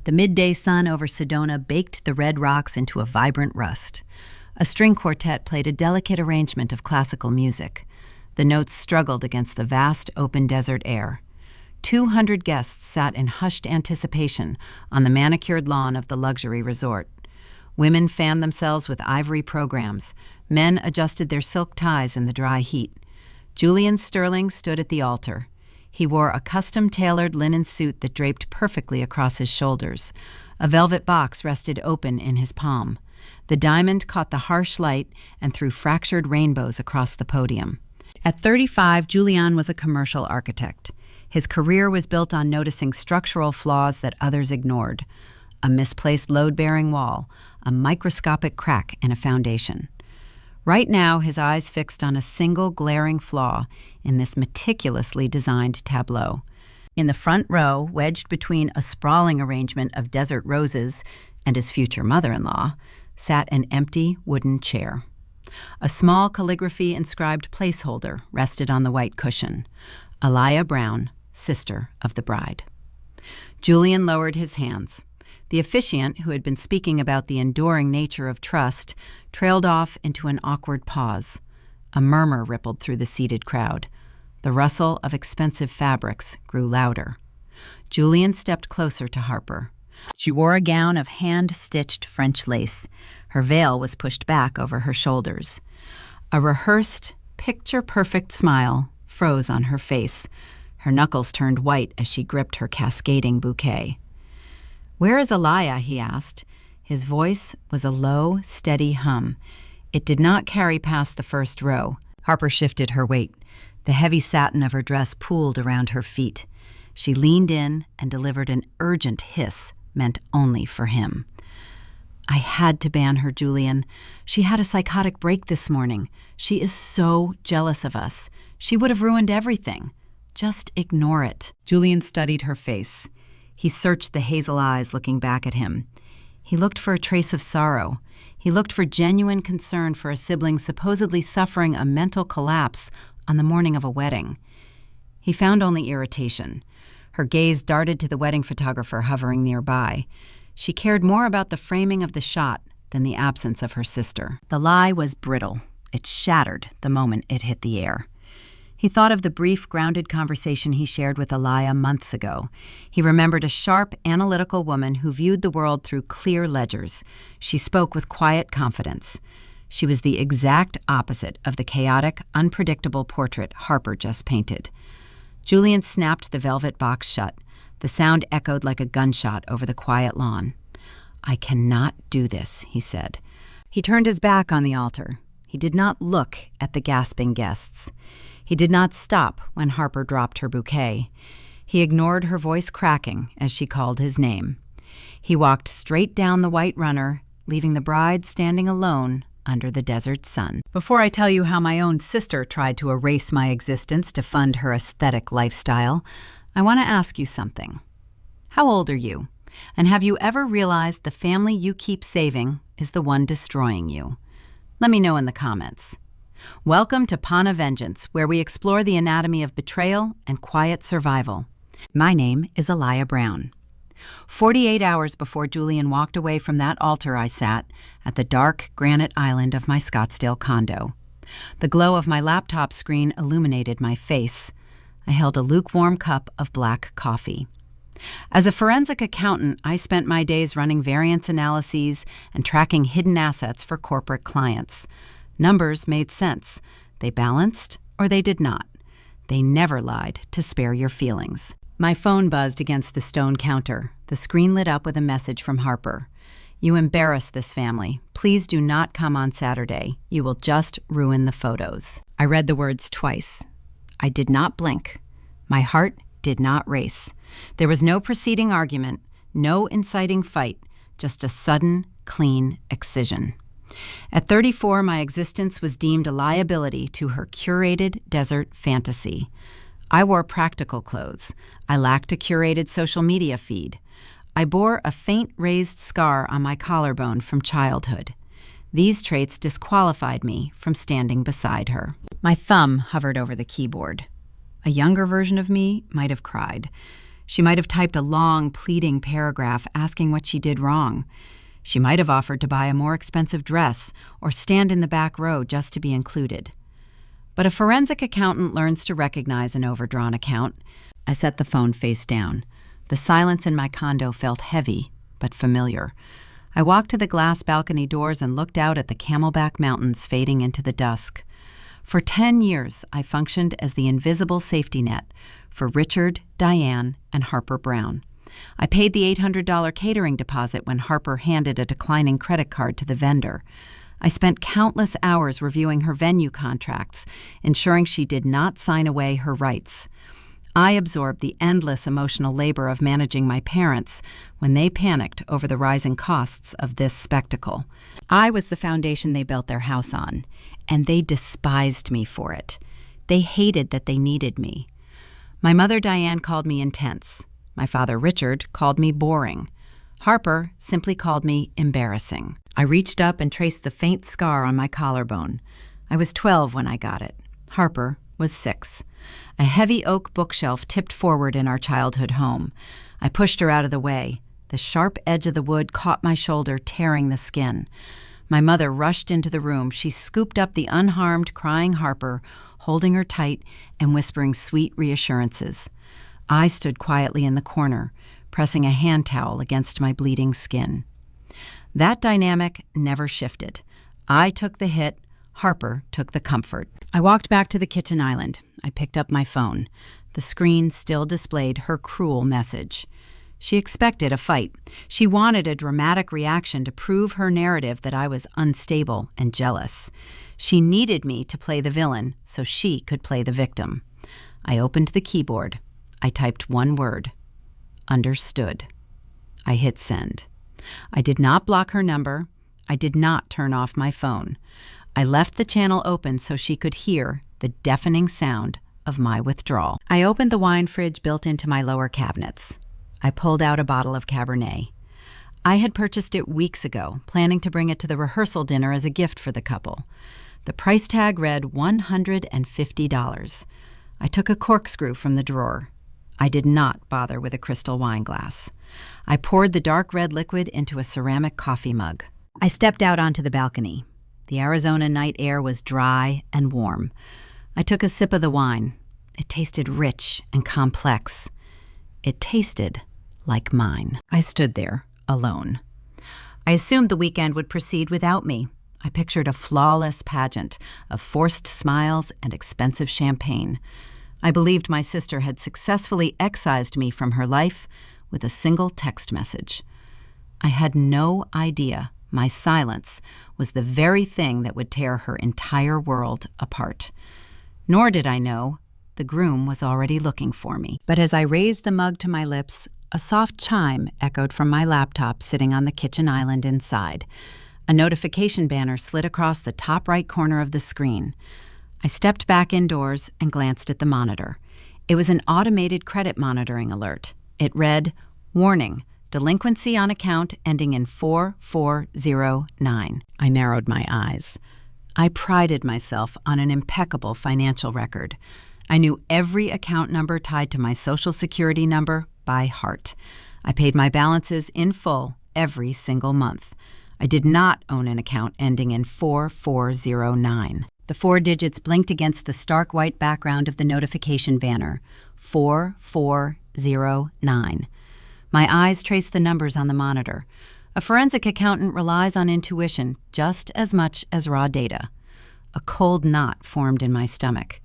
The midday sun over Sedona baked the red rocks into a vibrant rust. A string quartet played a delicate arrangement of classical music. The notes struggled against the vast, open desert air. 200 guests sat in hushed anticipation on the manicured lawn of the luxury resort. Women fanned themselves with ivory programs. Men adjusted their silk ties in the dry heat. Julian Sterling stood at the altar. He wore a custom-tailored linen suit that draped perfectly across his shoulders. A velvet box rested open in his palm. The diamond caught the harsh light and threw fractured rainbows across the podium. At 35, Julian was a commercial architect. His career was built on noticing structural flaws that others ignored. A misplaced load-bearing wall, a microscopic crack in a foundation. Right now, his eyes fixed on a single glaring flaw in this meticulously designed tableau. In the front row, wedged between a sprawling arrangement of desert roses and his future mother-in-law, sat an empty wooden chair. A small calligraphy-inscribed placeholder rested on the white cushion. Elia Brown, sister of the bride. Julian lowered his hands. The officiant, who had been speaking about the enduring nature of trust, trailed off into an awkward pause. A murmur rippled through the seated crowd. The rustle of expensive fabrics grew louder. Julian stepped closer to Harper. She wore a gown of hand-stitched French lace. Her veil was pushed back over her shoulders. A rehearsed, picture-perfect smile froze on her face. Her knuckles turned white as she gripped her cascading bouquet. "Where is Elia?" he asked. His voice was a low, steady hum. It did not carry past the first row. Harper shifted her weight. The heavy satin of her dress pooled around her feet. She leaned in and delivered an urgent hiss meant only for him. "I had to ban her, Julian. She had a psychotic break this morning. She is so jealous of us. She would have ruined everything. Just ignore it." Julian studied her face. He searched the hazel eyes looking back at him. He looked for a trace of sorrow. He looked for genuine concern for a sibling supposedly suffering a mental collapse on the morning of a wedding. He found only irritation. Her gaze darted to the wedding photographer hovering nearby. She cared more about the framing of the shot than the absence of her sister. The lie was brittle. It shattered the moment it hit the air. He thought of the brief, grounded conversation he shared with Elia months ago. He remembered a sharp, analytical woman who viewed the world through clear ledgers. She spoke with quiet confidence. She was the exact opposite of the chaotic, unpredictable portrait Harper just painted. Julian snapped the velvet box shut. The sound echoed like a gunshot over the quiet lawn. "I cannot do this," he said. He turned his back on the altar. He did not look at the gasping guests. He did not stop when Harper dropped her bouquet. He ignored her voice cracking as she called his name. He walked straight down the white runner, leaving the bride standing alone under the desert sun. Before I tell you how my own sister tried to erase my existence to fund her aesthetic lifestyle, I want to ask you something. How old are you? And have you ever realized the family you keep saving is the one destroying you? Let me know in the comments. Welcome to Pana Vengeance, where we explore the anatomy of betrayal and quiet survival. My name is Elia Brown. 48 hours before Julian walked away from that altar, I sat at the dark granite island of my Scottsdale condo. The glow of my laptop screen illuminated my face. I held a lukewarm cup of black coffee. As a forensic accountant, I spent my days running variance analyses and tracking hidden assets for corporate clients. Numbers made sense. They balanced or they did not. They never lied to spare your feelings. My phone buzzed against the stone counter. The screen lit up with a message from Harper. "You embarrass this family. Please do not come on Saturday. You will just ruin the photos." I read the words twice. I did not blink. My heart did not race. There was no preceding argument, no inciting fight, just a sudden, clean excision. At 34, my existence was deemed a liability to her curated desert fantasy. I wore practical clothes. I lacked a curated social media feed. I bore a faint raised scar on my collarbone from childhood. These traits disqualified me from standing beside her. My thumb hovered over the keyboard. A younger version of me might have cried. She might have typed a long, pleading paragraph asking what she did wrong. She might have offered to buy a more expensive dress or stand in the back row just to be included. But a forensic accountant learns to recognize an overdrawn account. I set the phone face down. The silence in my condo felt heavy, but familiar. I walked to the glass balcony doors and looked out at the Camelback Mountains fading into the dusk. For 10 years, I functioned as the invisible safety net for Richard, Diane, and Harper Brown. I paid the $800 catering deposit when Harper handed a declining credit card to the vendor. I spent countless hours reviewing her venue contracts, ensuring she did not sign away her rights. I absorbed the endless emotional labor of managing my parents when they panicked over the rising costs of this spectacle. I was the foundation they built their house on, and they despised me for it. They hated that they needed me. My mother Diane called me intense. My father Richard called me boring. Harper simply called me embarrassing. I reached up and traced the faint scar on my collarbone. I was 12 when I got it. Harper was 6. A heavy oak bookshelf tipped forward in our childhood home. I pushed her out of the way. The sharp edge of the wood caught my shoulder, tearing the skin. My mother rushed into the room. She scooped up the unharmed, crying Harper, holding her tight and whispering sweet reassurances. I stood quietly in the corner, pressing a hand towel against my bleeding skin. That dynamic never shifted. I took the hit, Harper took the comfort. I walked back to the kitchen island. I picked up my phone. The screen still displayed her cruel message. She expected a fight. She wanted a dramatic reaction to prove her narrative that I was unstable and jealous. She needed me to play the villain so she could play the victim. I opened the keyboard. I typed one word. Understood. I hit send. I did not block her number. I did not turn off my phone. I left the channel open so she could hear the deafening sound of my withdrawal. I opened the wine fridge built into my lower cabinets. I pulled out a bottle of Cabernet. I had purchased it weeks ago, planning to bring it to the rehearsal dinner as a gift for the couple. The price tag read $150. I took a corkscrew from the drawer. I did not bother with a crystal wine glass. I poured the dark red liquid into a ceramic coffee mug. I stepped out onto the balcony. The Arizona night air was dry and warm. I took a sip of the wine. It tasted rich and complex. It tasted like mine. I stood there, alone. I assumed the weekend would proceed without me. I pictured a flawless pageant of forced smiles and expensive champagne. I believed my sister had successfully excised me from her life with a single text message. I had no idea my silence was the very thing that would tear her entire world apart. Nor did I know the groom was already looking for me. But as I raised the mug to my lips, a soft chime echoed from my laptop sitting on the kitchen island inside. A notification banner slid across the top right corner of the screen. I stepped back indoors and glanced at the monitor. It was an automated credit monitoring alert. It read, "Warning, delinquency on account ending in 4409. I narrowed my eyes. I prided myself on an impeccable financial record. I knew every account number tied to my Social Security number by heart. I paid my balances in full every single month. I did not own an account ending in 4409. The 4 digits blinked against the stark white background of the notification banner. 4409. My eyes traced the numbers on the monitor. A forensic accountant relies on intuition just as much as raw data. A cold knot formed in my stomach.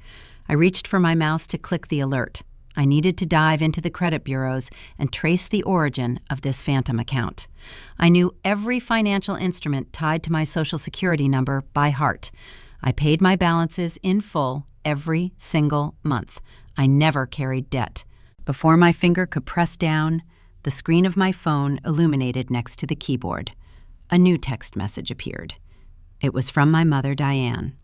I reached for my mouse to click the alert. I needed to dive into the credit bureaus and trace the origin of this phantom account. I knew every financial instrument tied to my Social Security number by heart. I paid my balances in full every single month. I never carried debt. Before my finger could press down, the screen of my phone illuminated next to the keyboard. A new text message appeared. It was from my mother, Diane.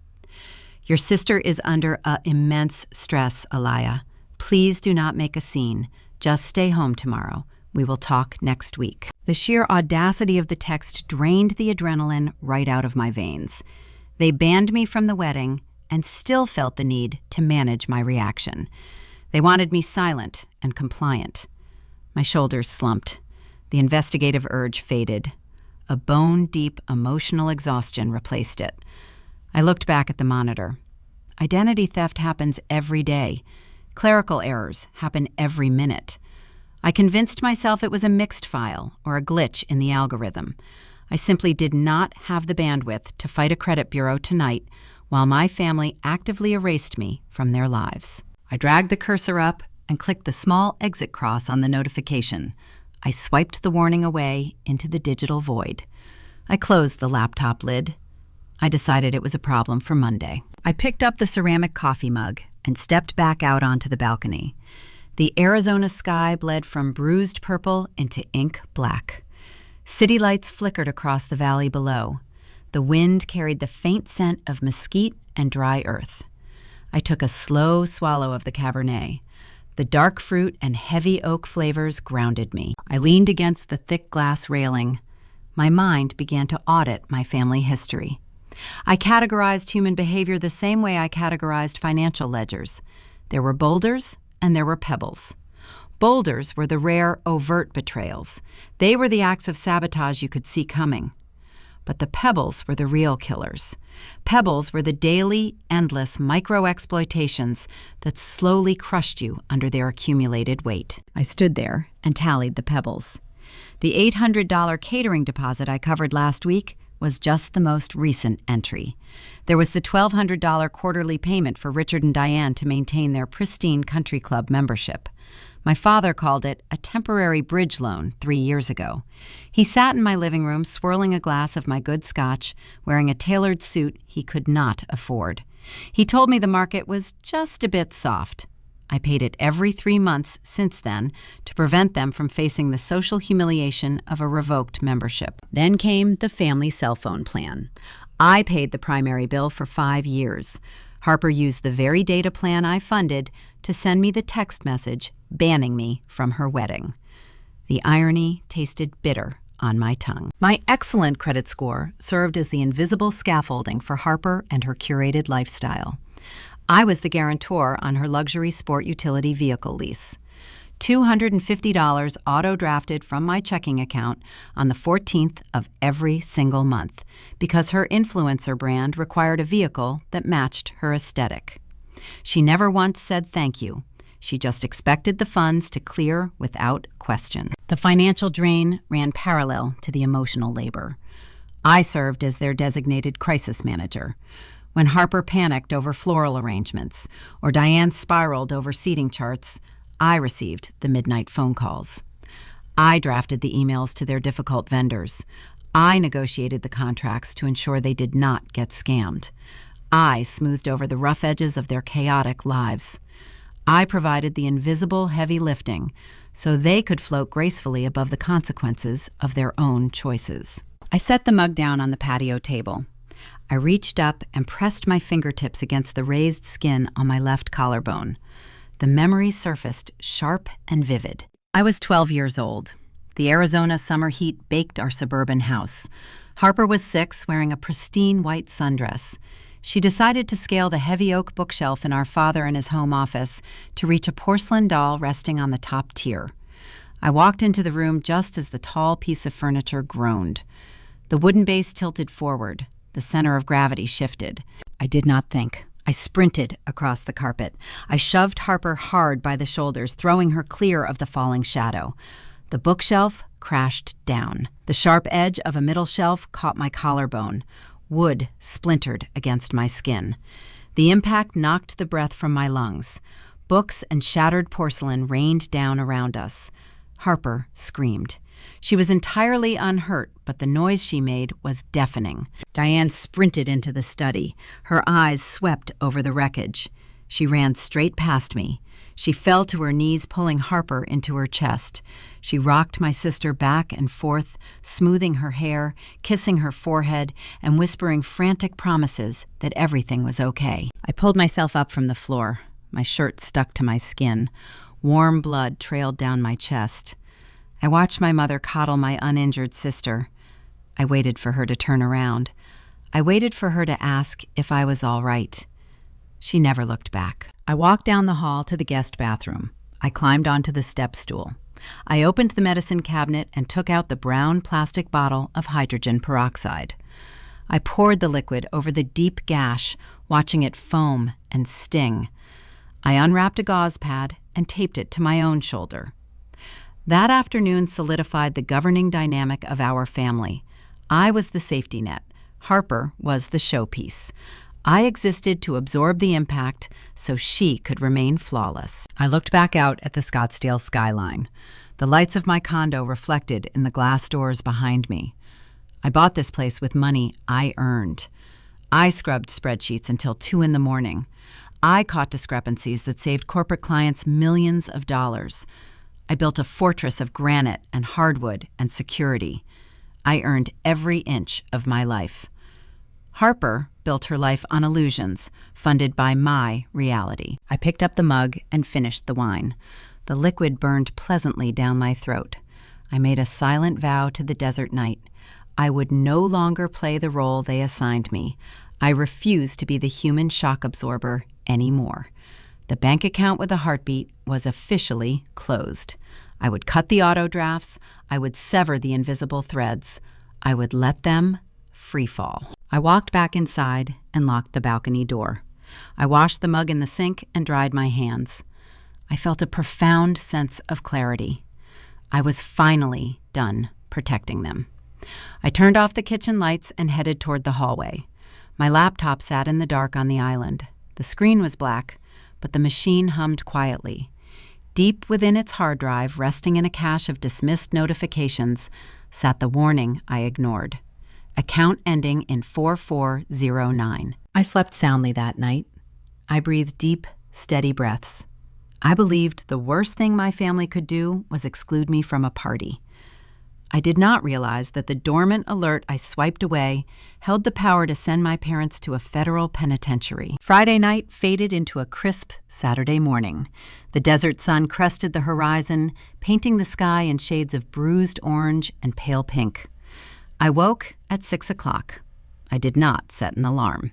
"Your sister is under immense stress, Alaya. Please do not make a scene. Just stay home tomorrow. We will talk next week." The sheer audacity of the text drained the adrenaline right out of my veins. They banned me from the wedding and still felt the need to manage my reaction. They wanted me silent and compliant. My shoulders slumped. The investigative urge faded. A bone-deep emotional exhaustion replaced it. I looked back at the monitor. Identity theft happens every day. Clerical errors happen every minute. I convinced myself it was a mixed file or a glitch in the algorithm. I simply did not have the bandwidth to fight a credit bureau tonight while my family actively erased me from their lives. I dragged the cursor up and clicked the small exit cross on the notification. I swiped the warning away into the digital void. I closed the laptop lid. I decided it was a problem for Monday. I picked up the ceramic coffee mug and stepped back out onto the balcony. The Arizona sky bled from bruised purple into ink black. City lights flickered across the valley below. The wind carried the faint scent of mesquite and dry earth. I took a slow swallow of the Cabernet. The dark fruit and heavy oak flavors grounded me. I leaned against the thick glass railing. My mind began to audit my family history. I categorized human behavior the same way I categorized financial ledgers. There were boulders and there were pebbles. Boulders were the rare, overt betrayals. They were the acts of sabotage you could see coming. But the pebbles were the real killers. Pebbles were the daily, endless micro-exploitations that slowly crushed you under their accumulated weight. I stood there and tallied the pebbles. The $800 catering deposit I covered last week was just the most recent entry. There was the $1,200 quarterly payment for Richard and Diane to maintain their pristine country club membership. My father called it a temporary bridge loan 3 years ago. He sat in my living room swirling a glass of my good scotch, wearing a tailored suit he could not afford. He told me the market was just a bit soft. I paid it every 3 months since then to prevent them from facing the social humiliation of a revoked membership. Then came the family cell phone plan. I paid the primary bill for 5 years. Harper used the very data plan I funded to send me the text message banning me from her wedding. The irony tasted bitter on my tongue. My excellent credit score served as the invisible scaffolding for Harper and her curated lifestyle. I was the guarantor on her luxury sport utility vehicle lease. $250 auto-drafted from my checking account on the 14th of every single month because her influencer brand required a vehicle that matched her aesthetic. She never once said thank you. She just expected the funds to clear without question. The financial drain ran parallel to the emotional labor. I served as their designated crisis manager. When Harper panicked over floral arrangements or Diane spiraled over seating charts, I received the midnight phone calls. I drafted the emails to their difficult vendors. I negotiated the contracts to ensure they did not get scammed. I smoothed over the rough edges of their chaotic lives. I provided the invisible heavy lifting so they could float gracefully above the consequences of their own choices. I set the mug down on the patio table. I reached up and pressed my fingertips against the raised skin on my left collarbone. The memory surfaced sharp and vivid. I was 12 years old. The Arizona summer heat baked our suburban house. Harper was 6, wearing a pristine white sundress. She decided to scale the heavy oak bookshelf in our father and his home office to reach a porcelain doll resting on the top tier. I walked into the room just as the tall piece of furniture groaned. The wooden base tilted forward. The center of gravity shifted. I did not think. I sprinted across the carpet. I shoved Harper hard by the shoulders, throwing her clear of the falling shadow. The bookshelf crashed down. The sharp edge of a middle shelf caught my collarbone. Wood splintered against my skin. The impact knocked the breath from my lungs. Books and shattered porcelain rained down around us. Harper screamed. She was entirely unhurt, but the noise she made was deafening. Diane sprinted into the study. Her eyes swept over the wreckage. She ran straight past me. She fell to her knees, pulling Harper into her chest. She rocked my sister back and forth, smoothing her hair, kissing her forehead, and whispering frantic promises that everything was okay. I pulled myself up from the floor. My shirt stuck to my skin. Warm blood trailed down my chest. I watched my mother coddle my uninjured sister. I waited for her to turn around. I waited for her to ask if I was all right. She never looked back. I walked down the hall to the guest bathroom. I climbed onto the step stool. I opened the medicine cabinet and took out the brown plastic bottle of hydrogen peroxide. I poured the liquid over the deep gash, watching it foam and sting. I unwrapped a gauze pad and taped it to my own shoulder. That afternoon solidified the governing dynamic of our family. I was the safety net. Harper was the showpiece. I existed to absorb the impact so she could remain flawless. I looked back out at the Scottsdale skyline. The lights of my condo reflected in the glass doors behind me. I bought this place with money I earned. I scrubbed spreadsheets until 2 a.m. I caught discrepancies that saved corporate clients millions of dollars. I built a fortress of granite and hardwood and security. I earned every inch of my life. Harper built her life on illusions, funded by my reality. I picked up the mug and finished the wine. The liquid burned pleasantly down my throat. I made a silent vow to the desert night. I would no longer play the role they assigned me. I refused to be the human shock absorber anymore. The bank account with a heartbeat was officially closed. I would cut the auto drafts. I would sever the invisible threads. I would let them free fall. I walked back inside and locked the balcony door. I washed the mug in the sink and dried my hands. I felt a profound sense of clarity. I was finally done protecting them. I turned off the kitchen lights and headed toward the hallway. My laptop sat in the dark on the island. The screen was black, but the machine hummed quietly. Deep within its hard drive, resting in a cache of dismissed notifications, sat the warning I ignored. Account ending in 4409. I slept soundly that night. I breathed deep, steady breaths. I believed the worst thing my family could do was exclude me from a party. I did not realize that the dormant alert I swiped away held the power to send my parents to a federal penitentiary. Friday night faded into a crisp Saturday morning. The desert sun crested the horizon, painting the sky in shades of bruised orange and pale pink. I woke at 6 o'clock. I did not set an alarm.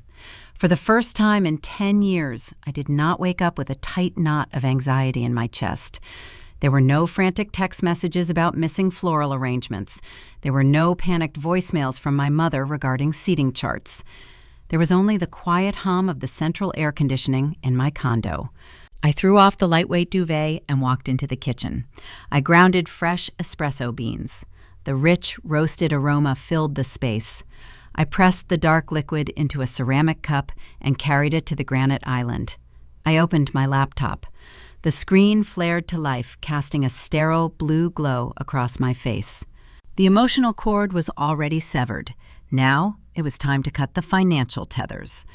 For the first time in 10 years, I did not wake up with a tight knot of anxiety in my chest. There were no frantic text messages about missing floral arrangements. There were no panicked voicemails from my mother regarding seating charts. There was only the quiet hum of the central air conditioning in my condo. I threw off the lightweight duvet and walked into the kitchen. I grounded fresh espresso beans. The rich, roasted aroma filled the space. I pressed the dark liquid into a ceramic cup and carried it to the granite island. I opened my laptop. The screen flared to life, casting a sterile blue glow across my face. The emotional cord was already severed. Now it was time to cut the financial tethers.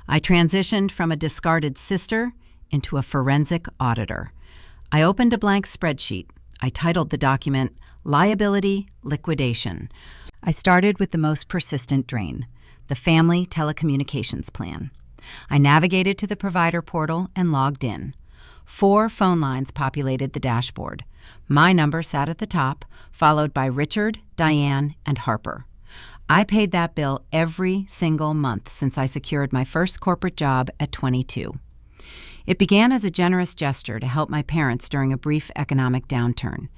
I transitioned from a discarded sister into a forensic auditor. I opened a blank spreadsheet. I titled the document, Liability Liquidation. I started with the most persistent drain, the Family Telecommunications Plan. I navigated to the provider portal and logged in. 4 phone lines populated the dashboard. My number sat at the top, followed by Richard, Diane, and Harper. I paid that bill every single month since I secured my first corporate job at 22. It began as a generous gesture to help my parents during a brief economic downturn.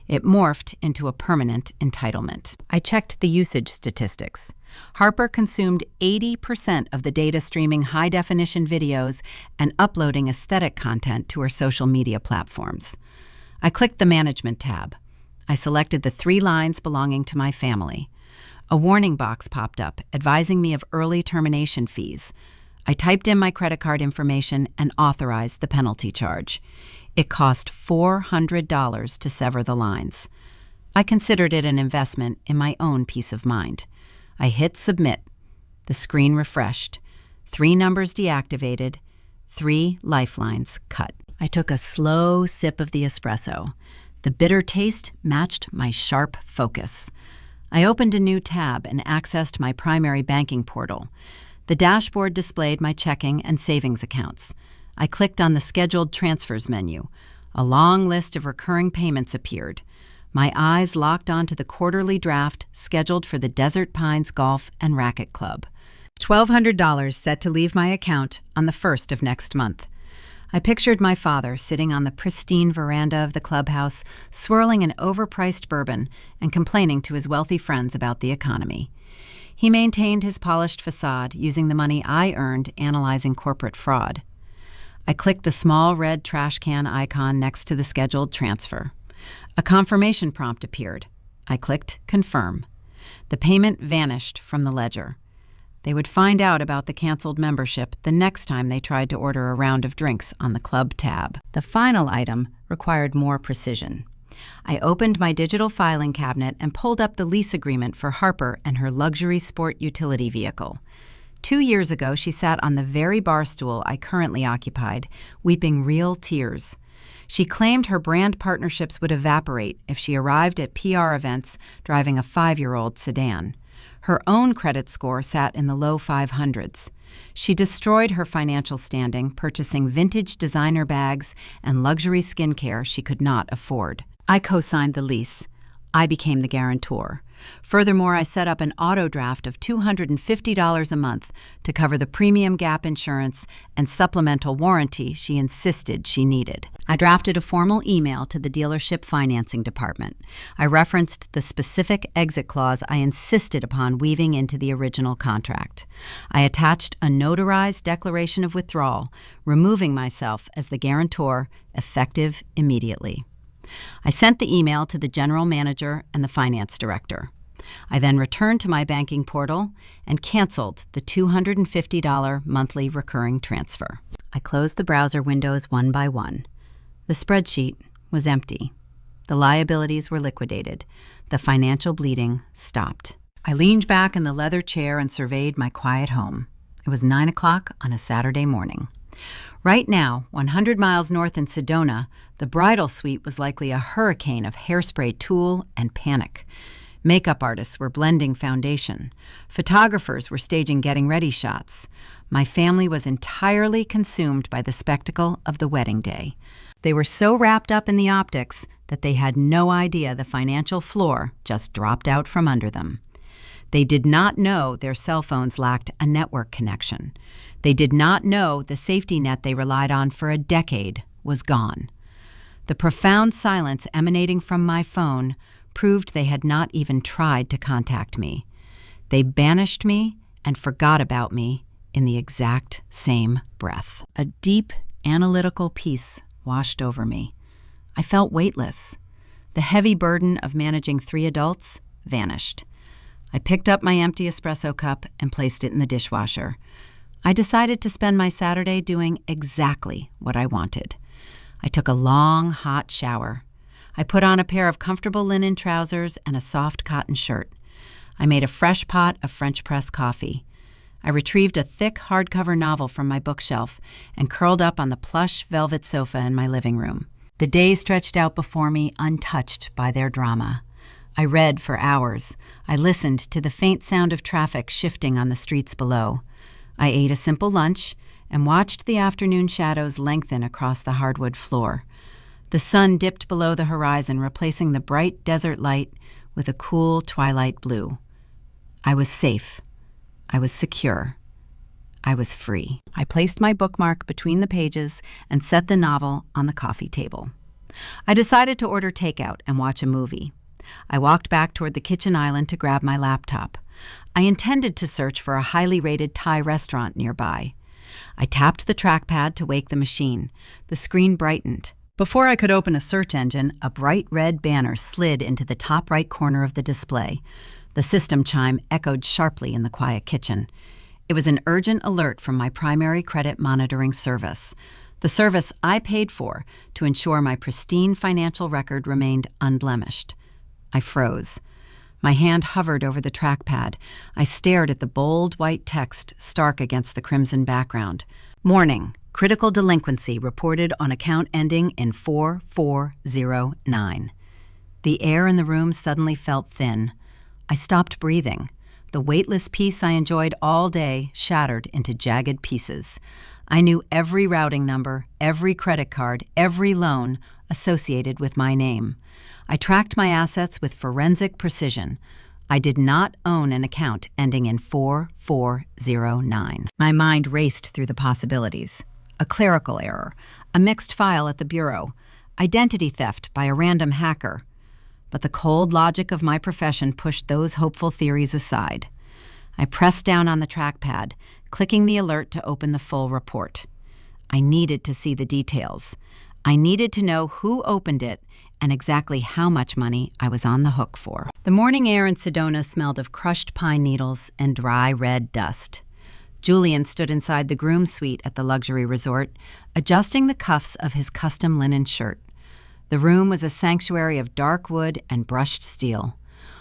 It morphed into a permanent entitlement. I checked the usage statistics. Harper consumed 80% of the data streaming high-definition videos and uploading aesthetic content to her social media platforms. I clicked the Management tab. I selected the 3 lines belonging to my family. A warning box popped up, advising me of early termination fees. I typed in my credit card information and authorized the penalty charge. It cost $400 to sever the lines. I considered it an investment in my own peace of mind. I hit submit. The screen refreshed. 3 numbers deactivated. 3 lifelines cut. I took a slow sip of the espresso. The bitter taste matched my sharp focus. I opened a new tab and accessed my primary banking portal. The dashboard displayed my checking and savings accounts. I clicked on the Scheduled Transfers menu. A long list of recurring payments appeared. My eyes locked onto the quarterly draft scheduled for the Desert Pines Golf and Racquet Club. $1,200 set to leave my account on the 1st of next month. I pictured my father sitting on the pristine veranda of the clubhouse, swirling an overpriced bourbon and complaining to his wealthy friends about the economy. He maintained his polished facade, using the money I earned analyzing corporate fraud. I clicked the small red trash can icon next to the scheduled transfer. A confirmation prompt appeared. I clicked Confirm. The payment vanished from the ledger. They would find out about the canceled membership the next time they tried to order a round of drinks on the club tab. The final item required more precision. I opened my digital filing cabinet and pulled up the lease agreement for Harper and her luxury sport utility vehicle. 2 years ago, she sat on the very bar stool I currently occupied, weeping real tears. She claimed her brand partnerships would evaporate if she arrived at PR events driving a 5-year-old sedan. Her own credit score sat in the low 500s. She destroyed her financial standing, purchasing vintage designer bags and luxury skincare she could not afford. I co-signed the lease. I became the guarantor. Furthermore, I set up an auto draft of $250 a month to cover the premium gap insurance and supplemental warranty she insisted she needed. I drafted a formal email to the dealership financing department. I referenced the specific exit clause I insisted upon weaving into the original contract. I attached a notarized declaration of withdrawal, removing myself as the guarantor, effective immediately. I sent the email to the general manager and the finance director. I then returned to my banking portal and canceled the $250 monthly recurring transfer. I closed the browser windows one by one. The spreadsheet was empty. The liabilities were liquidated. The financial bleeding stopped. I leaned back in the leather chair and surveyed my quiet home. It was 9 o'clock on a Saturday morning. Right now, 100 miles north in Sedona, the bridal suite was likely a hurricane of hairspray tulle and panic. Makeup artists were blending foundation. Photographers were staging getting-ready shots. My family was entirely consumed by the spectacle of the wedding day. They were so wrapped up in the optics that they had no idea the financial floor just dropped out from under them. They did not know their cell phones lacked a network connection. They did not know the safety net they relied on for a decade was gone. The profound silence emanating from my phone proved they had not even tried to contact me. They banished me and forgot about me in the exact same breath. A deep, analytical peace washed over me. I felt weightless. The heavy burden of managing 3 adults vanished. I picked up my empty espresso cup and placed it in the dishwasher. I decided to spend my Saturday doing exactly what I wanted. I took a long, hot shower. I put on a pair of comfortable linen trousers and a soft cotton shirt. I made a fresh pot of French press coffee. I retrieved a thick hardcover novel from my bookshelf and curled up on the plush velvet sofa in my living room. The day stretched out before me untouched by their drama. I read for hours. I listened to the faint sound of traffic shifting on the streets below. I ate a simple lunch and watched the afternoon shadows lengthen across the hardwood floor. The sun dipped below the horizon, replacing the bright desert light with a cool twilight blue. I was safe. I was secure. I was free. I placed my bookmark between the pages and set the novel on the coffee table. I decided to order takeout and watch a movie. I walked back toward the kitchen island to grab my laptop. I intended to search for a highly rated Thai restaurant nearby. I tapped the trackpad to wake the machine. The screen brightened. Before I could open a search engine, a bright red banner slid into the top right corner of the display. The system chime echoed sharply in the quiet kitchen. It was an urgent alert from my primary credit monitoring service, the service I paid for to ensure my pristine financial record remained unblemished. I froze. My hand hovered over the trackpad. I stared at the bold white text stark against the crimson background. Warning. Critical delinquency reported on account ending in 4409. The air in the room suddenly felt thin. I stopped breathing. The weightless peace I enjoyed all day shattered into jagged pieces. I knew every routing number, every credit card, every loan associated with my name. I tracked my assets with forensic precision. I did not own an account ending in 4409. My mind raced through the possibilities. A clerical error, a mixed file at the bureau, identity theft by a random hacker. But the cold logic of my profession pushed those hopeful theories aside. I pressed down on the trackpad, clicking the alert to open the full report. I needed to see the details. I needed to know who opened it and exactly how much money I was on the hook for. The morning air in Sedona smelled of crushed pine needles and dry red dust. Julian stood inside the Groom suite at the luxury resort, adjusting the cuffs of his custom linen shirt. The room was a sanctuary of dark wood and brushed steel.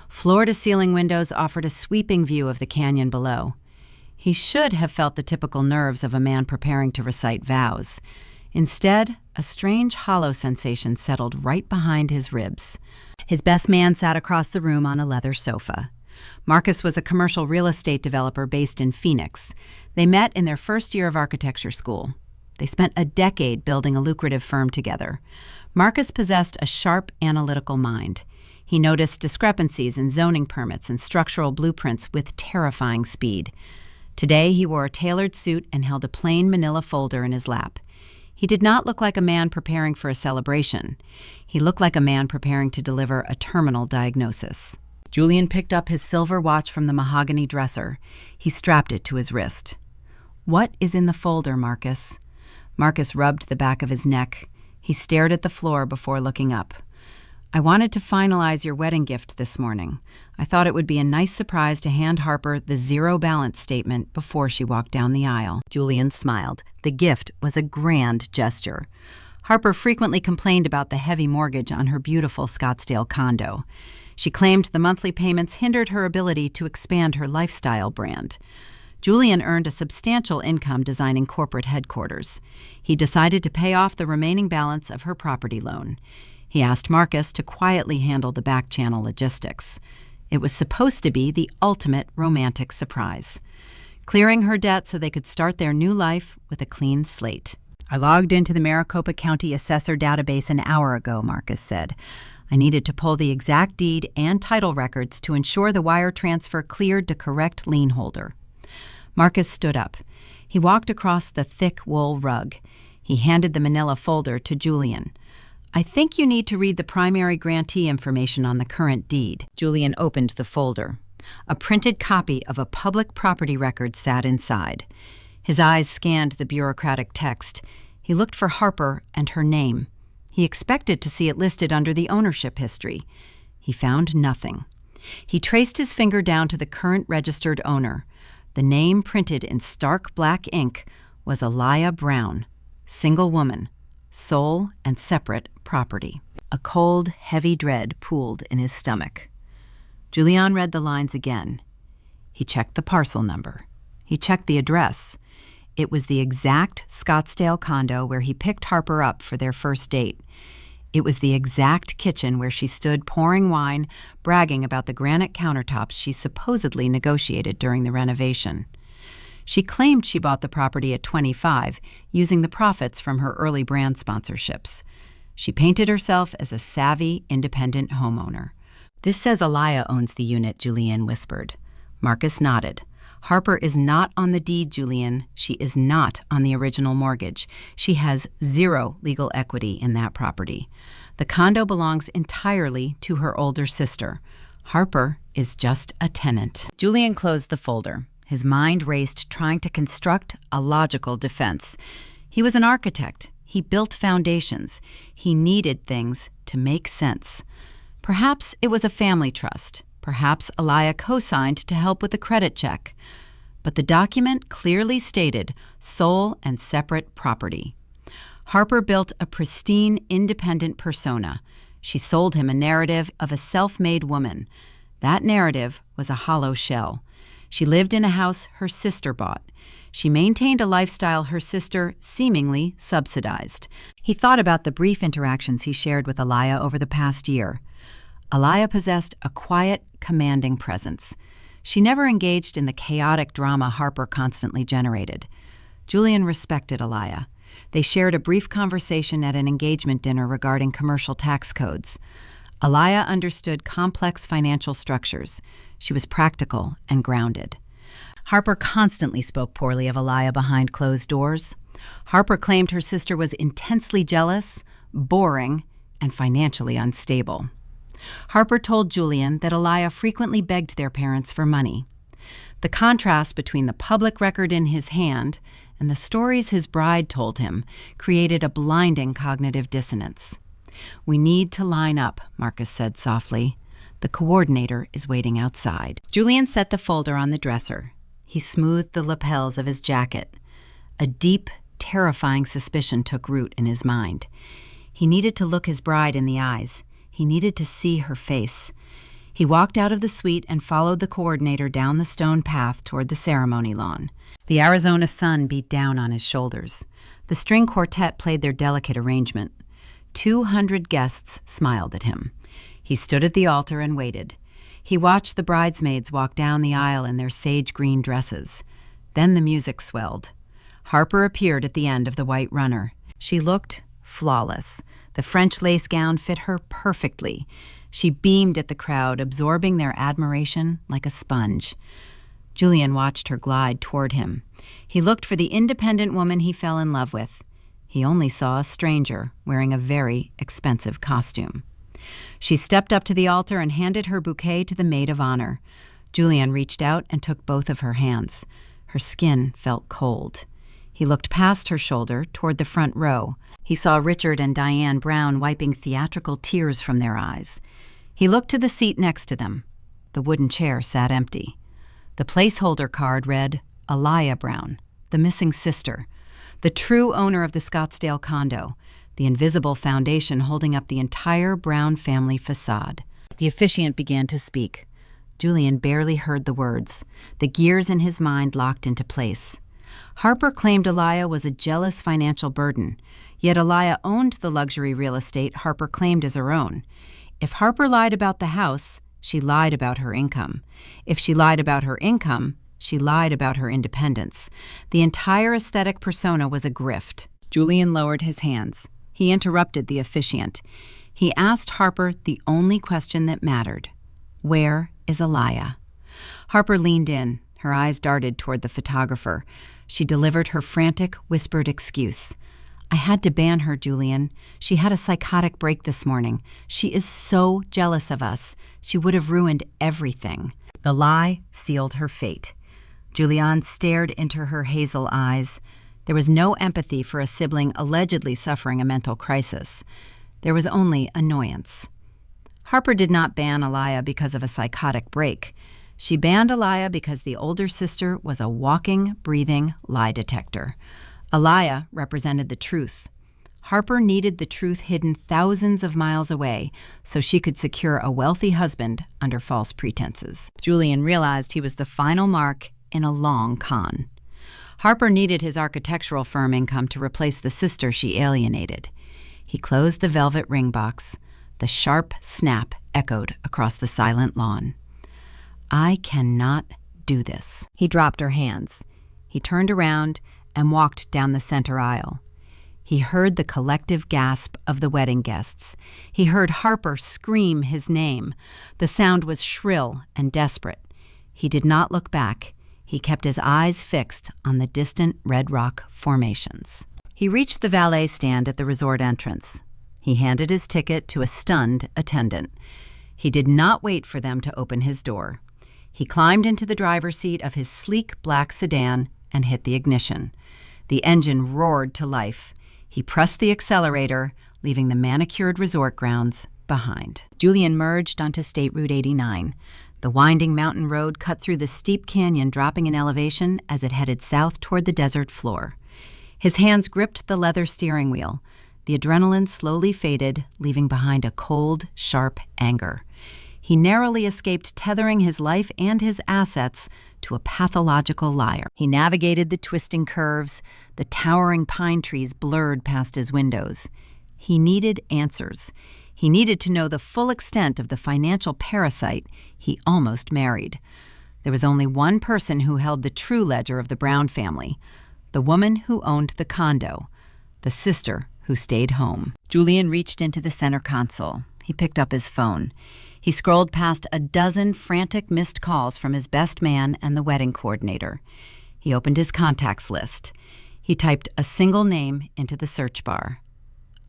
Floor-to-ceiling windows offered a sweeping view of the canyon below. He should have felt the typical nerves of a man preparing to recite vows. Instead, a strange hollow sensation settled right behind his ribs. His best man sat across the room on a leather sofa. Marcus was a commercial real estate developer based in Phoenix. They met in their first year of architecture school. They spent a decade building a lucrative firm together. Marcus possessed a sharp, analytical mind. He noticed discrepancies in zoning permits and structural blueprints with terrifying speed. Today, he wore a tailored suit and held a plain manila folder in his lap. He did not look like a man preparing for a celebration. He looked like a man preparing to deliver a terminal diagnosis. Julian picked up his silver watch from the mahogany dresser. He strapped it to his wrist. "What is in the folder, Marcus?" Marcus rubbed the back of his neck. He stared at the floor before looking up. "I wanted to finalize your wedding gift this morning. I thought it would be a nice surprise to hand Harper the zero balance statement before she walked down the aisle." Julian smiled. The gift was a grand gesture. Harper frequently complained about the heavy mortgage on her beautiful Scottsdale condo. She claimed the monthly payments hindered her ability to expand her lifestyle brand. Julian earned a substantial income designing corporate headquarters. He decided to pay off the remaining balance of her property loan. He asked Marcus to quietly handle the back-channel logistics. It was supposed to be the ultimate romantic surprise, clearing her debt so they could start their new life with a clean slate. "I logged into the Maricopa County Assessor database an hour ago," Marcus said. "I needed to pull the exact deed and title records to ensure the wire transfer cleared the correct lien holder." Marcus stood up. He walked across the thick wool rug. He handed the manila folder to Julian. "I think you need to read the primary grantee information on the current deed." Julian opened the folder. A printed copy of a public property record sat inside. His eyes scanned the bureaucratic text. He looked for Harper and her name. He expected to see it listed under the ownership history. He found nothing. He traced his finger down to the current registered owner. The name printed in stark black ink was Aliyah Brown, single woman, sole and separate property. A cold, heavy dread pooled in his stomach. Julian read the lines again. He checked the parcel number. He checked the address. It was the exact Scottsdale condo where he picked Harper up for their first date. It was the exact kitchen where she stood pouring wine, bragging about the granite countertops she supposedly negotiated during the renovation. She claimed she bought the property at 25, using the profits from her early brand sponsorships. She painted herself as a savvy, independent homeowner. "This says Aliyah owns the unit," Julian whispered. Marcus nodded. "Harper is not on the deed, Julian. She is not on the original mortgage. She has zero legal equity in that property. The condo belongs entirely to her older sister. Harper is just a tenant." Julian closed the folder. His mind raced, trying to construct a logical defense. He was an architect. He built foundations. He needed things to make sense. Perhaps it was a family trust. Perhaps Aliyah co-signed to help with the credit check. But the document clearly stated sole and separate property. Harper built a pristine, independent persona. She sold him a narrative of a self-made woman. That narrative was a hollow shell. She lived in a house her sister bought. She maintained a lifestyle her sister seemingly subsidized. He thought about the brief interactions he shared with Aliyah over the past year. Aliyah possessed a quiet, commanding presence. She never engaged in the chaotic drama Harper constantly generated. Julian respected Aliyah. They shared a brief conversation at an engagement dinner regarding commercial tax codes. Aliyah understood complex financial structures. She was practical and grounded. Harper constantly spoke poorly of Aliyah behind closed doors. Harper claimed her sister was intensely jealous, boring, and financially unstable. Harper told Julian that Aaliyah frequently begged their parents for money. The contrast between the public record in his hand and the stories his bride told him created a blinding cognitive dissonance. "We need to line up," Marcus said softly. "The coordinator is waiting outside." Julian set the folder on the dresser. He smoothed the lapels of his jacket. A deep, terrifying suspicion took root in his mind. He needed to look his bride in the eyes. He needed to see her face. He walked out of the suite and followed the coordinator down the stone path toward the ceremony lawn. The Arizona sun beat down on his shoulders. The string quartet played their delicate arrangement. 200 guests smiled at him. He stood at the altar and waited. He watched the bridesmaids walk down the aisle in their sage-green dresses. Then the music swelled. Harper appeared at the end of the white runner. She looked flawless. The French lace gown fit her perfectly. She beamed at the crowd, absorbing their admiration like a sponge. Julian watched her glide toward him. He looked for the independent woman he fell in love with. He only saw a stranger wearing a very expensive costume. She stepped up to the altar and handed her bouquet to the maid of honor. Julian reached out and took both of her hands. Her skin felt cold. He looked past her shoulder toward the front row. He saw Richard and Diane Brown wiping theatrical tears from their eyes. He looked to the seat next to them. The wooden chair sat empty. The placeholder card read, Aaliyah Brown, the missing sister, the true owner of the Scottsdale condo, the invisible foundation holding up the entire Brown family facade. The officiant began to speak. Julian barely heard the words. The gears in his mind locked into place. Harper claimed Aaliyah was a jealous financial burden, yet Aaliyah owned the luxury real estate Harper claimed as her own. If Harper lied about the house, she lied about her income. If she lied about her income, she lied about her independence. The entire aesthetic persona was a grift. Julian lowered his hands. He interrupted the officiant. He asked Harper the only question that mattered. Where is Aaliyah? Harper leaned in. Her eyes darted toward the photographer. She delivered her frantic, whispered excuse. I had to ban her, Julian. She had a psychotic break this morning. She is so jealous of us. She would have ruined everything. The lie sealed her fate. Julian stared into her hazel eyes. There was no empathy for a sibling allegedly suffering a mental crisis. There was only annoyance. Harper did not ban Aaliyah because of a psychotic break. She banned Aaliyah because the older sister was a walking, breathing lie detector. Aaliyah represented the truth. Harper needed the truth hidden thousands of miles away so she could secure a wealthy husband under false pretenses. Julian realized he was the final mark in a long con. Harper needed his architectural firm income to replace the sister she alienated. He closed the velvet ring box. The sharp snap echoed across the silent lawn. I cannot do this. He dropped her hands. He turned around and walked down the center aisle. He heard the collective gasp of the wedding guests. He heard Harper scream his name. The sound was shrill and desperate. He did not look back. He kept his eyes fixed on the distant red rock formations. He reached the valet stand at the resort entrance. He handed his ticket to a stunned attendant. He did not wait for them to open his door. He climbed into the driver's seat of his sleek black sedan and hit the ignition. The engine roared to life. He pressed the accelerator, leaving the manicured resort grounds behind. Julian merged onto State Route 89. The winding mountain road cut through the steep canyon, dropping in elevation as it headed south toward the desert floor. His hands gripped the leather steering wheel. The adrenaline slowly faded, leaving behind a cold, sharp anger. He narrowly escaped tethering his life and his assets to a pathological liar. He navigated the twisting curves. The towering pine trees blurred past his windows. He needed answers. He needed to know the full extent of the financial parasite he almost married. There was only one person who held the true ledger of the Brown family, the woman who owned the condo, the sister who stayed home. Julian reached into the center console. He picked up his phone. He scrolled past a dozen frantic missed calls from his best man and the wedding coordinator. He opened his contacts list. He typed a single name into the search bar.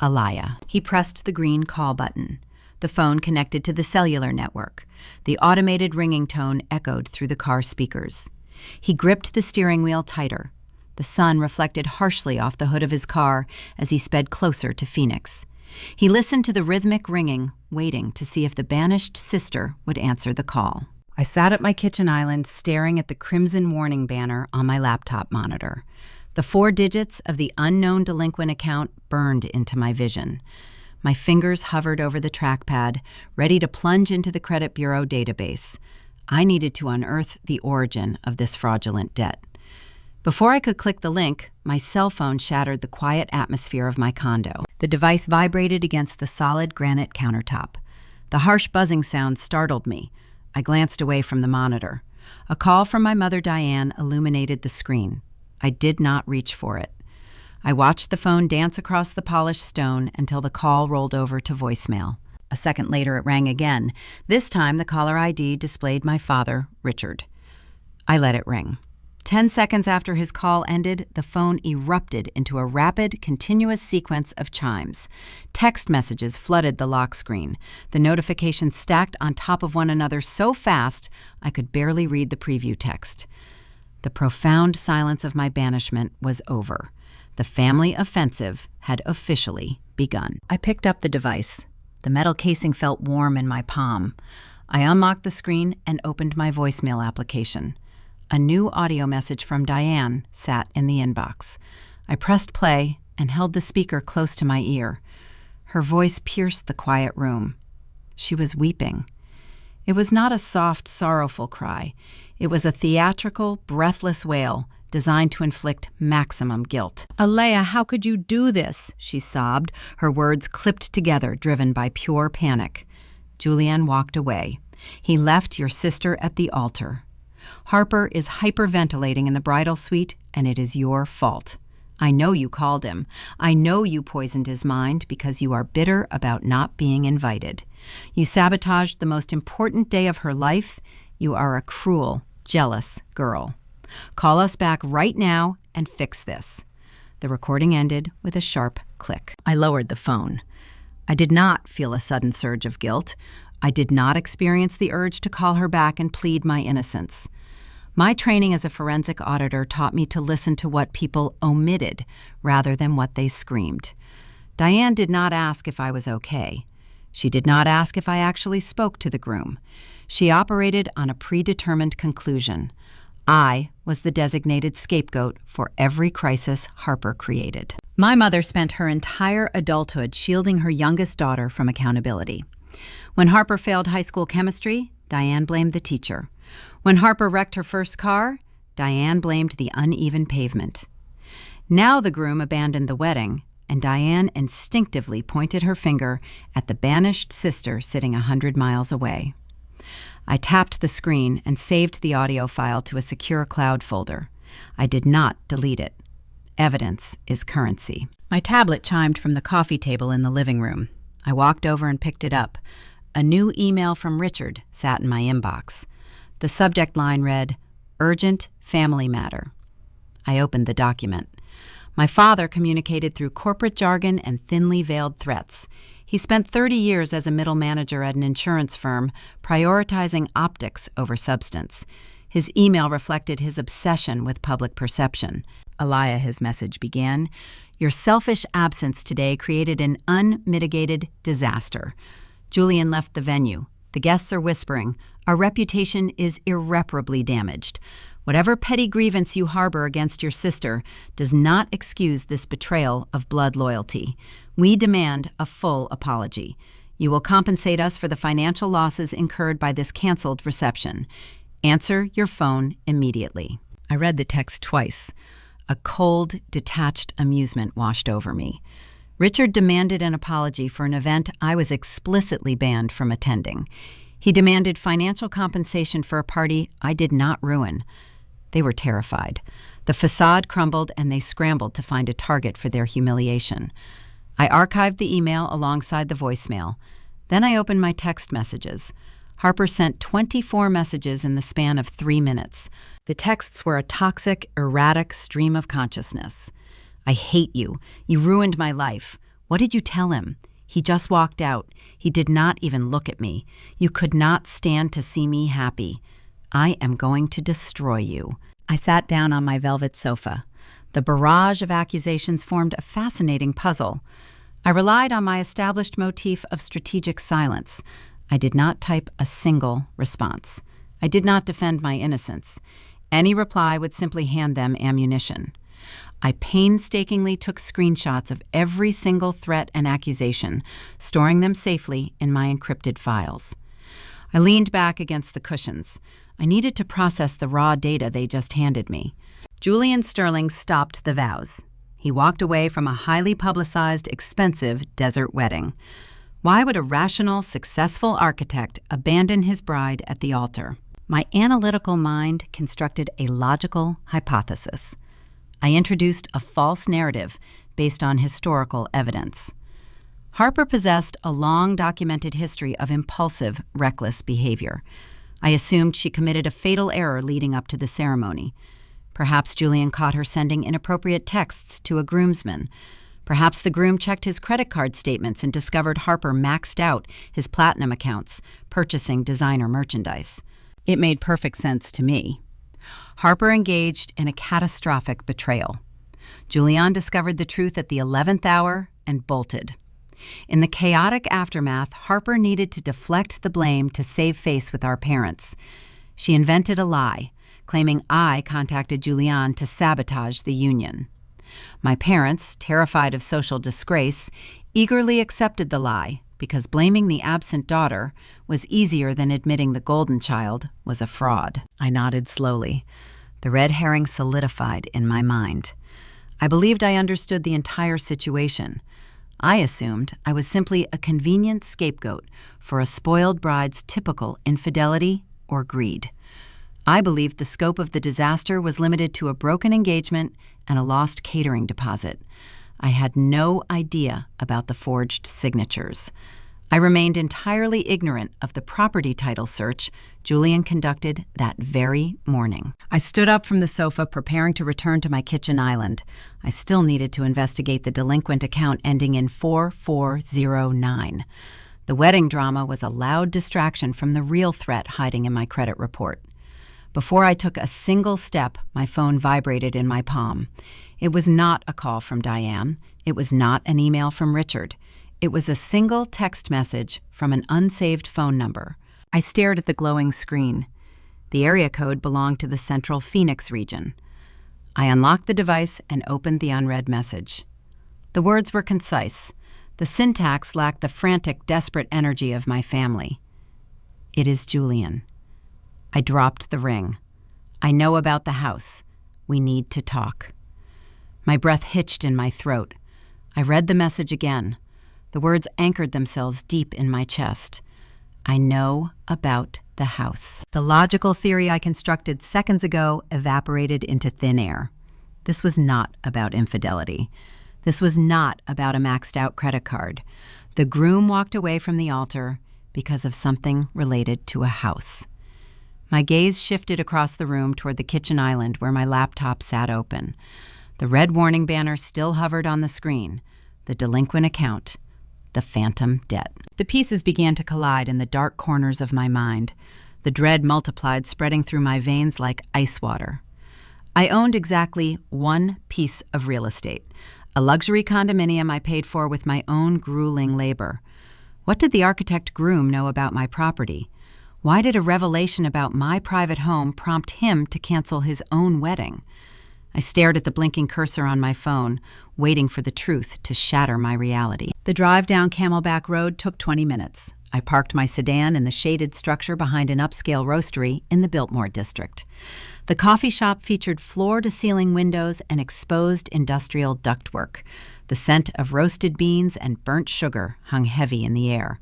Alaya. He pressed the green call button. The phone connected to the cellular network. The automated ringing tone echoed through the car speakers. He gripped the steering wheel tighter. The sun reflected harshly off the hood of his car as he sped closer to Phoenix. He listened to the rhythmic ringing, waiting to see if the banished sister would answer the call. I sat at my kitchen island staring at the crimson warning banner on my laptop monitor. The 4 digits of the unknown delinquent account burned into my vision. My fingers hovered over the trackpad, ready to plunge into the credit bureau database. I needed to unearth the origin of this fraudulent debt. Before I could click the link, my cell phone shattered the quiet atmosphere of my condo. The device vibrated against the solid granite countertop. The harsh buzzing sound startled me. I glanced away from the monitor. A call from my mother, Diane, illuminated the screen. I did not reach for it. I watched the phone dance across the polished stone until the call rolled over to voicemail. A second later, it rang again. This time, the caller ID displayed my father, Richard. I let it ring. 10 seconds after his call ended, the phone erupted into a rapid, continuous sequence of chimes. Text messages flooded the lock screen. The notifications stacked on top of one another so fast, I could barely read the preview text. The profound silence of my banishment was over. The family offensive had officially begun. I picked up the device. The metal casing felt warm in my palm. I unlocked the screen and opened my voicemail application. A new audio message from Diane sat in the inbox. I pressed play and held the speaker close to my ear. Her voice pierced the quiet room. She was weeping. It was not a soft, sorrowful cry. It was a theatrical, breathless wail designed to inflict maximum guilt. "Alaya, how could you do this?" she sobbed, her words clipped together, driven by pure panic. Julian walked away. "He left your sister at the altar. Harper is hyperventilating in the bridal suite, and it is your fault. I know you called him. I know you poisoned his mind because you are bitter about not being invited. You sabotaged the most important day of her life. You are a cruel, jealous girl. Call us back right now and fix this." The recording ended with a sharp click. I lowered the phone. I did not feel a sudden surge of guilt. I did not experience the urge to call her back and plead my innocence. My training as a forensic auditor taught me to listen to what people omitted rather than what they screamed. Diane did not ask if I was okay. She did not ask if I actually spoke to the groom. She operated on a predetermined conclusion. I was the designated scapegoat for every crisis Harper created. My mother spent her entire adulthood shielding her youngest daughter from accountability. When Harper failed high school chemistry, Diane blamed the teacher. When Harper wrecked her first car, Diane blamed the uneven pavement. Now the groom abandoned the wedding, and Diane instinctively pointed her finger at the banished sister sitting 100 miles away. I tapped the screen and saved the audio file to a secure cloud folder. I did not delete it. Evidence is currency. My tablet chimed from the coffee table in the living room. I walked over and picked it up. A new email from Richard sat in my inbox. The subject line read, "Urgent Family Matter." I opened the document. My father communicated through corporate jargon and thinly veiled threats. He spent 30 years as a middle manager at an insurance firm, prioritizing optics over substance. His email reflected his obsession with public perception. "Alaya," his message began, "your selfish absence today created an unmitigated disaster." Julian left the venue. The guests are whispering. Our reputation is irreparably damaged. Whatever petty grievance you harbor against your sister does not excuse this betrayal of blood loyalty. We demand a full apology. You will compensate us for the financial losses incurred by this canceled reception. Answer your phone immediately. I read the text twice. A cold, detached amusement washed over me. Richard demanded an apology for an event I was explicitly banned from attending. He demanded financial compensation for a party I did not ruin. They were terrified. The facade crumbled and they scrambled to find a target for their humiliation. I archived the email alongside the voicemail. Then I opened my text messages. Harper sent 24 messages in the span of 3 minutes. The texts were a toxic, erratic stream of consciousness. I hate you. You ruined my life. What did you tell him? He just walked out. He did not even look at me. You could not stand to see me happy. I am going to destroy you. I sat down on my velvet sofa. The barrage of accusations formed a fascinating puzzle. I relied on my established motif of strategic silence. I did not type a single response. I did not defend my innocence. Any reply would simply hand them ammunition. I painstakingly took screenshots of every single threat and accusation, storing them safely in my encrypted files. I leaned back against the cushions. I needed to process the raw data they just handed me. Julian Sterling stopped the vows. He walked away from a highly publicized, expensive desert wedding. Why would a rational, successful architect abandon his bride at the altar? My analytical mind constructed a logical hypothesis. I introduced a false narrative based on historical evidence. Harper possessed a long documented history of impulsive, reckless behavior. I assumed she committed a fatal error leading up to the ceremony. Perhaps Julian caught her sending inappropriate texts to a groomsman. Perhaps the groom checked his credit card statements and discovered Harper maxed out his platinum accounts, purchasing designer merchandise. It made perfect sense to me. Harper engaged in a catastrophic betrayal. Julian discovered the truth at the 11th hour and bolted. In the chaotic aftermath, Harper needed to deflect the blame to save face with our parents. She invented a lie, claiming I contacted Julian to sabotage the union. My parents, terrified of social disgrace, eagerly accepted the lie because blaming the absent daughter was easier than admitting the golden child was a fraud. I nodded slowly. The red herring solidified in my mind. I believed I understood the entire situation. I assumed I was simply a convenient scapegoat for a spoiled bride's typical infidelity or greed. I believed the scope of the disaster was limited to a broken engagement and a lost catering deposit. I had no idea about the forged signatures. I remained entirely ignorant of the property title search Julian conducted that very morning. I stood up from the sofa, preparing to return to my kitchen island. I still needed to investigate the delinquent account ending in 4409. The wedding drama was a loud distraction from the real threat hiding in my credit report. Before I took a single step, my phone vibrated in my palm. It was not a call from Diane. It was not an email from Richard. It was a single text message from an unsaved phone number. I stared at the glowing screen. The area code belonged to the Central Phoenix region. I unlocked the device and opened the unread message. The words were concise. The syntax lacked the frantic, desperate energy of my family. It is Julian. I dropped the ring. I know about the house. We need to talk. My breath hitched in my throat. I read the message again. The words anchored themselves deep in my chest. I know about the house. The logical theory I constructed seconds ago evaporated into thin air. This was not about infidelity. This was not about a maxed-out credit card. The groom walked away from the altar because of something related to a house. My gaze shifted across the room toward the kitchen island where my laptop sat open. The red warning banner still hovered on the screen. The delinquent account. The phantom debt. The pieces began to collide in the dark corners of my mind. The dread multiplied, spreading through my veins like ice water. I owned exactly one piece of real estate, a luxury condominium I paid for with my own grueling labor. What did the architect Groom know about my property? Why did a revelation about my private home prompt him to cancel his own wedding? I stared at the blinking cursor on my phone, waiting for the truth to shatter my reality. The drive down Camelback Road took 20 minutes. I parked my sedan in the shaded structure behind an upscale roastery in the Biltmore district. The coffee shop featured floor-to-ceiling windows and exposed industrial ductwork. The scent of roasted beans and burnt sugar hung heavy in the air.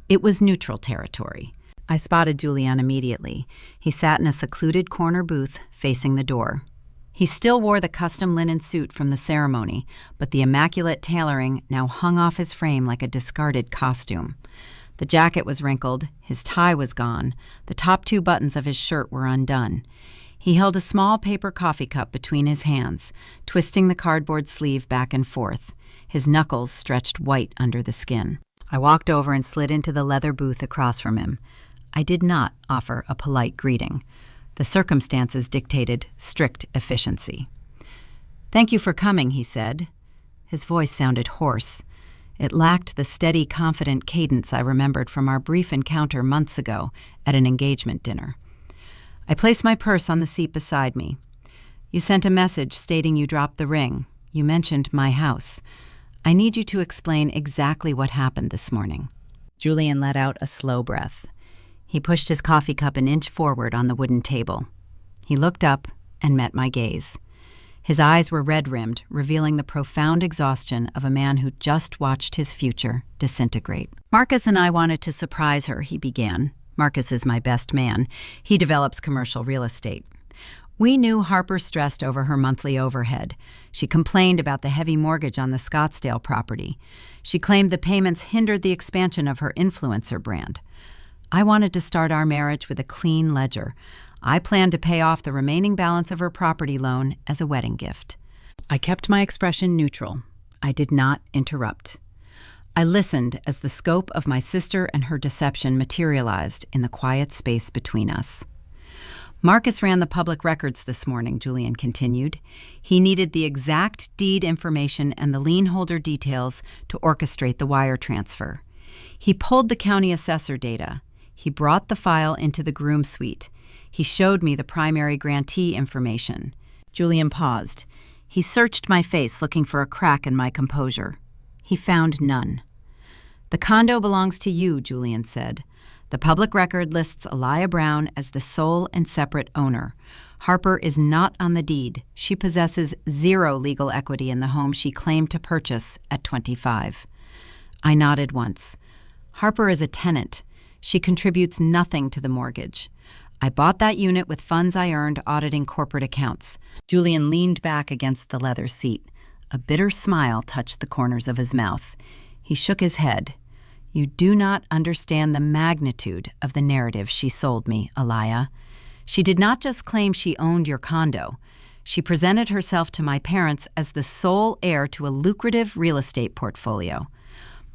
It was neutral territory. I spotted Julian immediately. He sat in a secluded corner booth facing the door. He still wore the custom linen suit from the ceremony, but the immaculate tailoring now hung off his frame like a discarded costume. The jacket was wrinkled, his tie was gone, the top two buttons of his shirt were undone. He held a small paper coffee cup between his hands, twisting the cardboard sleeve back and forth, his knuckles stretched white under the skin. I walked over and slid into the leather booth across from him. I did not offer a polite greeting. The circumstances dictated strict efficiency. "Thank you for coming," he said. His voice sounded hoarse. It lacked the steady, confident cadence I remembered from our brief encounter months ago at an engagement dinner. I placed my purse on the seat beside me. "You sent a message stating you dropped the ring. You mentioned my house. I need you to explain exactly what happened this morning." Julian let out a slow breath. He pushed his coffee cup an inch forward on the wooden table. He looked up and met my gaze. His eyes were red-rimmed, revealing the profound exhaustion of a man who just watched his future disintegrate. "Marcus and I wanted to surprise her," he began. Marcus is my best man. He develops commercial real estate. "We knew Harper stressed over her monthly overhead. She complained about the heavy mortgage on the Scottsdale property. She claimed the payments hindered the expansion of her influencer brand. I wanted to start our marriage with a clean ledger. I planned to pay off the remaining balance of her property loan as a wedding gift." I kept my expression neutral. I did not interrupt. I listened as the scope of my sister and her deception materialized in the quiet space between us. "Marcus ran the public records this morning," Julian continued. "He needed the exact deed information and the lien holder details to orchestrate the wire transfer. He pulled the county assessor data. He brought the file into the Groom suite. He showed me the primary grantee information." Julian paused. He searched my face, looking for a crack in my composure. He found none. "The condo belongs to you," Julian said. "The public record lists Elia Brown as the sole and separate owner. Harper is not on the deed. She possesses zero legal equity in the home she claimed to purchase at 25. I nodded once. "Harper is a tenant. She contributes nothing to the mortgage. I bought that unit with funds I earned auditing corporate accounts." Julian leaned back against the leather seat. A bitter smile touched the corners of his mouth. He shook his head. "You do not understand the magnitude of the narrative she sold me, Elia. She did not just claim she owned your condo. She presented herself to my parents as the sole heir to a lucrative real estate portfolio.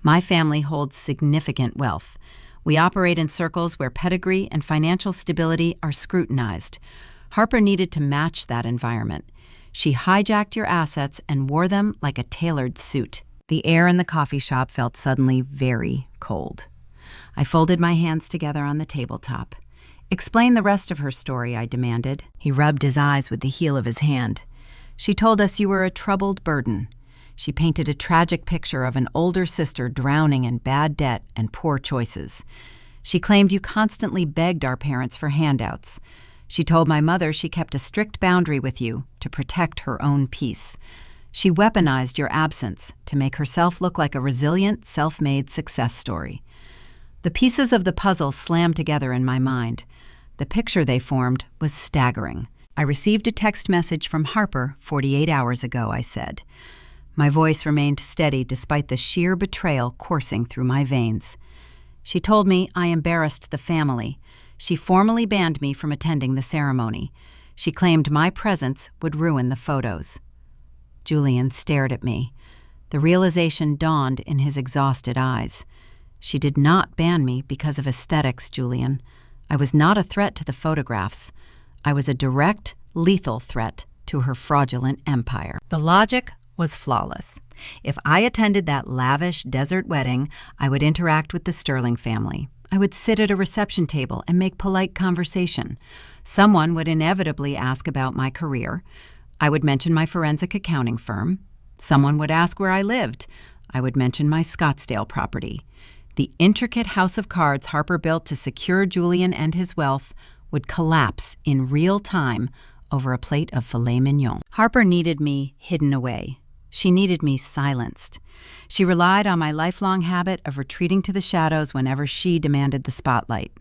My family holds significant wealth. We operate in circles where pedigree and financial stability are scrutinized. Harper needed to match that environment. She hijacked your assets and wore them like a tailored suit." The air in the coffee shop felt suddenly very cold. I folded my hands together on the tabletop. "Explain the rest of her story," I demanded. He rubbed his eyes with the heel of his hand. "She told us you were a troubled burden. She painted a tragic picture of an older sister drowning in bad debt and poor choices. She claimed you constantly begged our parents for handouts. She told my mother she kept a strict boundary with you to protect her own peace. She weaponized your absence to make herself look like a resilient, self-made success story." The pieces of the puzzle slammed together in my mind. The picture they formed was staggering. "I received a text message from Harper 48 hours ago," I said. My voice remained steady despite the sheer betrayal coursing through my veins. "She told me I embarrassed the family. She formally banned me from attending the ceremony. She claimed my presence would ruin the photos." Julian stared at me. The realization dawned in his exhausted eyes. "She did not ban me because of aesthetics, Julian. I was not a threat to the photographs. I was a direct, lethal threat to her fraudulent empire." The logic was flawless. If I attended that lavish desert wedding, I would interact with the Sterling family. I would sit at a reception table and make polite conversation. Someone would inevitably ask about my career. I would mention my forensic accounting firm. Someone would ask where I lived. I would mention my Scottsdale property. The intricate house of cards Harper built to secure Julian and his wealth would collapse in real time over a plate of filet mignon. Harper needed me hidden away. She needed me silenced. She relied on my lifelong habit of retreating to the shadows whenever she demanded the spotlight.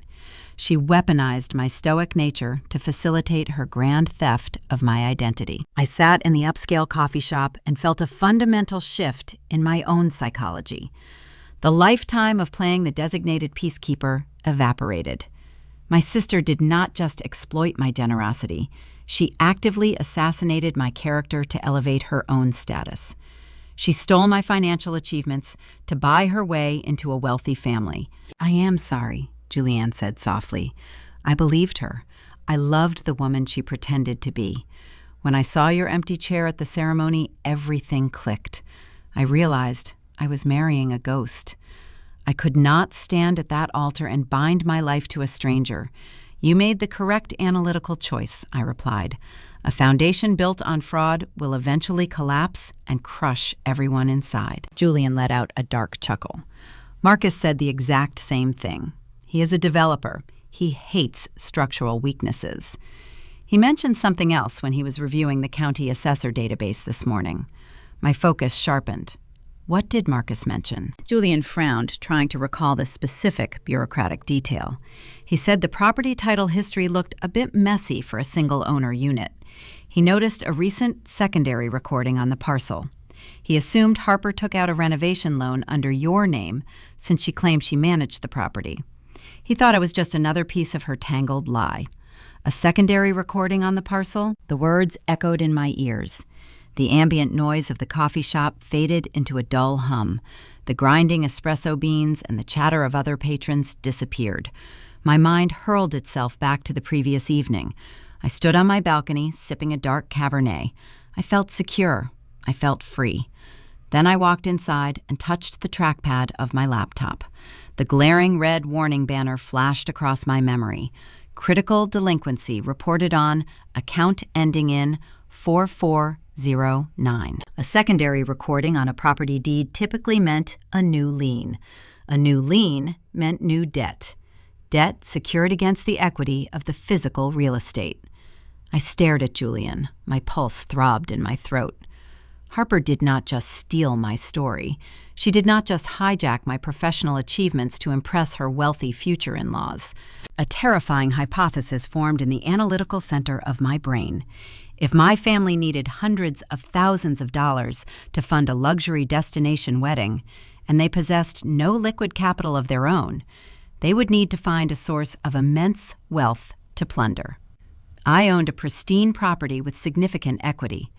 She weaponized my stoic nature to facilitate her grand theft of my identity. I sat in the upscale coffee shop and felt a fundamental shift in my own psychology. The lifetime of playing the designated peacekeeper evaporated. My sister did not just exploit my generosity. She actively assassinated my character to elevate her own status. She stole my financial achievements to buy her way into a wealthy family. I am sorry, Julianne said softly. I believed her. I loved the woman she pretended to be. When I saw your empty chair at the ceremony, everything clicked. I realized I was marrying a ghost. I could not stand at that altar and bind my life to a stranger. You made the correct analytical choice, I replied. A foundation built on fraud will eventually collapse and crush everyone inside. Julian let out a dark chuckle. Marcus said the exact same thing. He is a developer. He hates structural weaknesses. He mentioned something else when he was reviewing the county assessor database this morning. My focus sharpened. What did Marcus mention? Julian frowned, trying to recall the specific bureaucratic detail. He said the property title history looked a bit messy for a single-owner unit. He noticed a recent secondary recording on the parcel. He assumed Harper took out a renovation loan under your name since she claimed she managed the property. He thought it was just another piece of her tangled lie. A secondary recording on the parcel? The words echoed in my ears. The ambient noise of the coffee shop faded into a dull hum. The grinding espresso beans and the chatter of other patrons disappeared. My mind hurled itself back to the previous evening. I stood on my balcony, sipping a dark Cabernet. I felt secure. I felt free. Then I walked inside and touched the trackpad of my laptop. The glaring red warning banner flashed across my memory. Critical delinquency reported on, account ending in 4409. A secondary recording on a property deed typically meant a new lien. A new lien meant new debt. Debt secured against the equity of the physical real estate. I stared at Julian. My pulse throbbed in my throat. Harper did not just steal my story. She did not just hijack my professional achievements to impress her wealthy future in-laws. A terrifying hypothesis formed in the analytical center of my brain. If my family needed hundreds of thousands of dollars to fund a luxury destination wedding, and they possessed no liquid capital of their own, they would need to find a source of immense wealth to plunder. I owned a pristine property with significant equity.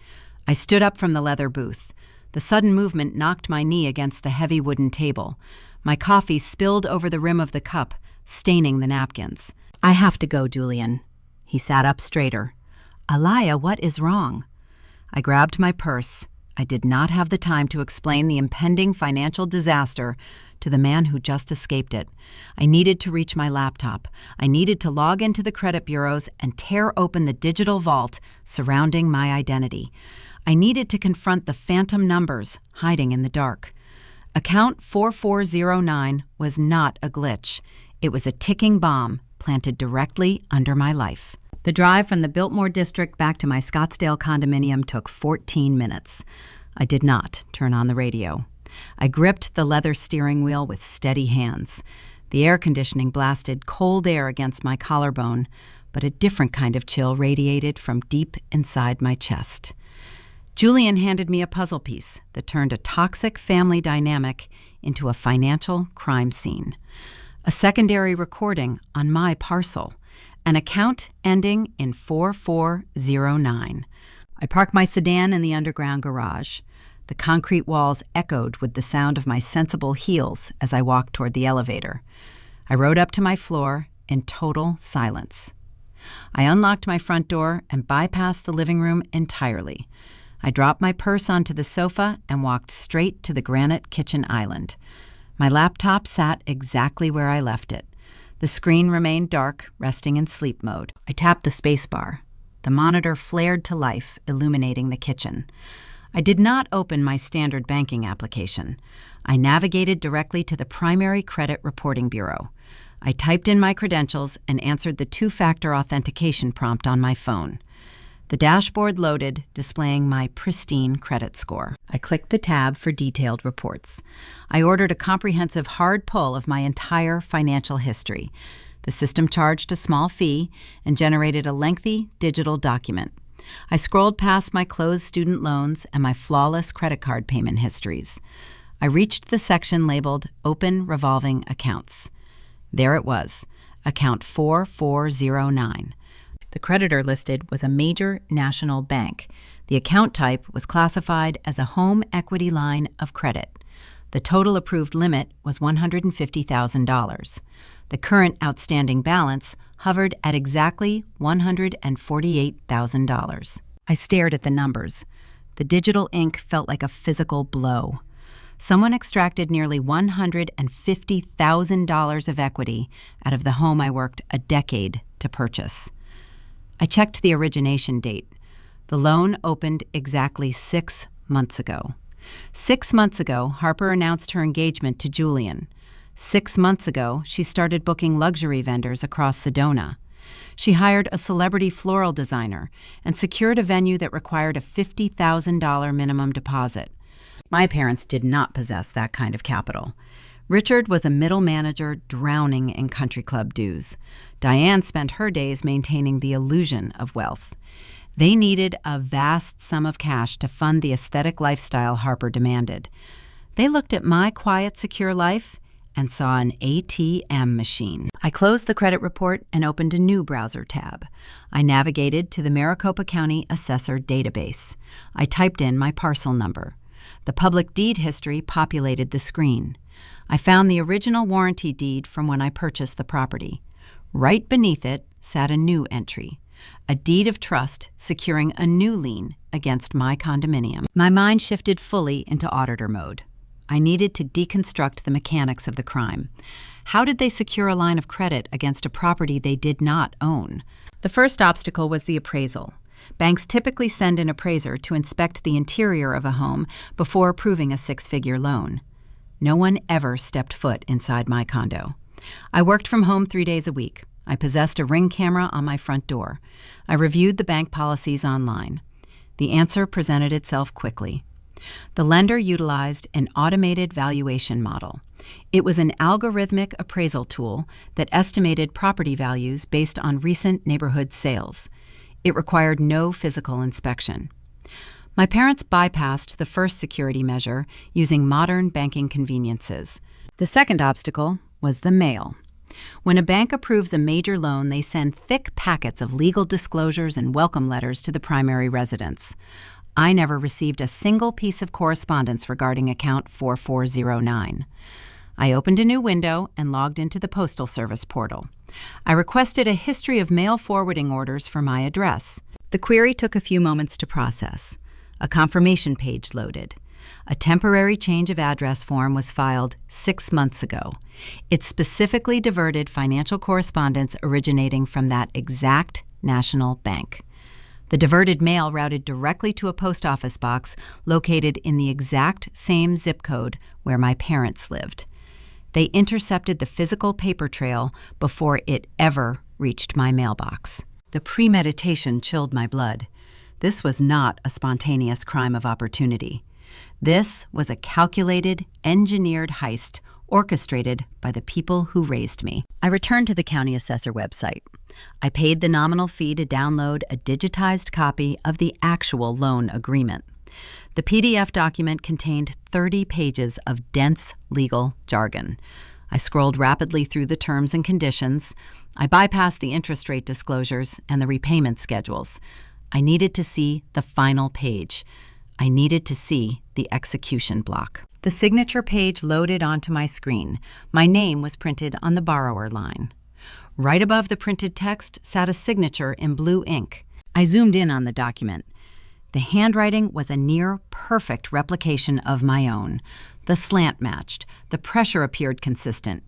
I stood up from the leather booth. The sudden movement knocked my knee against the heavy wooden table. My coffee spilled over the rim of the cup, staining the napkins. I have to go, Julian. He sat up straighter. Alaya, what is wrong? I grabbed my purse. I did not have the time to explain the impending financial disaster to the man who just escaped it. I needed to reach my laptop. I needed to log into the credit bureaus and tear open the digital vault surrounding my identity. I needed to confront the phantom numbers hiding in the dark. Account 4409 was not a glitch. It was a ticking bomb planted directly under my life. The drive from the Biltmore district back to my Scottsdale condominium took 14 minutes. I did not turn on the radio. I gripped the leather steering wheel with steady hands. The air conditioning blasted cold air against my collarbone, but a different kind of chill radiated from deep inside my chest. Julian handed me a puzzle piece that turned a toxic family dynamic into a financial crime scene. A secondary recording on my parcel. An account ending in 4409. I parked my sedan in the underground garage. The concrete walls echoed with the sound of my sensible heels as I walked toward the elevator. I rode up to my floor in total silence. I unlocked my front door and bypassed the living room entirely. I dropped my purse onto the sofa and walked straight to the granite kitchen island. My laptop sat exactly where I left it. The screen remained dark, resting in sleep mode. I tapped the spacebar. The monitor flared to life, illuminating the kitchen. I did not open my standard banking application. I navigated directly to the Primary Credit Reporting Bureau. I typed in my credentials and answered the two-factor authentication prompt on my phone. The dashboard loaded, displaying my pristine credit score. I clicked the tab for detailed reports. I ordered a comprehensive hard pull of my entire financial history. The system charged a small fee and generated a lengthy digital document. I scrolled past my closed student loans and my flawless credit card payment histories. I reached the section labeled Open Revolving Accounts. There it was, account 4409. The creditor listed was a major national bank. The account type was classified as a home equity line of credit. The total approved limit was $150,000. The current outstanding balance hovered at exactly $148,000. I stared at the numbers. The digital ink felt like a physical blow. Someone extracted nearly $150,000 of equity out of the home I worked a decade to purchase. I checked the origination date. The loan opened exactly 6 months ago. 6 months ago, Harper announced her engagement to Julian. 6 months ago, she started booking luxury vendors across Sedona. She hired a celebrity floral designer and secured a venue that required a $50,000 minimum deposit. My parents did not possess that kind of capital. Richard was a middle manager drowning in country club dues. Diane spent her days maintaining the illusion of wealth. They needed a vast sum of cash to fund the aesthetic lifestyle Harper demanded. They looked at my quiet, secure life and saw an ATM machine. I closed the credit report and opened a new browser tab. I navigated to the Maricopa County Assessor database. I typed in my parcel number. The public deed history populated the screen. I found the original warranty deed from when I purchased the property. Right beneath it sat a new entry, a deed of trust securing a new lien against my condominium. My mind shifted fully into auditor mode. I needed to deconstruct the mechanics of the crime. How did they secure a line of credit against a property they did not own? The first obstacle was the appraisal. Banks typically send an appraiser to inspect the interior of a home before approving a 6-figure loan. No one ever stepped foot inside my condo. I worked from home 3 days a week. I possessed a Ring camera on my front door. I reviewed the bank policies online. The answer presented itself quickly. The lender utilized an automated valuation model. It was an algorithmic appraisal tool that estimated property values based on recent neighborhood sales. It required no physical inspection. My parents bypassed the first security measure using modern banking conveniences. The second obstacle was the mail. When a bank approves a major loan, they send thick packets of legal disclosures and welcome letters to the primary residence. I never received a single piece of correspondence regarding account 4409. I opened a new window and logged into the Postal Service portal. I requested a history of mail forwarding orders for my address. The query took a few moments to process. A confirmation page loaded. A temporary change of address form was filed 6 months ago. It specifically diverted financial correspondence originating from that exact national bank. The diverted mail routed directly to a post office box located in the exact same zip code where my parents lived. They intercepted the physical paper trail before it ever reached my mailbox. The premeditation chilled my blood. This was not a spontaneous crime of opportunity. This was a calculated, engineered heist orchestrated by the people who raised me. I returned to the county assessor website. I paid the nominal fee to download a digitized copy of the actual loan agreement. The PDF document contained 30 pages of dense legal jargon. I scrolled rapidly through the terms and conditions. I bypassed the interest rate disclosures and the repayment schedules. I needed to see the final page. I needed to see the execution block. The signature page loaded onto my screen. My name was printed on the borrower line. Right above the printed text sat a signature in blue ink. I zoomed in on the document. The handwriting was a near-perfect replication of my own. The slant matched. The pressure appeared consistent.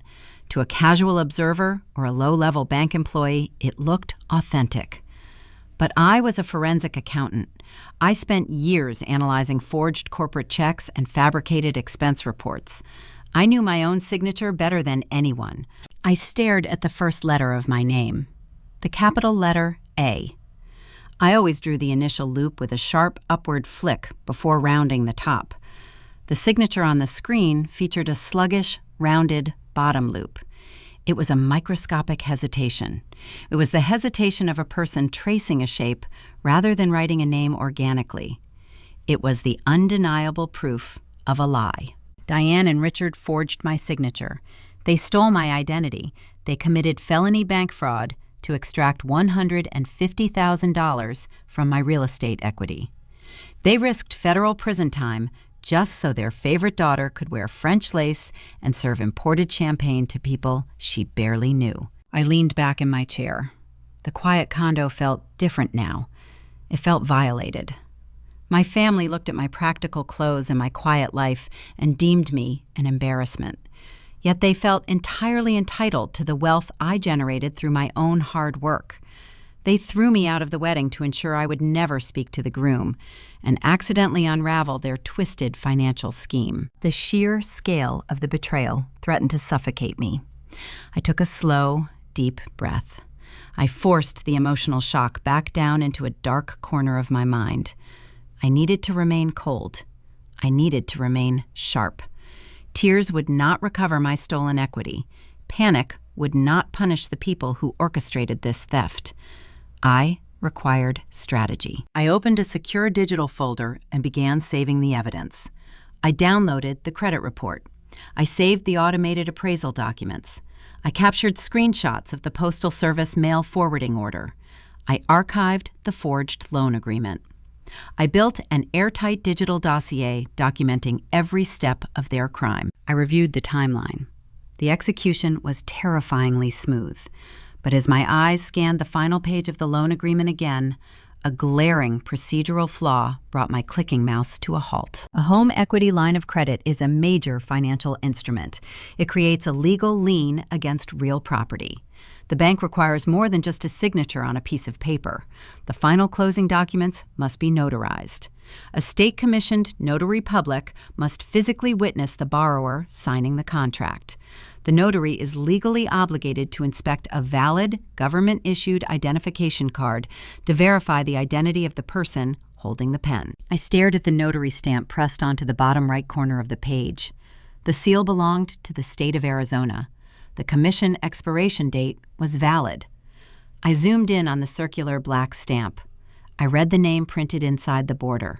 To a casual observer or a low-level bank employee, it looked authentic. But I was a forensic accountant. I spent years analyzing forged corporate checks and fabricated expense reports. I knew my own signature better than anyone. I stared at the first letter of my name, the capital letter A. I always drew the initial loop with a sharp upward flick before rounding the top. The signature on the screen featured a sluggish, rounded bottom loop. It was a microscopic hesitation. It was the hesitation of a person tracing a shape rather than writing a name organically. It was the undeniable proof of a lie. Diane and Richard forged my signature. They stole my identity. They committed felony bank fraud to extract $150,000 from my real estate equity. They risked federal prison time just so their favorite daughter could wear French lace and serve imported champagne to people she barely knew. I leaned back in my chair. The quiet condo felt different now. It felt violated. My family looked at my practical clothes and my quiet life and deemed me an embarrassment. Yet they felt entirely entitled to the wealth I generated through my own hard work. They threw me out of the wedding to ensure I would never speak to the groom and accidentally unravel their twisted financial scheme. The sheer scale of the betrayal threatened to suffocate me. I took a slow, deep breath. I forced the emotional shock back down into a dark corner of my mind. I needed to remain cold. I needed to remain sharp. Tears would not recover my stolen equity. Panic would not punish the people who orchestrated this theft. I required strategy. I opened a secure digital folder and began saving the evidence. I downloaded the credit report. I saved the automated appraisal documents. I captured screenshots of the Postal Service mail forwarding order. I archived the forged loan agreement. I built an airtight digital dossier documenting every step of their crime. I reviewed the timeline. The execution was terrifyingly smooth. But as my eyes scanned the final page of the loan agreement again, a glaring procedural flaw brought my clicking mouse to a halt. A home equity line of credit is a major financial instrument. It creates a legal lien against real property. The bank requires more than just a signature on a piece of paper. The final closing documents must be notarized. A state-commissioned notary public must physically witness the borrower signing the contract. The notary is legally obligated to inspect a valid, government-issued identification card to verify the identity of the person holding the pen. I stared at the notary stamp pressed onto the bottom right corner of the page. The seal belonged to the state of Arizona. The commission expiration date was valid. I zoomed in on the circular black stamp. I read the name printed inside the border.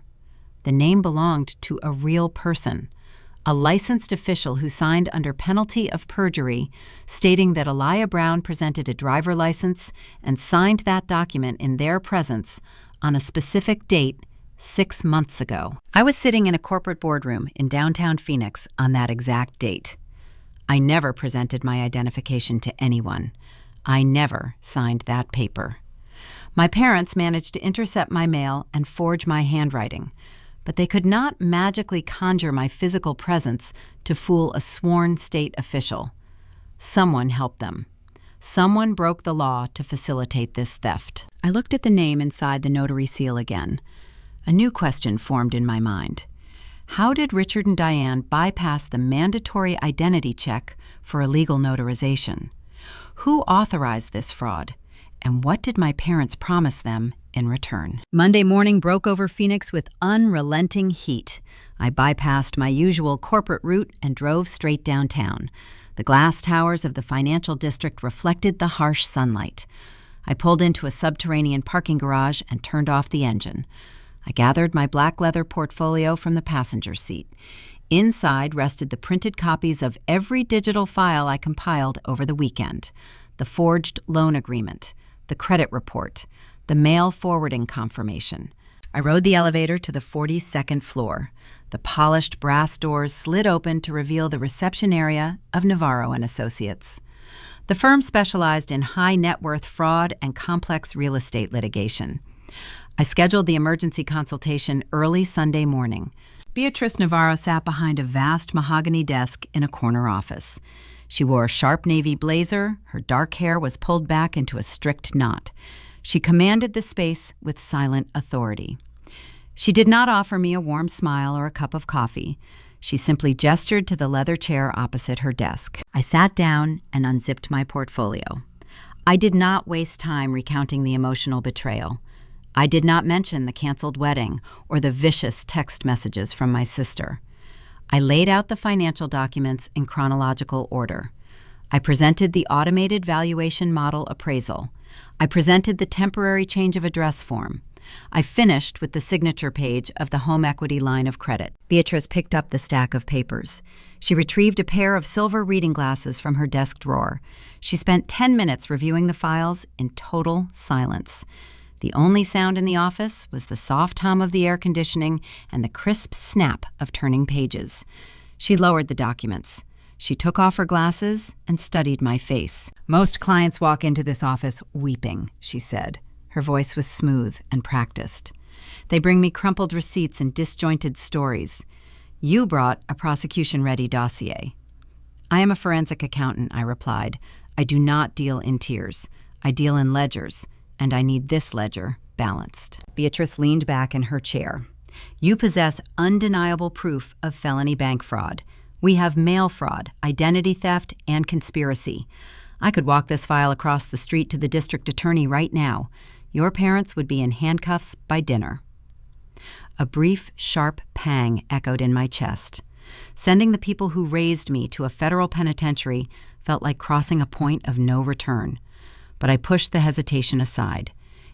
The name belonged to a real person, a licensed official who signed under penalty of perjury, stating that Elia Brown presented a driver license and signed that document in their presence on a specific date 6 months ago. I was sitting in a corporate boardroom in downtown Phoenix on that exact date. I never presented my identification to anyone. I never signed that paper. My parents managed to intercept my mail and forge my handwriting, but they could not magically conjure my physical presence to fool a sworn state official. Someone helped them. Someone broke the law to facilitate this theft. I looked at the name inside the notary seal again. A new question formed in my mind. How did Richard and Diane bypass the mandatory identity check for illegal notarization? Who authorized this fraud? And what did my parents promise them in return? Monday morning broke over Phoenix with unrelenting heat. I bypassed my usual corporate route and drove straight downtown. The glass towers of the financial district reflected the harsh sunlight. I pulled into a subterranean parking garage and turned off the engine. I gathered my black leather portfolio from the passenger seat. Inside rested the printed copies of every digital file I compiled over the weekend: the forged loan agreement, the credit report, the mail forwarding confirmation. I rode the elevator to the 42nd floor. The polished brass doors slid open to reveal the reception area of Navarro and Associates. The firm specialized in high net worth fraud and complex real estate litigation. I scheduled the emergency consultation early Sunday morning. Beatrice Navarro sat behind a vast mahogany desk in a corner office. She wore a sharp navy blazer. Her dark hair was pulled back into a strict knot. She commanded the space with silent authority. She did not offer me a warm smile or a cup of coffee. She simply gestured to the leather chair opposite her desk. I sat down and unzipped my portfolio. I did not waste time recounting the emotional betrayal. I did not mention the canceled wedding or the vicious text messages from my sister. I laid out the financial documents in chronological order. I presented the automated valuation model appraisal. I presented the temporary change of address form. I finished with the signature page of the home equity line of credit. Beatrice picked up the stack of papers. She retrieved a pair of silver reading glasses from her desk drawer. She spent 10 minutes reviewing the files in total silence. The only sound in the office was the soft hum of the air conditioning and the crisp snap of turning pages. She lowered the documents. She took off her glasses and studied my face. "Most clients walk into this office weeping," she said. Her voice was smooth and practiced. "They bring me crumpled receipts and disjointed stories. You brought a prosecution-ready dossier." "I am a forensic accountant," I replied. "I do not deal in tiers. I deal in ledgers, and I need this ledger balanced." Beatrice leaned back in her chair. "You possess undeniable proof of felony bank fraud. We have mail fraud, identity theft, and conspiracy. I could walk this file across the street to the district attorney right now. Your parents would be in handcuffs by dinner." A brief, sharp pang echoed in my chest. Sending the people who raised me to a federal penitentiary felt like crossing a point of no return. But I pushed the hesitation aside.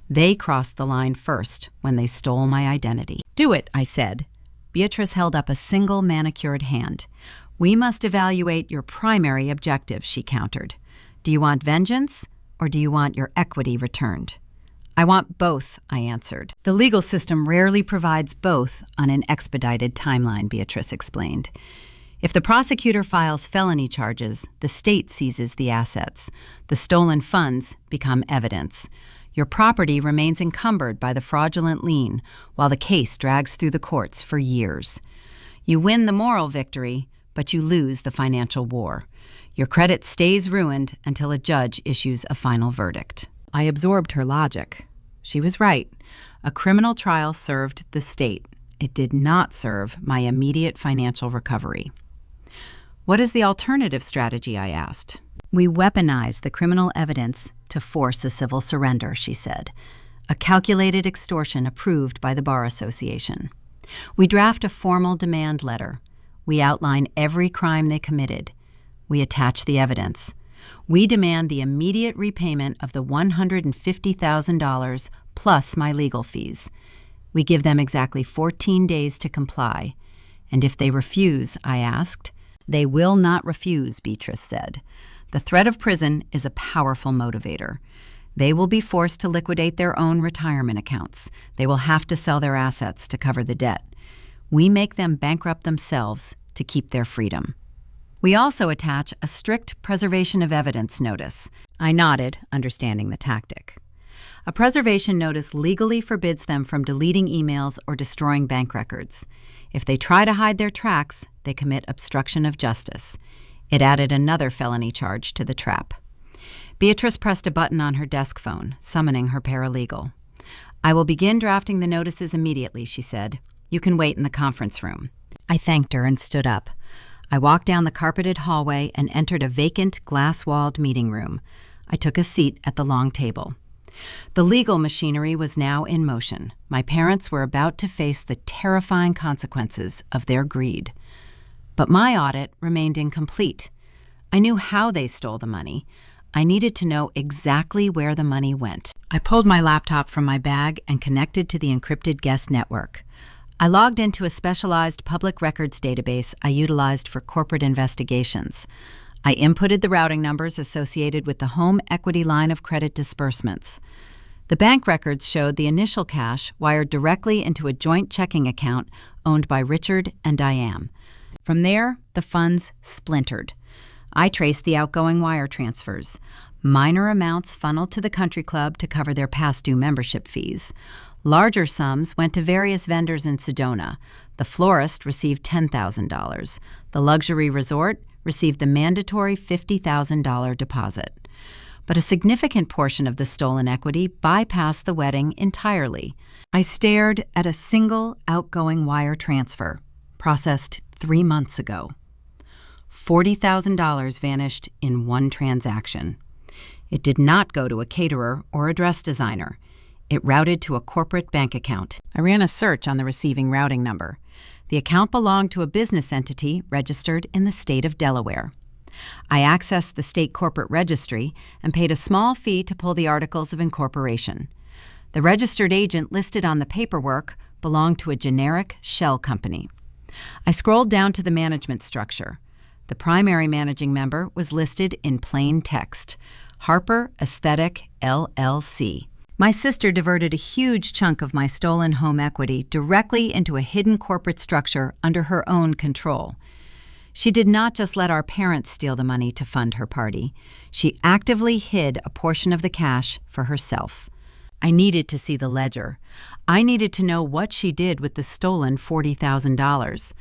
They crossed the line first when they stole my identity. "Do it," I said. Beatrice held up a single manicured hand. "We must evaluate your primary objective," she countered. "Do you want vengeance, or do you want your equity returned?" "I want both," I answered. "The legal system rarely provides both on an expedited timeline," Beatrice explained. "If the prosecutor files felony charges, the state seizes the assets. The stolen funds become evidence. Your property remains encumbered by the fraudulent lien while the case drags through the courts for years. You win the moral victory, but you lose the financial war. Your credit stays ruined until a judge issues a final verdict." I absorbed her logic. She was right. A criminal trial served the state. It did not serve my immediate financial recovery. "What is the alternative strategy?" I asked. "We weaponize the criminal evidence to force a civil surrender," she said. "A calculated extortion approved by the Bar Association. We draft a formal demand letter. We outline every crime they committed. We attach the evidence. We demand the immediate repayment of the $150,000 plus my legal fees. We give them exactly 14 days to comply. And if they refuse," I asked. "They will not refuse," Beatrice said. "The threat of prison is a powerful motivator. They will be forced to liquidate their own retirement accounts. They will have to sell their assets to cover the debt. We make them bankrupt themselves to keep their freedom. We also attach a strict preservation of evidence notice." I nodded, understanding the tactic. "A preservation notice legally forbids them from deleting emails or destroying bank records. If they try to hide their tracks, they commit obstruction of justice." It added another felony charge to the trap. Beatrice pressed a button on her desk phone, summoning her paralegal. "I will begin drafting the notices immediately," she said. "You can wait in the conference room." I thanked her and stood up. I walked down the carpeted hallway and entered a vacant, glass-walled meeting room. I took a seat at the long table. The legal machinery was now in motion. My parents were about to face the terrifying consequences of their greed. But my audit remained incomplete. I knew how they stole the money. I needed to know exactly where the money went. I pulled my laptop from my bag and connected to the encrypted guest network. I logged into a specialized public records database I utilized for corporate investigations. I inputted the routing numbers associated with the home equity line of credit disbursements. The bank records showed the initial cash wired directly into a joint checking account owned by Richard and Diane. From there, the funds splintered. I traced the outgoing wire transfers. Minor amounts funneled to the country club to cover their past due membership fees. Larger sums went to various vendors in Sedona. The florist received $10,000. The luxury resort received the mandatory $50,000 deposit. But a significant portion of the stolen equity bypassed the wedding entirely. I stared at a single outgoing wire transfer, processed 3 months ago. $40,000 vanished in one transaction. It did not go to a caterer or a dress designer. It routed to a corporate bank account. I ran a search on the receiving routing number. The account belonged to a business entity registered in the state of Delaware. I accessed the state corporate registry and paid a small fee to pull the articles of incorporation. The registered agent listed on the paperwork belonged to a generic shell company. I scrolled down to the management structure. The primary managing member was listed in plain text, Harper Aesthetic, LLC. My sister diverted a huge chunk of my stolen home equity directly into a hidden corporate structure under her own control. She did not just let our parents steal the money to fund her party. She actively hid a portion of the cash for herself. I needed to see the ledger. I needed to know what she did with the stolen $40,000.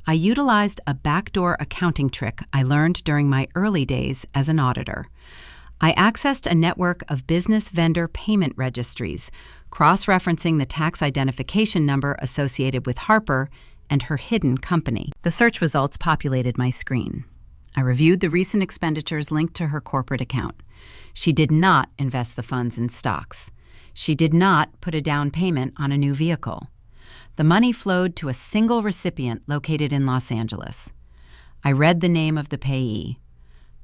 I utilized a backdoor accounting trick I learned during my early days as an auditor. I accessed a network of business vendor payment registries, cross-referencing the tax identification number associated with Harper and her hidden company. The search results populated my screen. I reviewed the recent expenditures linked to her corporate account. She did not invest the funds in stocks. She did not put a down payment on a new vehicle. The money flowed to a single recipient located in Los Angeles. I read the name of the payee.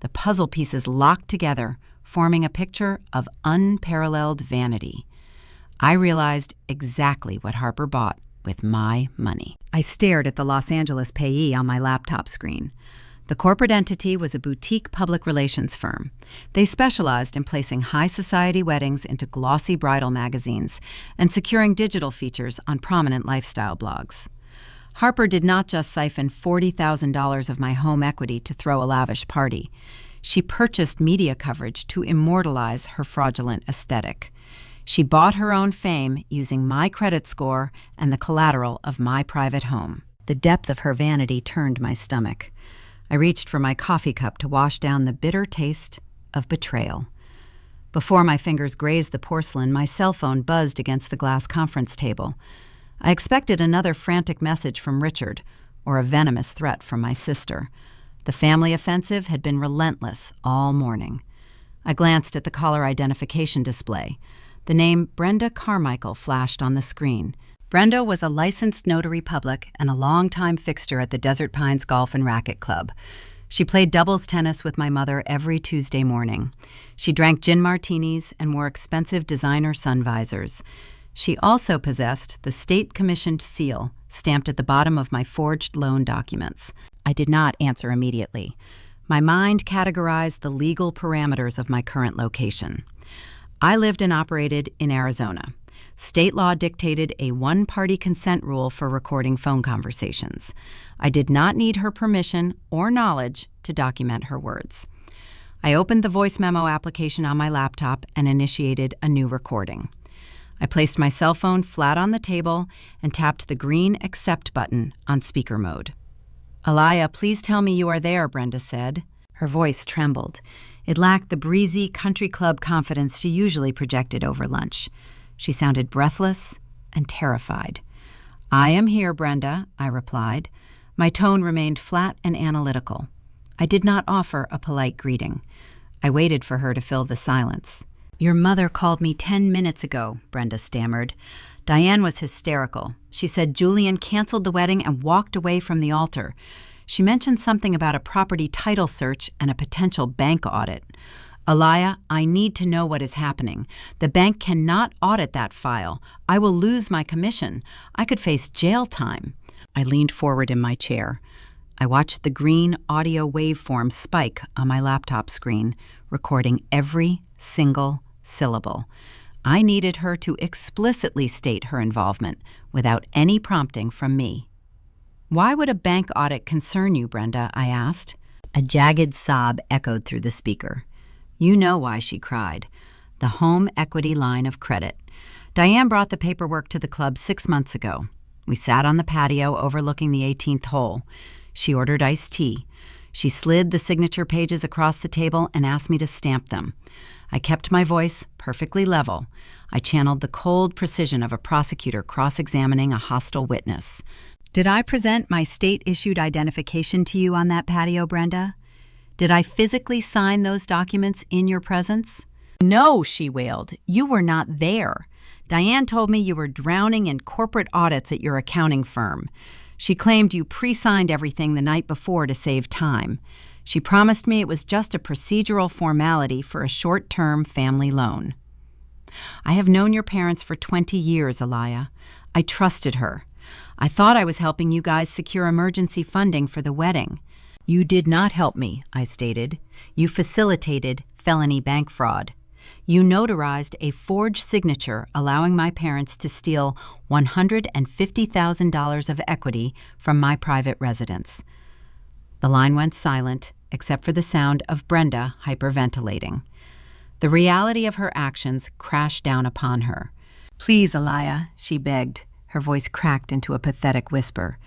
The puzzle pieces locked together, forming a picture of unparalleled vanity. I realized exactly what Harper bought with my money. I stared at the Los Angeles payee on my laptop screen. The corporate entity was a boutique public relations firm. They specialized in placing high society weddings into glossy bridal magazines and securing digital features on prominent lifestyle blogs. Harper did not just siphon $40,000 of my home equity to throw a lavish party. She purchased media coverage to immortalize her fraudulent aesthetic. She bought her own fame using my credit score and the collateral of my private home. The depth of her vanity turned my stomach. I reached for my coffee cup to wash down the bitter taste of betrayal. Before my fingers grazed the porcelain, my cell phone buzzed against the glass conference table. I expected another frantic message from Richard or a venomous threat from my sister. The family offensive had been relentless all morning. I glanced at the caller identification display. The name Brenda Carmichael flashed on the screen. Brenda was a licensed notary public and a longtime fixture at the Desert Pines Golf and Racquet Club. She played doubles tennis with my mother every Tuesday morning. She drank gin martinis and wore expensive designer sun visors. She also possessed the state-commissioned seal stamped at the bottom of my forged loan documents. I did not answer immediately. My mind categorized the legal parameters of my current location. I lived and operated in Arizona. State law dictated a one-party consent rule for recording phone conversations. I did not need her permission or knowledge to document her words. I opened the voice memo application on my laptop and initiated a new recording. I placed my cell phone flat on the table and tapped the green accept button on speaker mode. "Alaya, please tell me you are there," Brenda said. Her voice trembled. It lacked the breezy country club confidence she usually projected over lunch. She sounded breathless and terrified. "I am here, Brenda," I replied. My tone remained flat and analytical. I did not offer a polite greeting. I waited for her to fill the silence. "Your mother called me 10 minutes ago," Brenda stammered. Diane was hysterical. She said Julian canceled the wedding and walked away from the altar. She mentioned something about a property title search and a potential bank audit. "Alaya, I need to know what is happening. The bank cannot audit that file. I will lose my commission. I could face jail time." I leaned forward in my chair. I watched the green audio waveform spike on my laptop screen, recording every single syllable. I needed her to explicitly state her involvement without any prompting from me. "Why would a bank audit concern you, Brenda?" I asked. A jagged sob echoed through the speaker. "You know why," she cried. "The home equity line of credit. Diane brought the paperwork to the club 6 months ago. We sat on the patio overlooking the 18th hole. She ordered iced tea. She slid the signature pages across the table and asked me to stamp them. I kept my voice perfectly level. I channeled the cold precision of a prosecutor cross-examining a hostile witness. "Did I present my state-issued identification to you on that patio, Brenda? Did I physically sign those documents in your presence?" "No," she wailed. "You were not there. Diane told me you were drowning in corporate audits at your accounting firm. She claimed you pre-signed everything the night before to save time. She promised me it was just a procedural formality for a short-term family loan." I have known your parents for 20 years, Alaya. I trusted her. I thought I was helping you guys secure emergency funding for the wedding. You did not help me, I stated. You facilitated felony bank fraud. You notarized a forged signature allowing my parents to steal $150,000 of equity from my private residence. The line went silent, except for the sound of Brenda hyperventilating. The reality of her actions crashed down upon her. Please, Alaya, she begged. Her voice cracked into a pathetic whisper.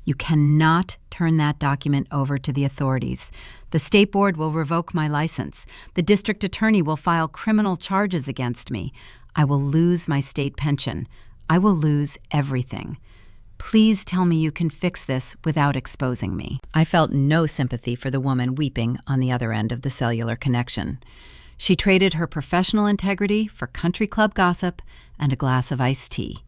You cannot turn that document over to the authorities. The state board will revoke my license. The district attorney will file criminal charges against me. I will lose my state pension. I will lose everything. Please tell me you can fix this without exposing me. I felt no sympathy for the woman weeping on the other end of the cellular connection. She traded her professional integrity for country club gossip and a glass of iced tea.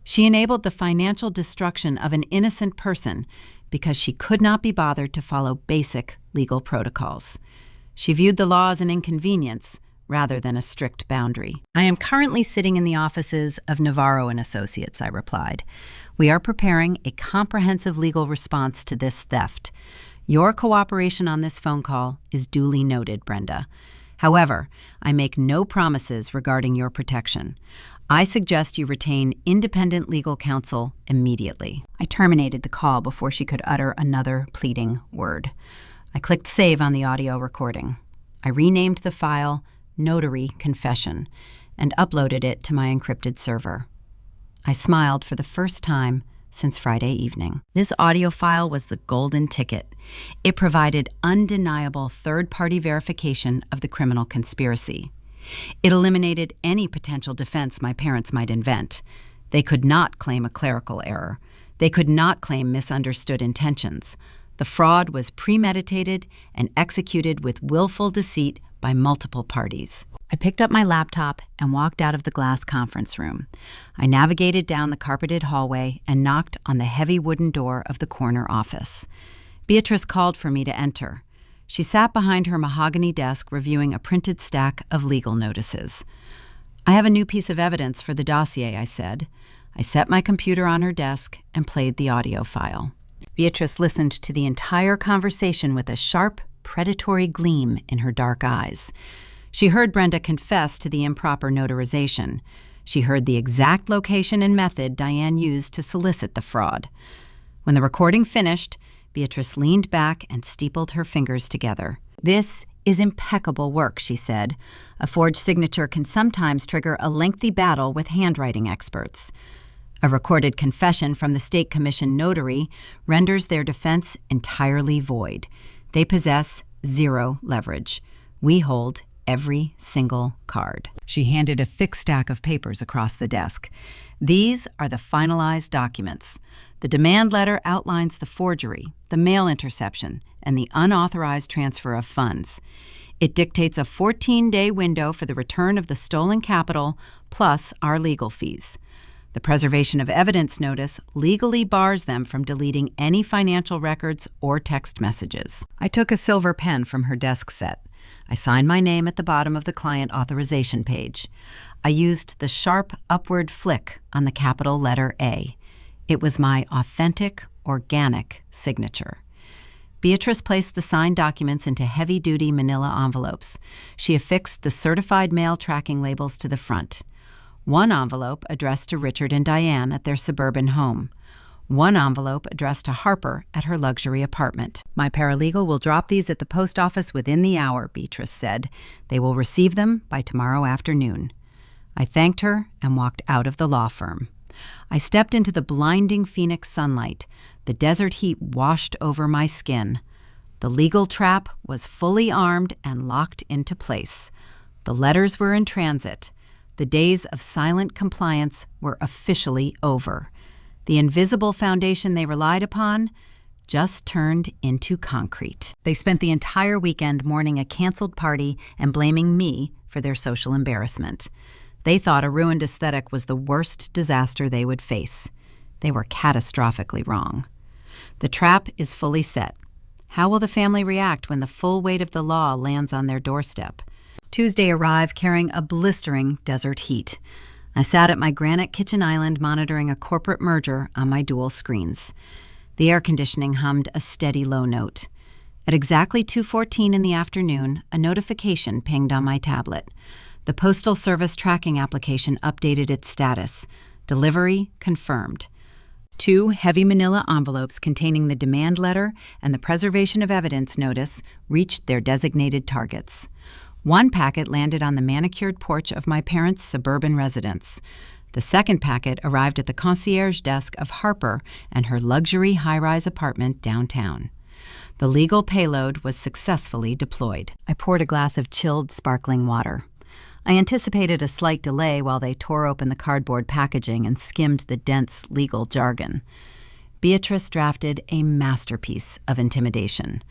She enabled the financial destruction of an innocent person because she could not be bothered to follow basic legal protocols. She viewed the law as an inconvenience rather than a strict boundary. I am currently sitting in the offices of Navarro and Associates, I replied. We are preparing a comprehensive legal response to this theft. Your cooperation on this phone call is duly noted, Brenda. However, I make no promises regarding your protection. I suggest you retain independent legal counsel immediately. I terminated the call before she could utter another pleading word. I clicked save on the audio recording. I renamed the file Notary Confession and uploaded it to my encrypted server. I smiled for the first time since Friday evening. This audio file was the golden ticket. It provided undeniable third-party verification of the criminal conspiracy. It eliminated any potential defense my parents might invent. They could not claim a clerical error. They could not claim misunderstood intentions. The fraud was premeditated and executed with willful deceit by multiple parties. I picked up my laptop and walked out of the glass conference room. I navigated down the carpeted hallway and knocked on the heavy wooden door of the corner office. Beatrice called for me to enter. She sat behind her mahogany desk reviewing a printed stack of legal notices. I have a new piece of evidence for the dossier, I said. I set my computer on her desk and played the audio file. Beatrice listened to the entire conversation with a sharp, predatory gleam in her dark eyes. She heard Brenda confess to the improper notarization. She heard the exact location and method Diane used to solicit the fraud. When the recording finished, Beatrice leaned back and steepled her fingers together. This is impeccable work, she said. A forged signature can sometimes trigger a lengthy battle with handwriting experts. A recorded confession from the State Commission notary renders their defense entirely void. They possess zero leverage. We hold every single card. She handed a thick stack of papers across the desk. These are the finalized documents. The demand letter outlines the forgery, the mail interception, and the unauthorized transfer of funds. It dictates a 14-day window for the return of the stolen capital, plus our legal fees. The preservation of evidence notice legally bars them from deleting any financial records or text messages. I took a silver pen from her desk set. I signed my name at the bottom of the client authorization page. I used the sharp upward flick on the capital letter A. It was my authentic, organic signature. Beatrice placed the signed documents into heavy-duty manila envelopes. She affixed the certified mail tracking labels to the front. One envelope addressed to Richard and Diane at their suburban home. One envelope addressed to Harper at her luxury apartment. My paralegal will drop these at the post office within the hour, Beatrice said. They will receive them by tomorrow afternoon. I thanked her and walked out of the law firm. I stepped into the blinding Phoenix sunlight. The desert heat washed over my skin. The legal trap was fully armed and locked into place. The letters were in transit. The days of silent compliance were officially over. The invisible foundation they relied upon just turned into concrete. They spent the entire weekend mourning a canceled party and blaming me for their social embarrassment. They thought a ruined aesthetic was the worst disaster they would face. They were catastrophically wrong. The trap is fully set. How will the family react when the full weight of the law lands on their doorstep? Tuesday arrived carrying a blistering desert heat. I sat at my granite kitchen island monitoring a corporate merger on my dual screens. The air conditioning hummed a steady low note. At exactly 2:14 in the afternoon, a notification pinged on my tablet. The Postal Service tracking application updated its status. Delivery confirmed. 2 heavy manila envelopes containing the demand letter and the preservation of evidence notice reached their designated targets. 1 packet landed on the manicured porch of my parents' suburban residence. The second packet arrived at the concierge desk of Harper and her luxury high-rise apartment downtown. The legal payload was successfully deployed. I poured a glass of chilled, sparkling water. I anticipated a slight delay while they tore open the cardboard packaging and skimmed the dense legal jargon. Beatrice drafted a masterpiece of intimidation.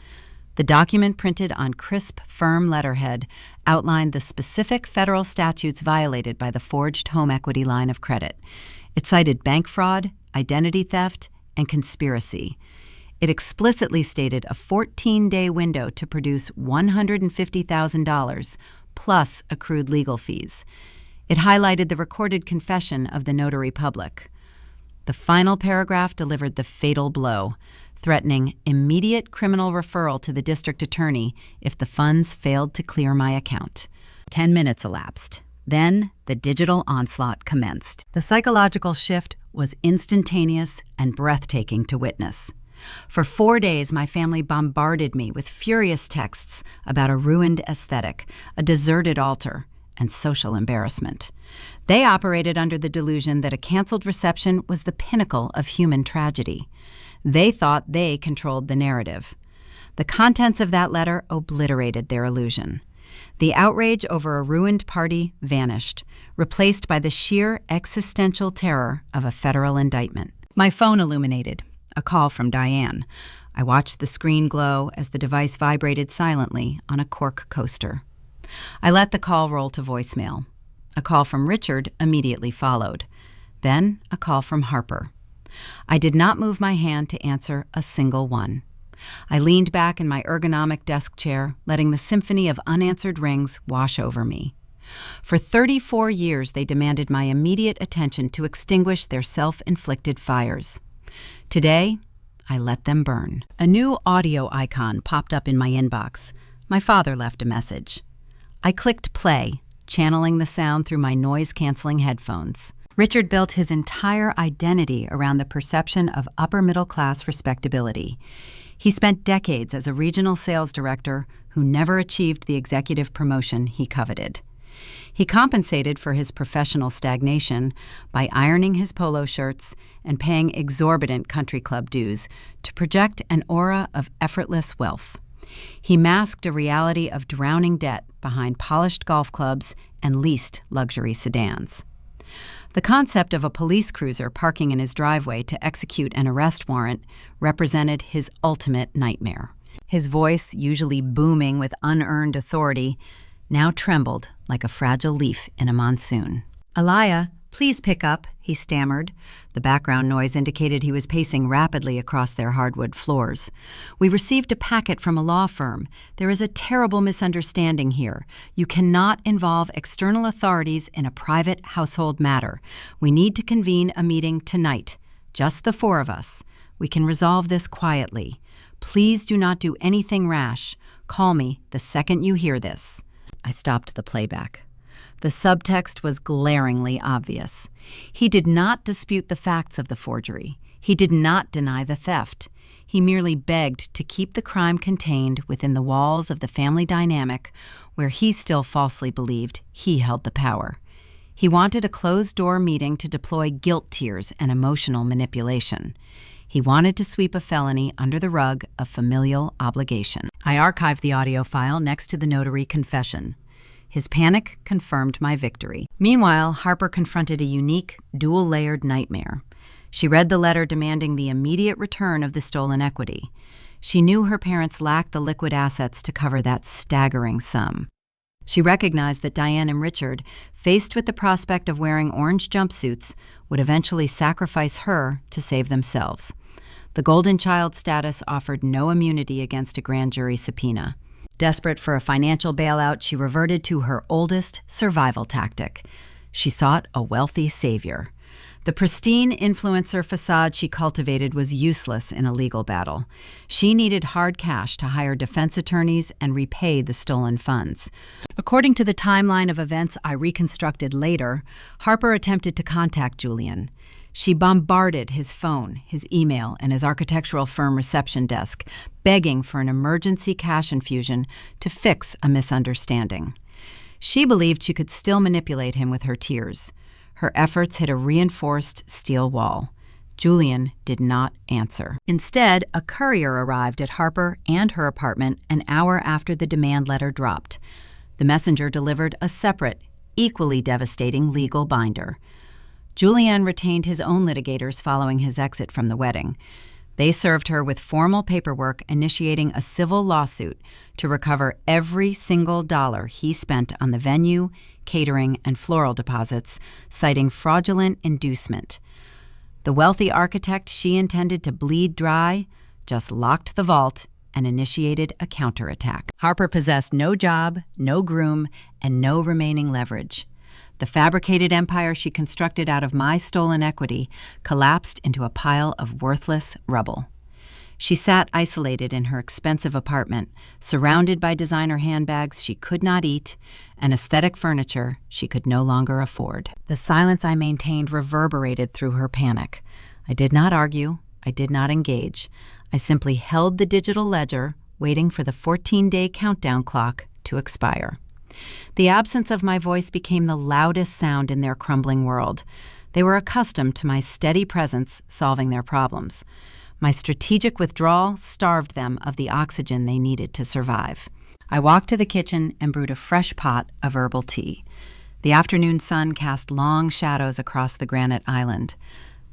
The document, printed on crisp, firm letterhead, outlined the specific federal statutes violated by the forged home equity line of credit. It cited bank fraud, identity theft, and conspiracy. It explicitly stated a 14-day window to produce $150,000 plus accrued legal fees. It highlighted the recorded confession of the notary public. The final paragraph delivered the fatal blow, threatening immediate criminal referral to the district attorney if the funds failed to clear my account. 10 minutes elapsed. Then the digital onslaught commenced. The psychological shift was instantaneous and breathtaking to witness. For 4 days, my family bombarded me with furious texts about a ruined aesthetic, a deserted altar, and social embarrassment. They operated under the delusion that a canceled reception was the pinnacle of human tragedy. They thought they controlled the narrative. The contents of that letter obliterated their illusion. The outrage over a ruined party vanished, replaced by the sheer existential terror of a federal indictment. My phone illuminated. A call from Diane. I watched the screen glow as the device vibrated silently on a cork coaster. I let the call roll to voicemail. A call from Richard immediately followed. Then a call from Harper. I did not move my hand to answer a single one. I leaned back in my ergonomic desk chair, letting the symphony of unanswered rings wash over me. For 34 years, they demanded my immediate attention to extinguish their self-inflicted fires. Today, I let them burn. A new audio icon popped up in my inbox. My father left a message. I clicked play, channeling the sound through my noise-canceling headphones. Richard built his entire identity around the perception of upper-middle-class respectability. He spent decades as a regional sales director who never achieved the executive promotion he coveted. He compensated for his professional stagnation by ironing his polo shirts and paying exorbitant country club dues to project an aura of effortless wealth. He masked a reality of drowning debt behind polished golf clubs and leased luxury sedans. The concept of a police cruiser parking in his driveway to execute an arrest warrant represented his ultimate nightmare. His voice, usually booming with unearned authority, now trembled like a fragile leaf in a monsoon. "Alaya, please pick up," he stammered. The background noise indicated he was pacing rapidly across their hardwood floors. "We received a packet from a law firm. There is a terrible misunderstanding here. You cannot involve external authorities in a private household matter. We need to convene a meeting tonight. Just the 4 of us. We can resolve this quietly. Please do not do anything rash. Call me the second you hear this." I stopped the playback. The subtext was glaringly obvious. He did not dispute the facts of the forgery. He did not deny the theft. He merely begged to keep the crime contained within the walls of the family dynamic where he still falsely believed he held the power. He wanted a closed-door meeting to deploy guilt tears and emotional manipulation. He wanted to sweep a felony under the rug of familial obligation. I archived the audio file next to the notary confession. His panic confirmed my victory. Meanwhile, Harper confronted a unique, dual-layered nightmare. She read the letter demanding the immediate return of the stolen equity. She knew her parents lacked the liquid assets to cover that staggering sum. She recognized that Diane and Richard, faced with the prospect of wearing orange jumpsuits, would eventually sacrifice her to save themselves. The golden child status offered no immunity against a grand jury subpoena. Desperate for a financial bailout, she reverted to her oldest survival tactic. She sought a wealthy savior. The pristine influencer facade she cultivated was useless in a legal battle. She needed hard cash to hire defense attorneys and repay the stolen funds. According to the timeline of events I reconstructed later, Harper attempted to contact Julian. She bombarded his phone, his email, and his architectural firm reception desk, begging for an emergency cash infusion to fix a misunderstanding. She believed she could still manipulate him with her tears. Her efforts hit a reinforced steel wall. Julian did not answer. Instead, a courier arrived at Harper and her apartment an hour after the demand letter dropped. The messenger delivered a separate, equally devastating legal binder. Julian retained his own litigators following his exit from the wedding. They served her with formal paperwork initiating a civil lawsuit to recover every single dollar he spent on the venue, catering, and floral deposits, citing fraudulent inducement. The wealthy architect she intended to bleed dry just locked the vault and initiated a counterattack. Harper possessed no job, no groom, and no remaining leverage. The fabricated empire she constructed out of my stolen equity collapsed into a pile of worthless rubble. She sat isolated in her expensive apartment, surrounded by designer handbags she could not eat and aesthetic furniture she could no longer afford. The silence I maintained reverberated through her panic. I did not argue. I did not engage. I simply held the digital ledger, waiting for the 14-day countdown clock to expire. The absence of my voice became the loudest sound in their crumbling world. They were accustomed to my steady presence solving their problems. My strategic withdrawal starved them of the oxygen they needed to survive. I walked to the kitchen and brewed a fresh pot of herbal tea. The afternoon sun cast long shadows across the granite island.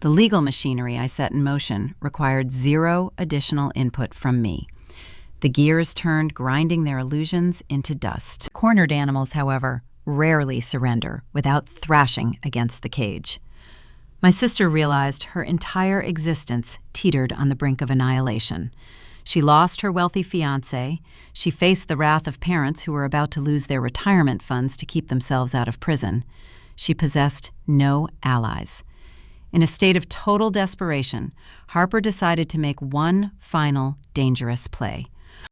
The legal machinery I set in motion required zero additional input from me. The gears turned, grinding their illusions into dust. Cornered animals, however, rarely surrender without thrashing against the cage. My sister realized her entire existence teetered on the brink of annihilation. She lost her wealthy fiancé. She faced the wrath of parents who were about to lose their retirement funds to keep themselves out of prison. She possessed no allies. In a state of total desperation, Harper decided to make one final dangerous play.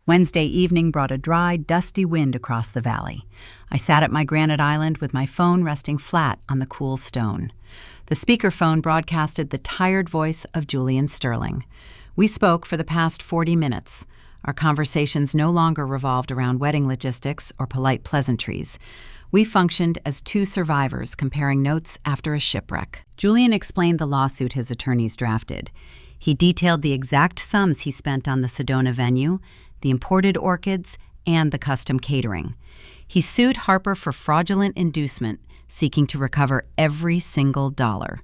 Wednesday evening brought a dry, dusty wind across the valley. I sat at my granite island with my phone resting flat on the cool stone. The speakerphone broadcasted the tired voice of Julian Sterling. We spoke for the past 40 minutes. Our conversations no longer revolved around wedding logistics or polite pleasantries. We functioned as two survivors comparing notes after a shipwreck. Julian explained the lawsuit his attorneys drafted. He detailed the exact sums he spent on the Sedona venue, the imported orchids, and the custom catering. He sued Harper for fraudulent inducement, seeking to recover every single dollar.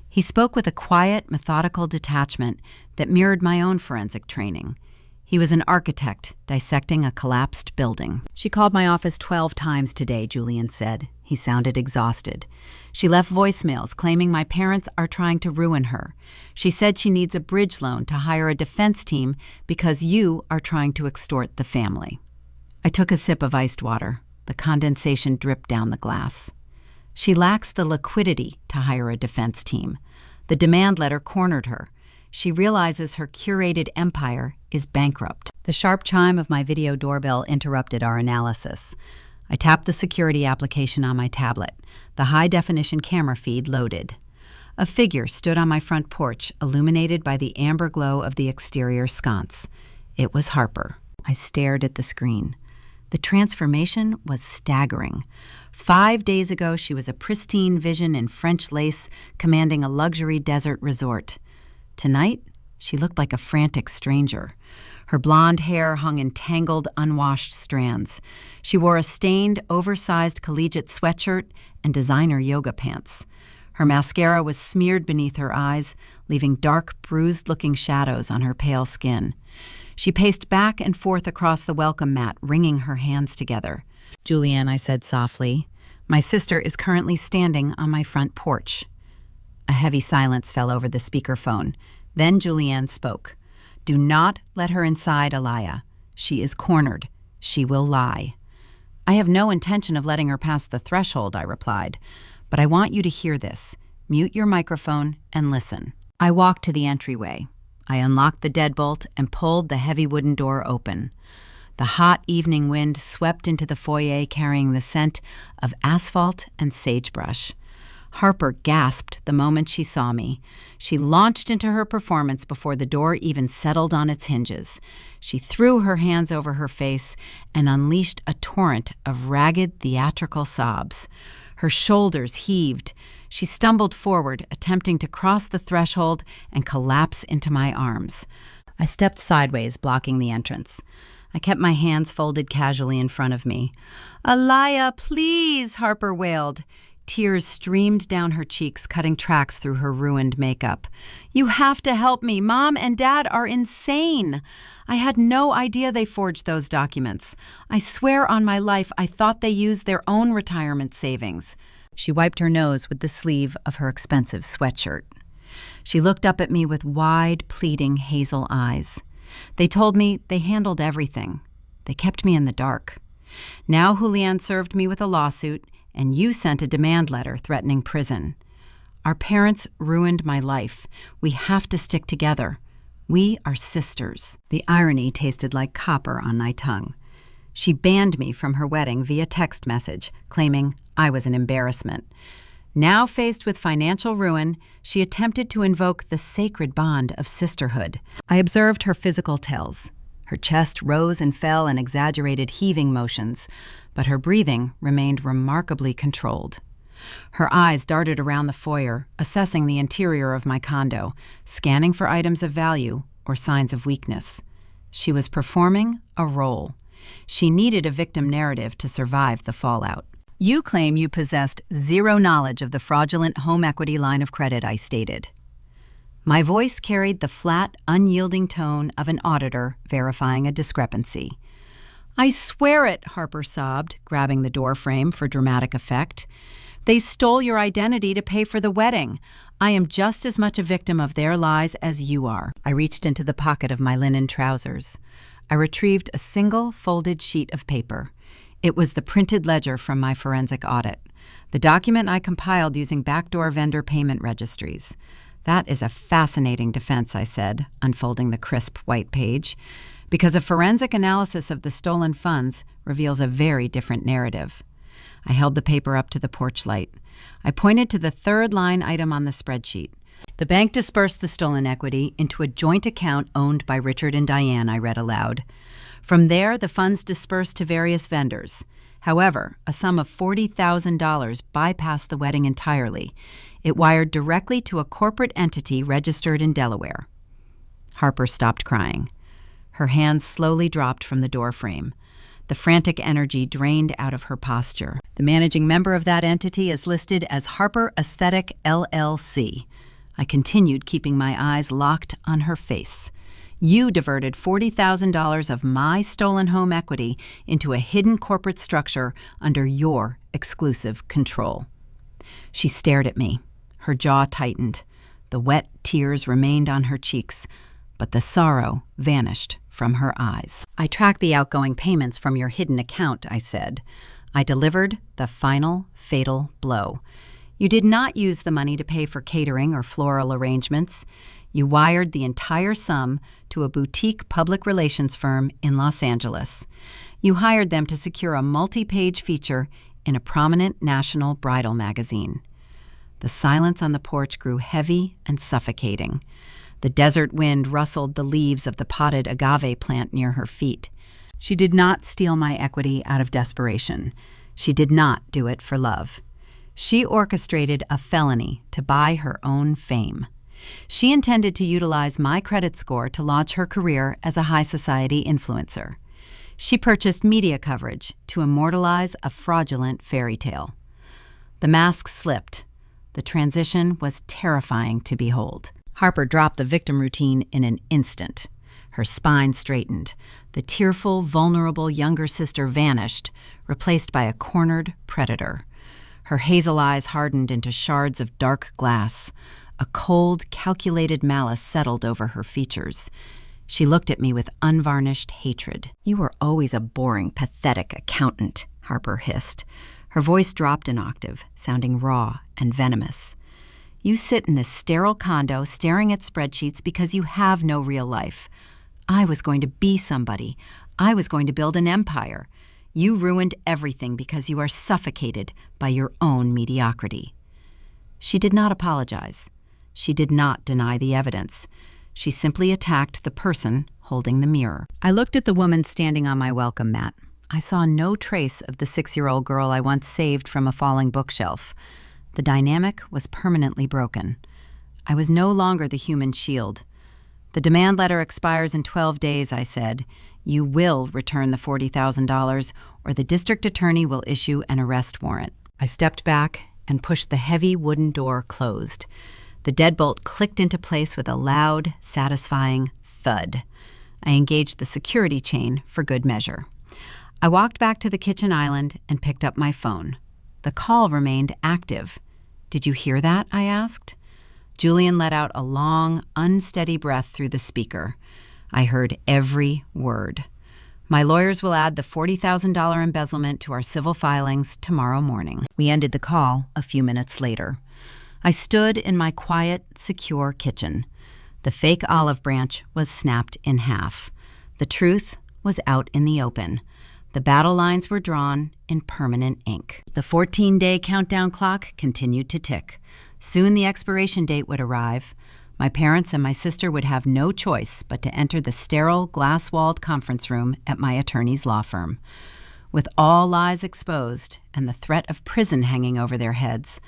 He spoke with a quiet, methodical detachment that mirrored my own forensic training. He was an architect dissecting a collapsed building. She called my office 12 times today, Julian said. He sounded exhausted. She left voicemails claiming my parents are trying to ruin her. She said she needs a bridge loan to hire a defense team because you are trying to extort the family. I took a sip of iced water. The condensation dripped down the glass. She lacks the liquidity to hire a defense team. The demand letter cornered her. She realizes her curated empire is bankrupt. The sharp chime of my video doorbell interrupted our analysis. I tapped the security application on my tablet. The high-definition camera feed loaded. A figure stood on my front porch, illuminated by the amber glow of the exterior sconce. It was Harper. I stared at the screen. The transformation was staggering. 5 days ago, she was a pristine vision in French lace, commanding a luxury desert resort. Tonight, she looked like a frantic stranger. Her blonde hair hung in tangled, unwashed strands. She wore a stained, oversized collegiate sweatshirt and designer yoga pants. Her mascara was smeared beneath her eyes, leaving dark, bruised-looking shadows on her pale skin. She paced back and forth across the welcome mat, wringing her hands together. "Julianne," I said softly, "my sister is currently standing on my front porch." A heavy silence fell over the speakerphone. Then Julianne spoke. "Do not let her inside, Alaya. She is cornered. She will lie. I have no intention of letting her pass the threshold, I replied. But I want you to hear this. Mute your microphone and listen. I walked to the entryway. I unlocked the deadbolt and pulled the heavy wooden door open. The hot evening wind swept into the foyer carrying the scent of asphalt and sagebrush. Harper gasped the moment she saw me. She launched into her performance before the door even settled on its hinges. She threw her hands over her face and unleashed a torrent of ragged, theatrical sobs. Her shoulders heaved. She stumbled forward, attempting to cross the threshold and collapse into my arms. I stepped sideways, blocking the entrance. I kept my hands folded casually in front of me. "Aliyah, please," Harper wailed. Tears streamed down her cheeks, cutting tracks through her ruined makeup. "You have to help me. Mom and Dad are insane. I had no idea they forged those documents. I swear on my life I thought they used their own retirement savings." She wiped her nose with the sleeve of her expensive sweatshirt. She looked up at me with wide, pleading hazel eyes. "They told me they handled everything. They kept me in the dark. Now Julian served me with a lawsuit, and you sent a demand letter threatening prison. Our parents ruined my life. We have to stick together. We are sisters." The irony tasted like copper on my tongue. She banned me from her wedding via text message, claiming I was an embarrassment. Now faced with financial ruin, she attempted to invoke the sacred bond of sisterhood. I observed her physical tells. Her chest rose and fell in exaggerated heaving motions, but her breathing remained remarkably controlled. Her eyes darted around the foyer, assessing the interior of my condo, scanning for items of value or signs of weakness. She was performing a role. She needed a victim narrative to survive the fallout. "You claim you possessed zero knowledge of the fraudulent home equity line of credit," I stated. My voice carried the flat, unyielding tone of an auditor verifying a discrepancy. "I swear it," Harper sobbed, grabbing the doorframe for dramatic effect. "They stole your identity to pay for the wedding. I am just as much a victim of their lies as you are." I reached into the pocket of my linen trousers. I retrieved a single folded sheet of paper. It was the printed ledger from my forensic audit, the document I compiled using backdoor vendor payment registries. "That is a fascinating defense," I said, unfolding the crisp white page, "because a forensic analysis of the stolen funds reveals a very different narrative." I held the paper up to the porch light. I pointed to the third line item on the spreadsheet. "The bank dispersed the stolen equity into a joint account owned by Richard and Diane," I read aloud. "From there, the funds dispersed to various vendors. However, a sum of $40,000 bypassed the wedding entirely. It wired directly to a corporate entity registered in Delaware." Harper stopped crying. Her hands slowly dropped from the doorframe. The frantic energy drained out of her posture. "The managing member of that entity is listed as Harper Aesthetic, LLC." I continued, keeping my eyes locked on her face. "You diverted $40,000 of my stolen home equity into a hidden corporate structure under your exclusive control." She stared at me. Her jaw tightened. The wet tears remained on her cheeks, but the sorrow vanished from her eyes. "I tracked the outgoing payments from your hidden account," I said. "I delivered the final fatal blow. You did not use the money to pay for catering or floral arrangements. You wired the entire sum to a boutique public relations firm in Los Angeles. You hired them to secure a multi-page feature in a prominent national bridal magazine." The silence on the porch grew heavy and suffocating. The desert wind rustled the leaves of the potted agave plant near her feet. She did not steal my equity out of desperation. She did not do it for love. She orchestrated a felony to buy her own fame. She intended to utilize my credit score to launch her career as a high society influencer. She purchased media coverage to immortalize a fraudulent fairy tale. The mask slipped. The transition was terrifying to behold. Harper dropped the victim routine in an instant. Her spine straightened. The tearful, vulnerable younger sister vanished, replaced by a cornered predator. Her hazel eyes hardened into shards of dark glass. A cold, calculated malice settled over her features. She looked at me with unvarnished hatred. "You were always a boring, pathetic accountant," Harper hissed. Her voice dropped an octave, sounding raw and venomous. "You sit in this sterile condo staring at spreadsheets because you have no real life. I was going to be somebody. I was going to build an empire. You ruined everything because you are suffocated by your own mediocrity." She did not apologize. She did not deny the evidence. She simply attacked the person holding the mirror. I looked at the woman standing on my welcome mat. I saw no trace of the 6-year-old girl I once saved from a falling bookshelf. The dynamic was permanently broken. I was no longer the human shield. "The demand letter expires in 12 days, I said. "You will return the $40,000 or the district attorney will issue an arrest warrant." I stepped back and pushed the heavy wooden door closed. The deadbolt clicked into place with a loud, satisfying thud. I engaged the security chain for good measure. I walked back to the kitchen island and picked up my phone. The call remained active. "Did you hear that?" I asked. Julian let out a long, unsteady breath through the speaker. I heard every word. "My lawyers will add the $40,000 embezzlement to our civil filings tomorrow morning." We ended the call a few minutes later. I stood in my quiet, secure kitchen. The fake olive branch was snapped in half. The truth was out in the open. The battle lines were drawn in permanent ink. The 14-day countdown clock continued to tick. Soon the expiration date would arrive. My parents and my sister would have no choice but to enter the sterile, glass-walled conference room at my attorney's law firm. With all lies exposed and the threat of prison hanging over their heads,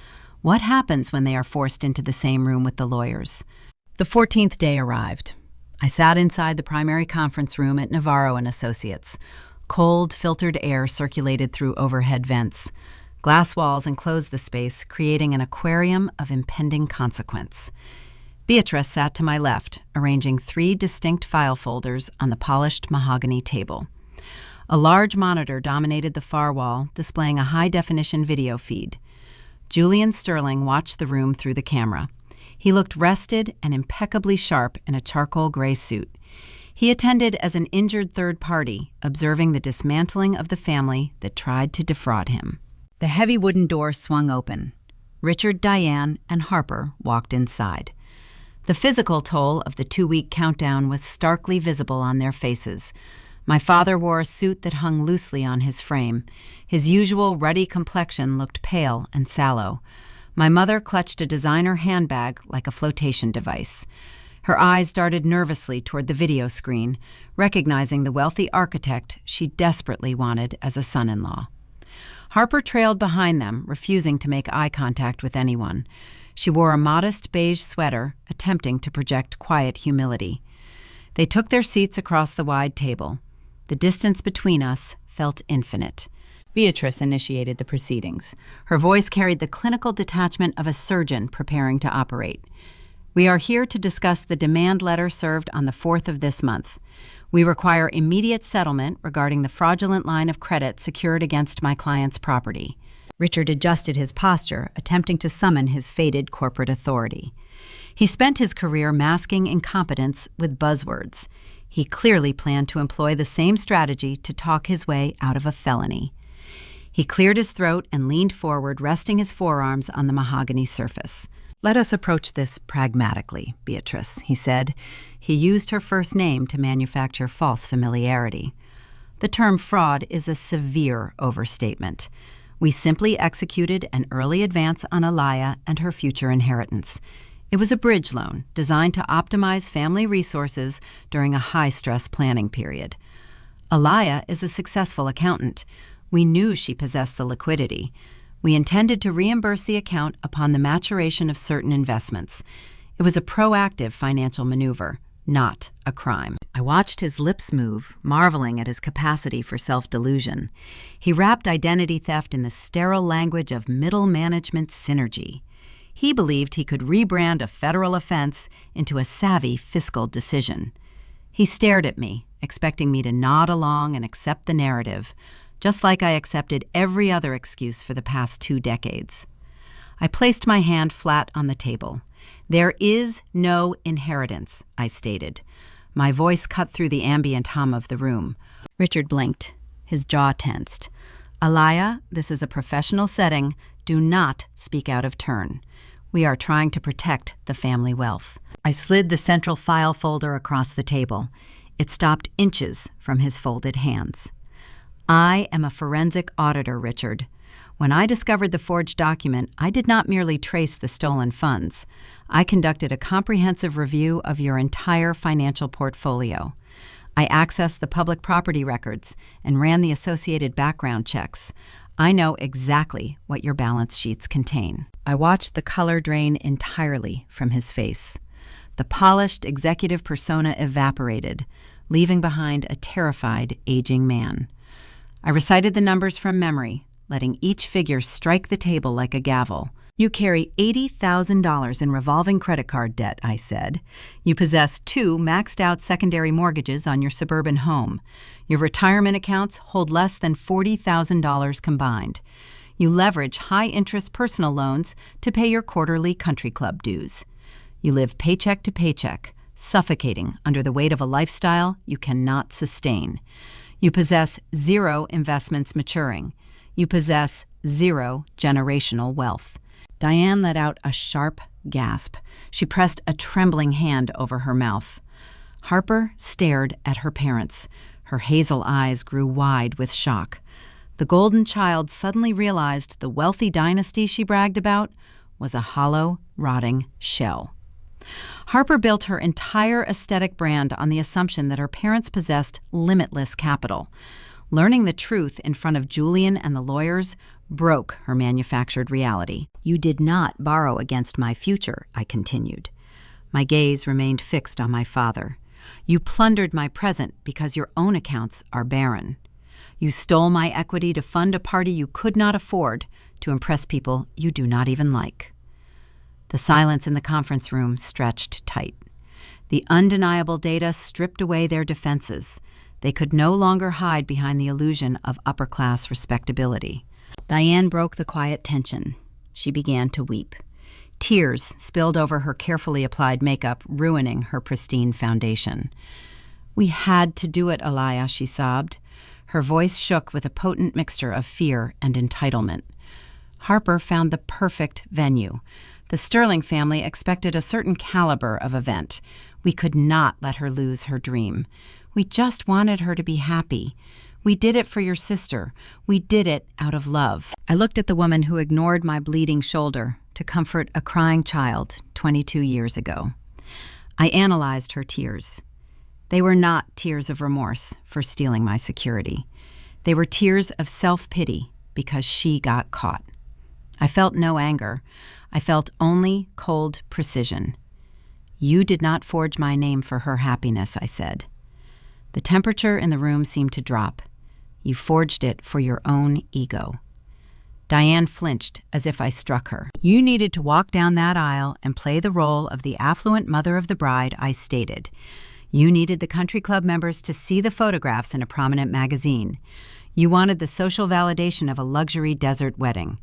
what happens when they are forced into the same room with the lawyers? The 14th day arrived. I sat inside the primary conference room at Navarro and Associates. Cold, filtered air circulated through overhead vents. Glass walls enclosed the space, creating an aquarium of impending consequence. Beatrice sat to my left, arranging 3 distinct file folders on the polished mahogany table. A large monitor dominated the far wall, displaying a high-definition video feed. Julian Sterling watched the room through the camera. He looked rested and impeccably sharp in a charcoal gray suit. He attended as an injured third party, observing the dismantling of the family that tried to defraud him. The heavy wooden door swung open. Richard, Diane, and Harper walked inside. The physical toll of the 2-week countdown was starkly visible on their faces. My father wore a suit that hung loosely on his frame. His usual ruddy complexion looked pale and sallow. My mother clutched a designer handbag like a flotation device. Her eyes darted nervously toward the video screen, recognizing the wealthy architect she desperately wanted as a son-in-law. Harper trailed behind them, refusing to make eye contact with anyone. She wore a modest beige sweater, attempting to project quiet humility. They took their seats across the wide table. The distance between us felt infinite. Beatrice initiated the proceedings. Her voice carried the clinical detachment of a surgeon preparing to operate. "We are here to discuss the demand letter served on the 4th of this month. We require immediate settlement regarding the fraudulent line of credit secured against my client's property." Richard adjusted his posture, attempting to summon his faded corporate authority. He spent his career masking incompetence with buzzwords. He clearly planned to employ the same strategy to talk his way out of a felony. He cleared his throat and leaned forward, resting his forearms on the mahogany surface. "Let us approach this pragmatically, Beatrice," he said. He used her first name to manufacture false familiarity. "The term fraud is a severe overstatement. We simply executed an early advance on Alaya and her future inheritance. It was a bridge loan designed to optimize family resources during a high-stress planning period. Alaya is a successful accountant. We knew she possessed the liquidity. We intended to reimburse the account upon the maturation of certain investments. It was a proactive financial maneuver, not a crime." I watched his lips move, marveling at his capacity for self-delusion. He wrapped identity theft in the sterile language of middle management synergy. He believed he could rebrand a federal offense into a savvy fiscal decision. He stared at me, expecting me to nod along and accept the narrative, just like I accepted every other excuse for the past 2 decades. I placed my hand flat on the table. "There is no inheritance," I stated. My voice cut through the ambient hum of the room. Richard blinked, his jaw tensed. Alaya, this is a professional setting. Do not speak out of turn. We are trying to protect the family wealth. I slid the central file folder across the table. It stopped inches from his folded hands. I am a forensic auditor, Richard. When I discovered the forged document, I did not merely trace the stolen funds. I conducted a comprehensive review of your entire financial portfolio. I accessed the public property records and ran the associated background checks. I know exactly what your balance sheets contain. I watched the color drain entirely from his face. The polished executive persona evaporated, leaving behind a terrified, aging man. I recited the numbers from memory, letting each figure strike the table like a gavel. You carry $80,000 in revolving credit card debt, I said. You possess 2 maxed-out secondary mortgages on your suburban home. Your retirement accounts hold less than $40,000 combined. You leverage high-interest personal loans to pay your quarterly country club dues. You live paycheck to paycheck, suffocating under the weight of a lifestyle you cannot sustain. You possess 0 investments maturing. You possess 0 generational wealth. Diane let out a sharp gasp. She pressed a trembling hand over her mouth. Harper stared at her parents. Her hazel eyes grew wide with shock. The golden child suddenly realized the wealthy dynasty she bragged about was a hollow, rotting shell. Harper built her entire aesthetic brand on the assumption that her parents possessed limitless capital. Learning the truth in front of Julian and the lawyers broke her manufactured reality. You did not borrow against my future, I continued. My gaze remained fixed on my father. You plundered my present because your own accounts are barren. You stole my equity to fund a party you could not afford to impress people you do not even like. The silence in the conference room stretched tight. The undeniable data stripped away their defenses. They could no longer hide behind the illusion of upper-class respectability. Diane broke the quiet tension. She began to weep. Tears spilled over her carefully applied makeup, ruining her pristine foundation. We had to do it, Alaya, she sobbed. Her voice shook with a potent mixture of fear and entitlement. Harper found the perfect venue. The Sterling family expected a certain caliber of event. We could not let her lose her dream. We just wanted her to be happy. We did it for your sister. We did it out of love. I looked at the woman who ignored my bleeding shoulder to comfort a crying child 22 years ago. I analyzed her tears. They were not tears of remorse for stealing my security. They were tears of self-pity because she got caught. I felt no anger. I felt only cold precision. You did not forge my name for her happiness, I said. The temperature in the room seemed to drop. You forged it for your own ego. Diane flinched as if I struck her. You needed to walk down that aisle and play the role of the affluent mother of the bride I stated. You needed the country club members to see the photographs in a prominent magazine. You wanted the social validation of a luxury desert wedding.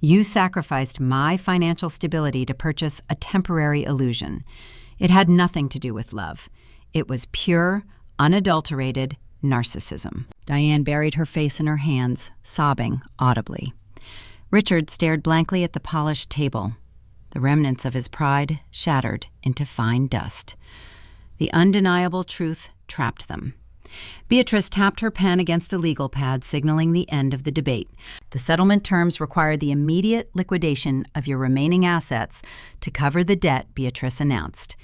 You sacrificed my financial stability to purchase a temporary illusion. It had nothing to do with love. It was pure, unadulterated narcissism. Diane buried her face in her hands, sobbing audibly. Richard stared blankly at the polished table. The remnants of his pride shattered into fine dust. The undeniable truth trapped them. Beatrice tapped her pen against a legal pad, signaling the end of the debate. The settlement terms require the immediate liquidation of your remaining assets to cover the debt, Beatrice announced.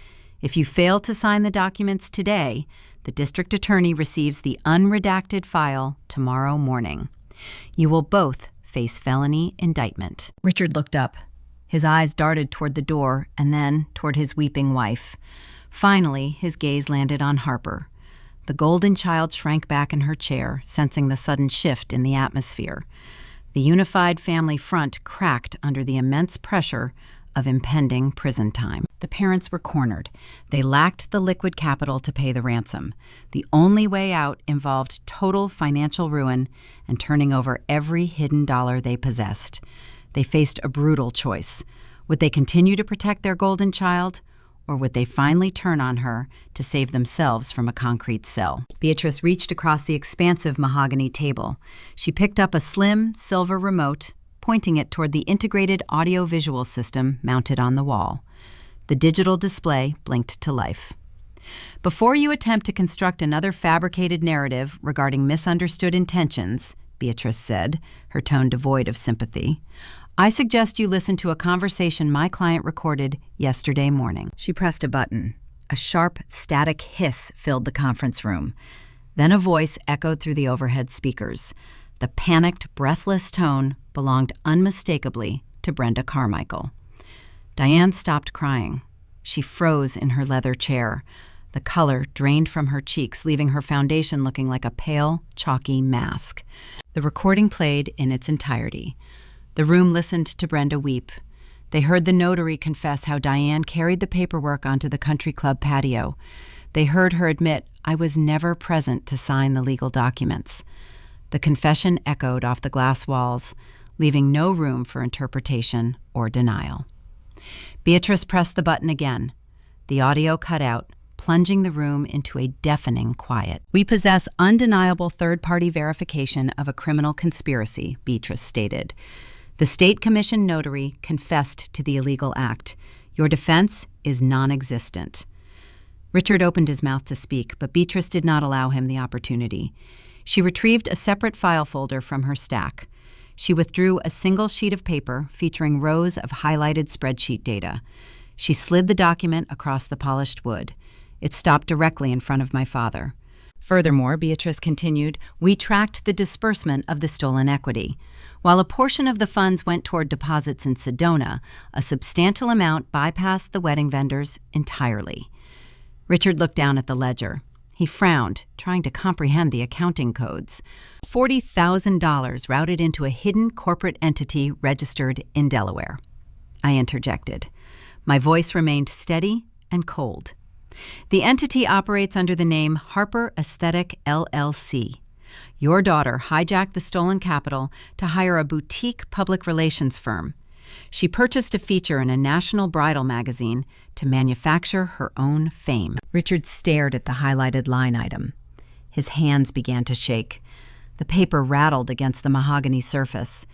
If you fail to sign the documents today, the district attorney receives the unredacted file tomorrow morning. You will both face felony indictment. Richard looked up. His eyes darted toward the door and then toward his weeping wife. Finally, his gaze landed on Harper. The golden child shrank back in her chair, sensing the sudden shift in the atmosphere. The unified family front cracked under the immense pressure of impending prison time. The parents were cornered. They lacked the liquid capital to pay the ransom. The only way out involved total financial ruin and turning over every hidden dollar they possessed. They faced a brutal choice. Would they continue to protect their golden child, or would they finally turn on her to save themselves from a concrete cell? Beatrice reached across the expansive mahogany table. She picked up a slim, silver remote, pointing it toward the integrated audio-visual system mounted on the wall. The digital display blinked to life. Before you attempt to construct another fabricated narrative regarding misunderstood intentions, Beatrice said, her tone devoid of sympathy, I suggest you listen to a conversation my client recorded yesterday morning. She pressed a button. A sharp, static hiss filled the conference room. Then a voice echoed through the overhead speakers. The panicked, breathless tone belonged unmistakably to Brenda Carmichael. Diane stopped crying. She froze in her leather chair. The color drained from her cheeks, leaving her foundation looking like a pale, chalky mask. The recording played in its entirety. The room listened to Brenda weep. They heard the notary confess how Diane carried the paperwork onto the country club patio. They heard her admit, I was never present to sign the legal documents. The confession echoed off the glass walls, leaving no room for interpretation or denial. Beatrice pressed the button again. The audio cut out, plunging the room into a deafening quiet. We possess undeniable third-party verification of a criminal conspiracy, Beatrice stated. The State Commission notary confessed to the illegal act. Your defense is non-existent. Richard opened his mouth to speak, but Beatrice did not allow him the opportunity. She retrieved a separate file folder from her stack. She withdrew a single sheet of paper featuring rows of highlighted spreadsheet data. She slid the document across the polished wood. It stopped directly in front of my father. Furthermore, Beatrice continued, we tracked the disbursement of the stolen equity. While a portion of the funds went toward deposits in Sedona, a substantial amount bypassed the wedding vendors entirely. Richard looked down at the ledger. He frowned, trying to comprehend the accounting codes. $40,000 routed into a hidden corporate entity registered in Delaware. I interjected. My voice remained steady and cold. The entity operates under the name Harper Aesthetic LLC. Your daughter hijacked the stolen capital to hire a boutique public relations firm. She purchased a feature in a national bridal magazine to manufacture her own fame. Richard stared at the highlighted line item. His hands began to shake. The paper rattled against the mahogany surface.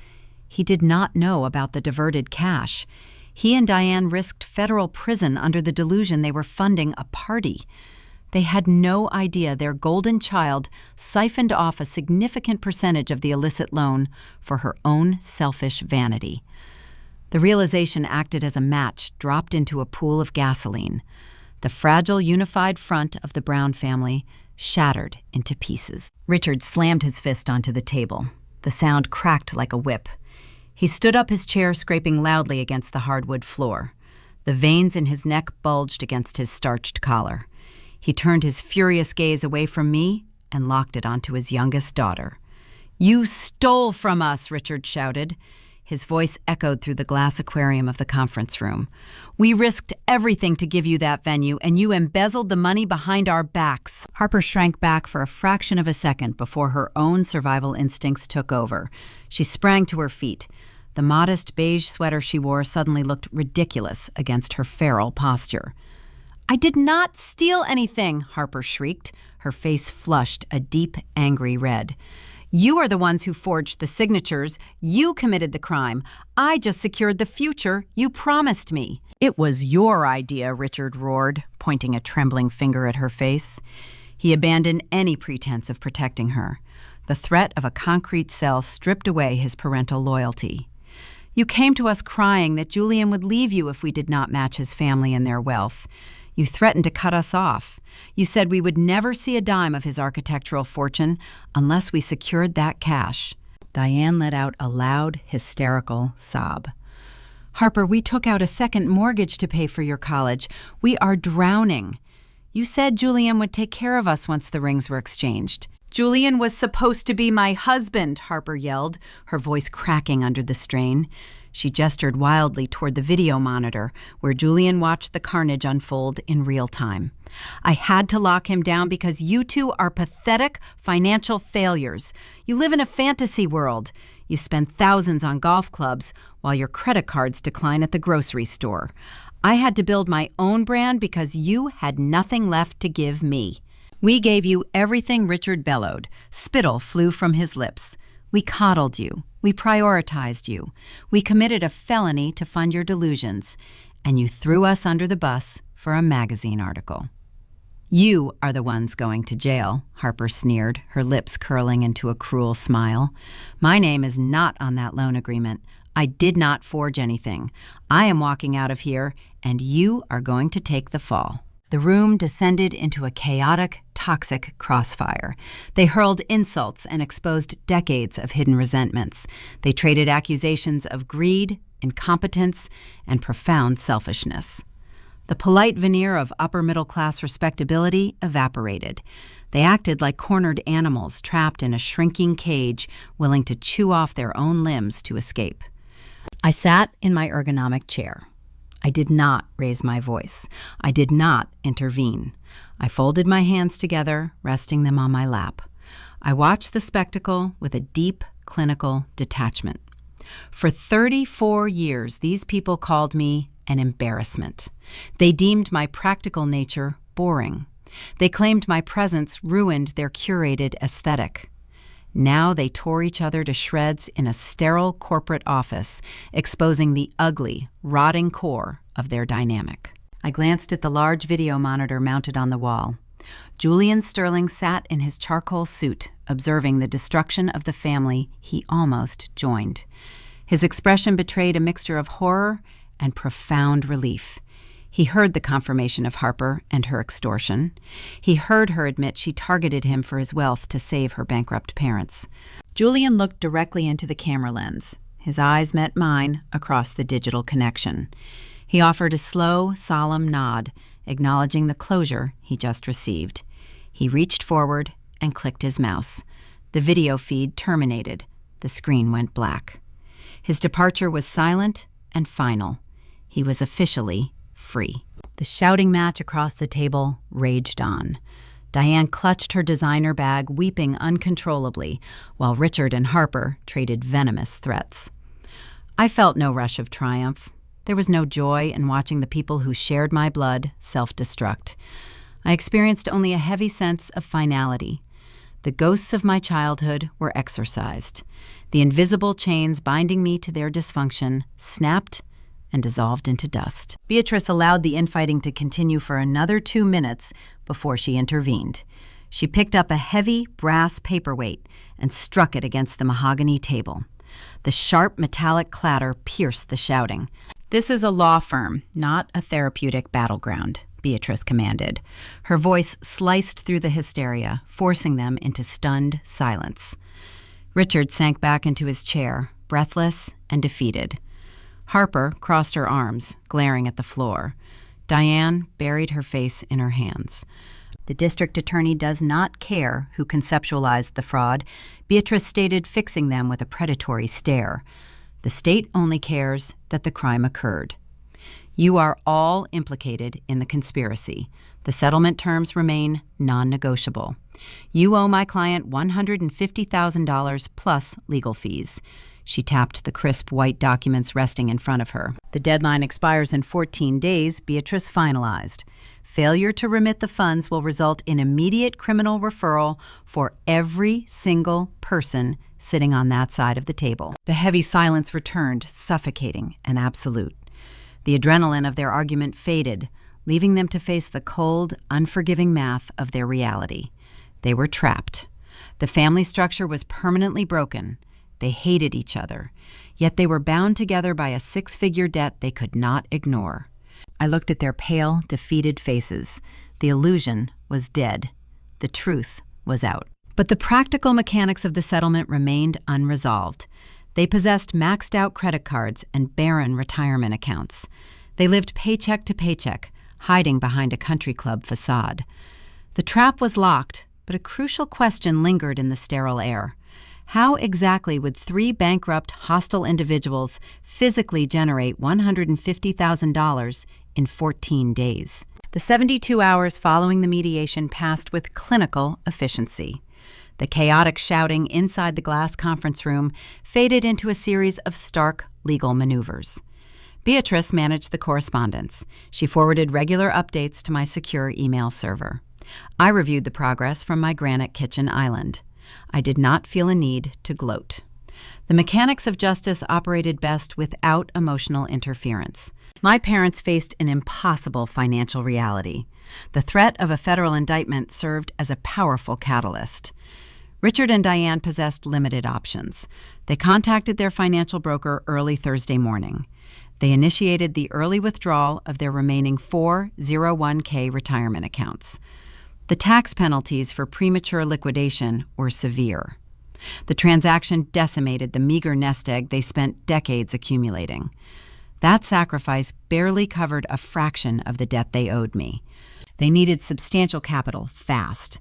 He did not know about the diverted cash. He and Diane risked federal prison under the delusion they were funding a party. They had no idea their golden child siphoned off a significant percentage of the illicit loan for her own selfish vanity. The realization acted as a match dropped into a pool of gasoline. The fragile, unified front of the Brown family shattered into pieces. Richard slammed his fist onto the table. The sound cracked like a whip. He stood up his chair, scraping loudly against the hardwood floor. The veins in his neck bulged against his starched collar. He turned his furious gaze away from me and locked it onto his youngest daughter. You stole from us, Richard shouted. His voice echoed through the glass aquarium of the conference room. We risked everything to give you that venue, and you embezzled the money behind our backs. Harper shrank back for a fraction of a second before her own survival instincts took over. She sprang to her feet. The modest beige sweater she wore suddenly looked ridiculous against her feral posture. I did not steal anything, Harper shrieked, her face flushed a deep, angry red. You are the ones who forged the signatures. You committed the crime. I just secured the future you promised me. It was your idea, Richard roared, pointing a trembling finger at her face. He abandoned any pretense of protecting her. The threat of a concrete cell stripped away his parental loyalty. You came to us crying that Julian would leave you if we did not match his family and their wealth. You threatened to cut us off. You said we would never see a dime of his architectural fortune unless we secured that cash. Diane let out a loud, hysterical sob. Harper, we took out a second mortgage to pay for your college. We are drowning. You said Julian would take care of us once the rings were exchanged. Julian was supposed to be my husband, Harper yelled, her voice cracking under the strain. She gestured wildly toward the video monitor, where Julian watched the carnage unfold in real time. I had to lock him down because you two are pathetic financial failures. You live in a fantasy world. You spend thousands on golf clubs while your credit cards decline at the grocery store. I had to build my own brand because you had nothing left to give me. We gave you everything, Richard bellowed. Spittle flew from his lips. We coddled you. We prioritized you. We committed a felony to fund your delusions. And you threw us under the bus for a magazine article. You are the ones going to jail, Harper sneered, her lips curling into a cruel smile. My name is not on that loan agreement. I did not forge anything. I am walking out of here, and you are going to take the fall. The room descended into a chaotic, toxic crossfire. They hurled insults and exposed decades of hidden resentments. They traded accusations of greed, incompetence, and profound selfishness. The polite veneer of upper-middle-class respectability evaporated. They acted like cornered animals trapped in a shrinking cage, willing to chew off their own limbs to escape. I sat in my ergonomic chair. I did not raise my voice. I did not intervene. I folded my hands together, resting them on my lap. I watched the spectacle with a deep, clinical detachment. For 34 years, these people called me an embarrassment. They deemed my practical nature boring. They claimed my presence ruined their curated aesthetic. Now they tore each other to shreds in a sterile corporate office, exposing the ugly, rotting core of their dynamic. I glanced at the large video monitor mounted on the wall. Julian Sterling sat in his charcoal suit, observing the destruction of the family he almost joined. His expression betrayed a mixture of horror and profound relief. He heard the confirmation of Harper and her extortion. He heard her admit she targeted him for his wealth to save her bankrupt parents. Julian looked directly into the camera lens. His eyes met mine across the digital connection. He offered a slow, solemn nod, acknowledging the closure he just received. He reached forward and clicked his mouse. The video feed terminated. The screen went black. His departure was silent and final. He was officially free. The shouting match across the table raged on. Diane clutched her designer bag, weeping uncontrollably, while Richard and Harper traded venomous threats. I felt no rush of triumph. There was no joy in watching the people who shared my blood self-destruct. I experienced only a heavy sense of finality. The ghosts of my childhood were exorcised. The invisible chains binding me to their dysfunction snapped and dissolved into dust. Beatrice allowed the infighting to continue for another 2 minutes before she intervened. She picked up a heavy brass paperweight and struck it against the mahogany table. The sharp metallic clatter pierced the shouting. "This is a law firm, not a therapeutic battleground," Beatrice commanded. Her voice sliced through the hysteria, forcing them into stunned silence. Richard sank back into his chair, breathless and defeated. Harper crossed her arms, glaring at the floor. Diane buried her face in her hands. The district attorney does not care who conceptualized the fraud, Beatrice stated, fixing them with a predatory stare. The state only cares that the crime occurred. You are all implicated in the conspiracy. The settlement terms remain non-negotiable. You owe my client $150,000 plus legal fees. She tapped the crisp white documents resting in front of her. The deadline expires in 14 days, Beatrice finalized. Failure to remit the funds will result in immediate criminal referral for every single person sitting on that side of the table. The heavy silence returned, suffocating and absolute. The adrenaline of their argument faded, leaving them to face the cold, unforgiving math of their reality. They were trapped. The family structure was permanently broken. They hated each other, yet they were bound together by a 6-figure debt they could not ignore. I looked at their pale, defeated faces. The illusion was dead. The truth was out. But the practical mechanics of the settlement remained unresolved. They possessed maxed-out credit cards and barren retirement accounts. They lived paycheck to paycheck, hiding behind a country club facade. The trap was locked, but a crucial question lingered in the sterile air. How exactly would 3 bankrupt, hostile individuals physically generate $150,000 in 14 days? The 72 hours following the mediation passed with clinical efficiency. The chaotic shouting inside the glass conference room faded into a series of stark legal maneuvers. Beatrice managed the correspondence. She forwarded regular updates to my secure email server. I reviewed the progress from my granite kitchen island. I did not feel a need to gloat. The mechanics of justice operated best without emotional interference. My parents faced an impossible financial reality. The threat of a federal indictment served as a powerful catalyst. Richard and Diane possessed limited options. They contacted their financial broker early Thursday morning. They initiated the early withdrawal of their remaining 4 01k retirement accounts. The tax penalties for premature liquidation were severe. The transaction decimated the meager nest egg they spent decades accumulating. That sacrifice barely covered a fraction of the debt they owed me. They needed substantial capital fast.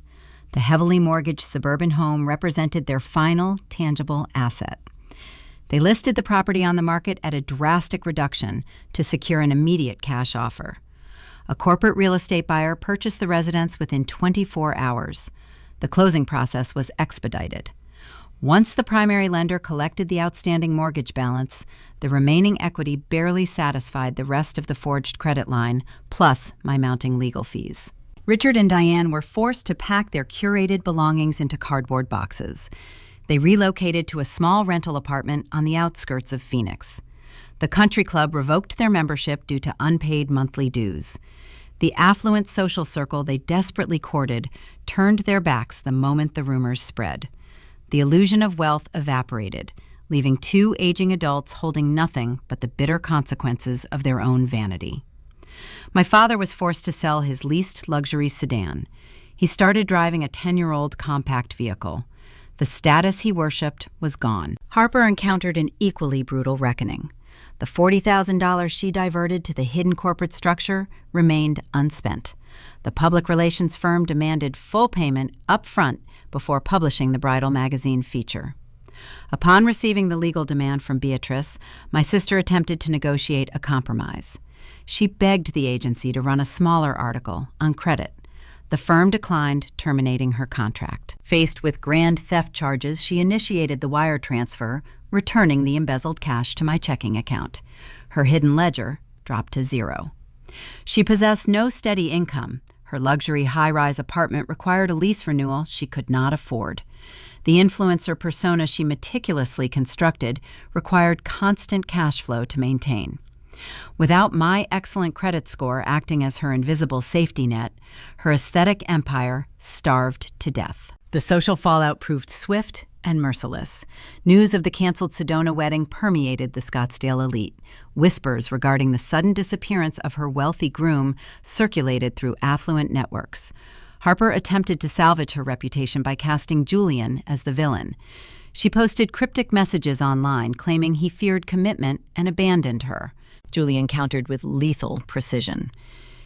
The heavily mortgaged suburban home represented their final tangible asset. They listed the property on the market at a drastic reduction to secure an immediate cash offer. A corporate real estate buyer purchased the residence within 24 hours. The closing process was expedited. Once the primary lender collected the outstanding mortgage balance, the remaining equity barely satisfied the rest of the forged credit line, plus my mounting legal fees. Richard and Diane were forced to pack their curated belongings into cardboard boxes. They relocated to a small rental apartment on the outskirts of Phoenix. The country club revoked their membership due to unpaid monthly dues. The affluent social circle they desperately courted turned their backs the moment the rumors spread. The illusion of wealth evaporated, leaving 2 aging adults holding nothing but the bitter consequences of their own vanity. My father was forced to sell his leased luxury sedan. He started driving a 10-year-old compact vehicle. The status he worshipped was gone. Harper encountered an equally brutal reckoning. The $40,000 she diverted to the hidden corporate structure remained unspent. The public relations firm demanded full payment up front before publishing the bridal magazine feature. Upon receiving the legal demand from Beatrice, my sister attempted to negotiate a compromise. She begged the agency to run a smaller article on credit. The firm declined, terminating her contract. Faced with grand theft charges, she initiated the wire transfer, returning the embezzled cash to my checking account. Her hidden ledger dropped to 0. She possessed no steady income. Her luxury high-rise apartment required a lease renewal she could not afford. The influencer persona she meticulously constructed required constant cash flow to maintain. Without my excellent credit score acting as her invisible safety net, her aesthetic empire starved to death. The social fallout proved swift and merciless. News of the canceled Sedona wedding permeated the Scottsdale elite. Whispers regarding the sudden disappearance of her wealthy groom circulated through affluent networks. Harper attempted to salvage her reputation by casting Julian as the villain. She posted cryptic messages online claiming he feared commitment and abandoned her. Julian countered with lethal precision.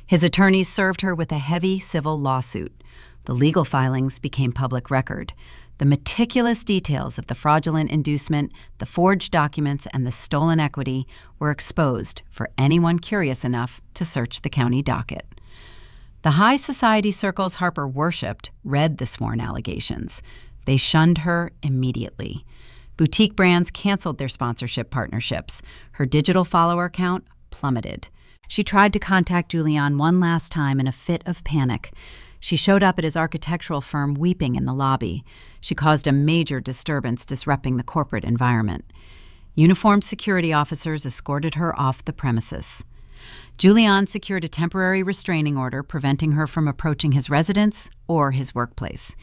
His attorneys served her with a heavy civil lawsuit. The legal filings became public record. The meticulous details of the fraudulent inducement, the forged documents, and the stolen equity were exposed for anyone curious enough to search the county docket. The high society circles Harper worshipped read the sworn allegations. They shunned her immediately. Boutique brands canceled their sponsorship partnerships. Her digital follower count plummeted. She tried to contact Julian one last time in a fit of panic. She showed up at his architectural firm weeping in the lobby. She caused a major disturbance disrupting the corporate environment. Uniformed security officers escorted her off the premises. Julian secured a temporary restraining order preventing her from approaching his residence or his workplace.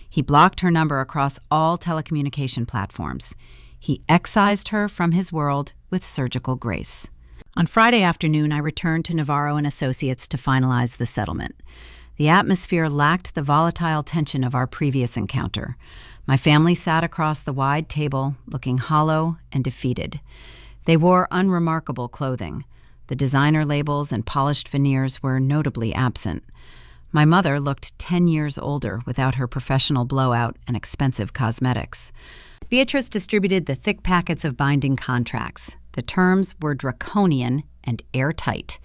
He blocked her number across all telecommunication platforms. He excised her from his world with surgical grace. On Friday afternoon, I returned to Navarro & Associates to finalize the settlement. The atmosphere lacked the volatile tension of our previous encounter. My family sat across the wide table, looking hollow and defeated. They wore unremarkable clothing. The designer labels and polished veneers were notably absent. My mother looked 10 years older without her professional blowout and expensive cosmetics. Beatrice distributed the thick packets of binding contracts. The terms were draconian and airtight.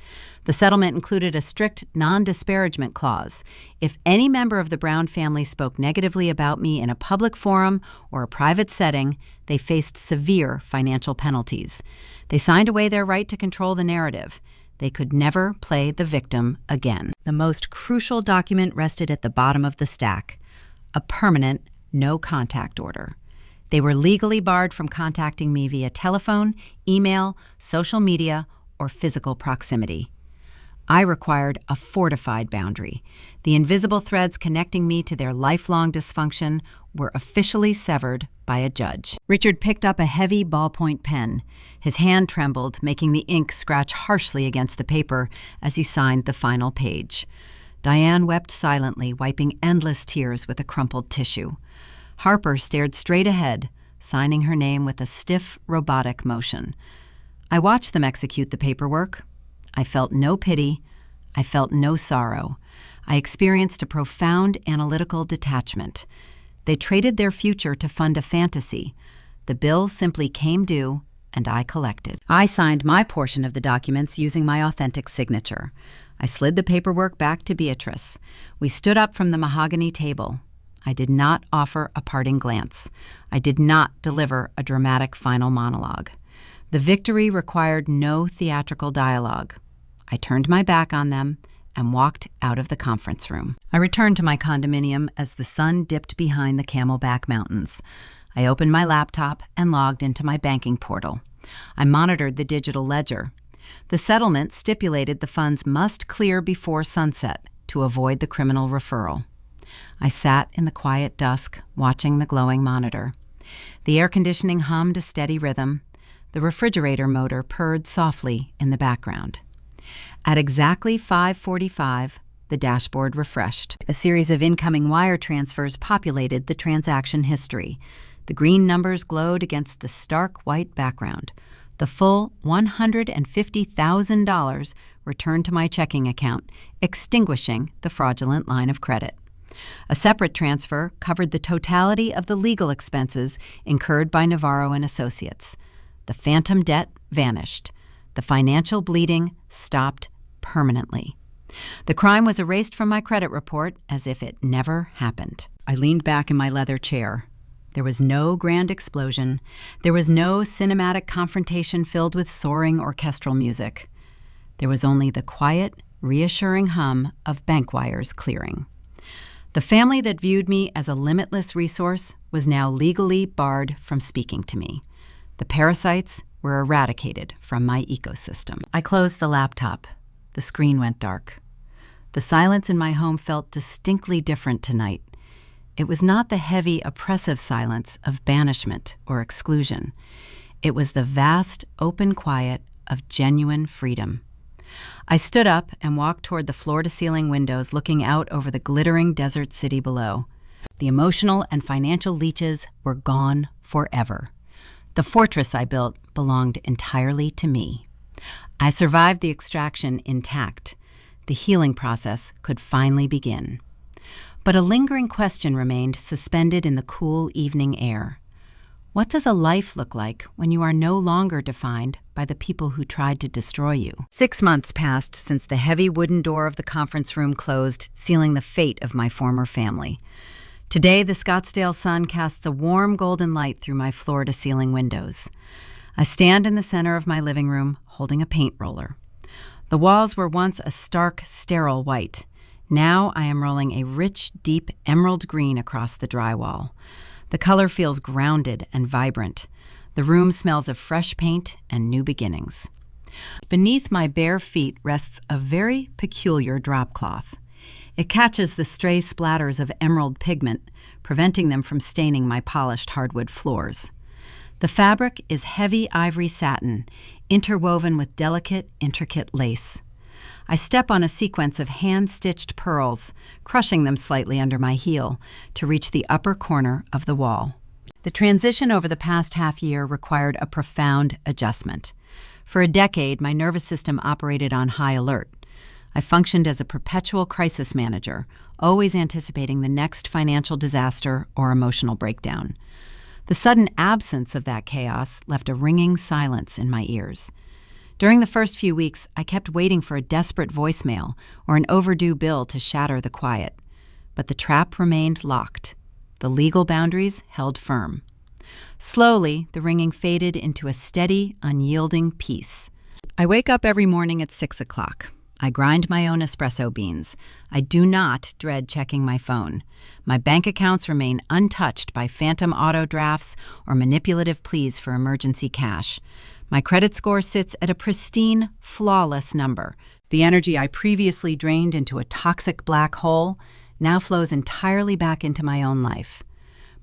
The settlement included a strict non-disparagement clause. If any member of the Brown family spoke negatively about me in a public forum or a private setting, they faced severe financial penalties. They signed away their right to control the narrative. They could never play the victim again. The most crucial document rested at the bottom of the stack: a permanent no-contact order. They were legally barred from contacting me via telephone, email, social media, or physical proximity. I required a fortified boundary. The invisible threads connecting me to their lifelong dysfunction were officially severed by a judge. Richard picked up a heavy ballpoint pen. His hand trembled, making the ink scratch harshly against the paper as he signed the final page. Diane wept silently, wiping endless tears with a crumpled tissue. Harper stared straight ahead, signing her name with a stiff, robotic motion. I watched them execute the paperwork. I felt no pity. I felt no sorrow. I experienced a profound analytical detachment. They traded their future to fund a fantasy. The bill simply came due, and I collected. I signed my portion of the documents using my authentic signature. I slid the paperwork back to Beatrice. We stood up from the mahogany table. I did not offer a parting glance. I did not deliver a dramatic final monologue. The victory required no theatrical dialogue. I turned my back on them and walked out of the conference room. I returned to my condominium as the sun dipped behind the Camelback Mountains. I opened my laptop and logged into my banking portal. I monitored the digital ledger. The settlement stipulated the funds must clear before sunset to avoid the criminal referral. I sat in the quiet dusk, watching the glowing monitor. The air conditioning hummed a steady rhythm. The refrigerator motor purred softly in the background. At exactly 5:45, the dashboard refreshed. A series of incoming wire transfers populated the transaction history. The green numbers glowed against the stark white background. The full $150,000 returned to my checking account, extinguishing the fraudulent line of credit. A separate transfer covered the totality of the legal expenses incurred by Navarro and Associates. The phantom debt vanished. The financial bleeding stopped permanently. The crime was erased from my credit report as if it never happened. I leaned back in my leather chair. There was no grand explosion. There was no cinematic confrontation filled with soaring orchestral music. There was only the quiet, reassuring hum of bank wires clearing. The family that viewed me as a limitless resource was now legally barred from speaking to me. The parasites were eradicated from my ecosystem. I closed the laptop. The screen went dark. The silence in my home felt distinctly different tonight. It was not the heavy, oppressive silence of banishment or exclusion. It was the vast, open quiet of genuine freedom. I stood up and walked toward the floor-to-ceiling windows looking out over the glittering desert city below. The emotional and financial leeches were gone forever. The fortress I built belonged entirely to me. I survived the extraction intact. The healing process could finally begin. But a lingering question remained suspended in the cool evening air. What does a life look like when you are no longer defined by the people who tried to destroy you? 6 months passed since the heavy wooden door of the conference room closed, sealing the fate of my former family. Today, the Scottsdale sun casts a warm golden light through my floor-to-ceiling windows. I stand in the center of my living room, holding a paint roller. The walls were once a stark, sterile white. Now I am rolling a rich, deep emerald green across the drywall. The color feels grounded and vibrant. The room smells of fresh paint and new beginnings. Beneath my bare feet rests a very peculiar drop cloth. It catches the stray splatters of emerald pigment, preventing them from staining my polished hardwood floors. The fabric is heavy ivory satin, interwoven with delicate, intricate lace. I step on a sequence of hand-stitched pearls, crushing them slightly under my heel to reach the upper corner of the wall. The transition over the past half year required a profound adjustment. For a decade, my nervous system operated on high alert. I functioned as a perpetual crisis manager, always anticipating the next financial disaster or emotional breakdown. The sudden absence of that chaos left a ringing silence in my ears. During the first few weeks, I kept waiting for a desperate voicemail or an overdue bill to shatter the quiet. But the trap remained locked. The legal boundaries held firm. Slowly, the ringing faded into a steady, unyielding peace. I wake up every morning at 6 o'clock. I grind my own espresso beans. I do not dread checking my phone. My bank accounts remain untouched by phantom auto drafts or manipulative pleas for emergency cash. My credit score sits at a pristine, flawless number. The energy I previously drained into a toxic black hole now flows entirely back into my own life.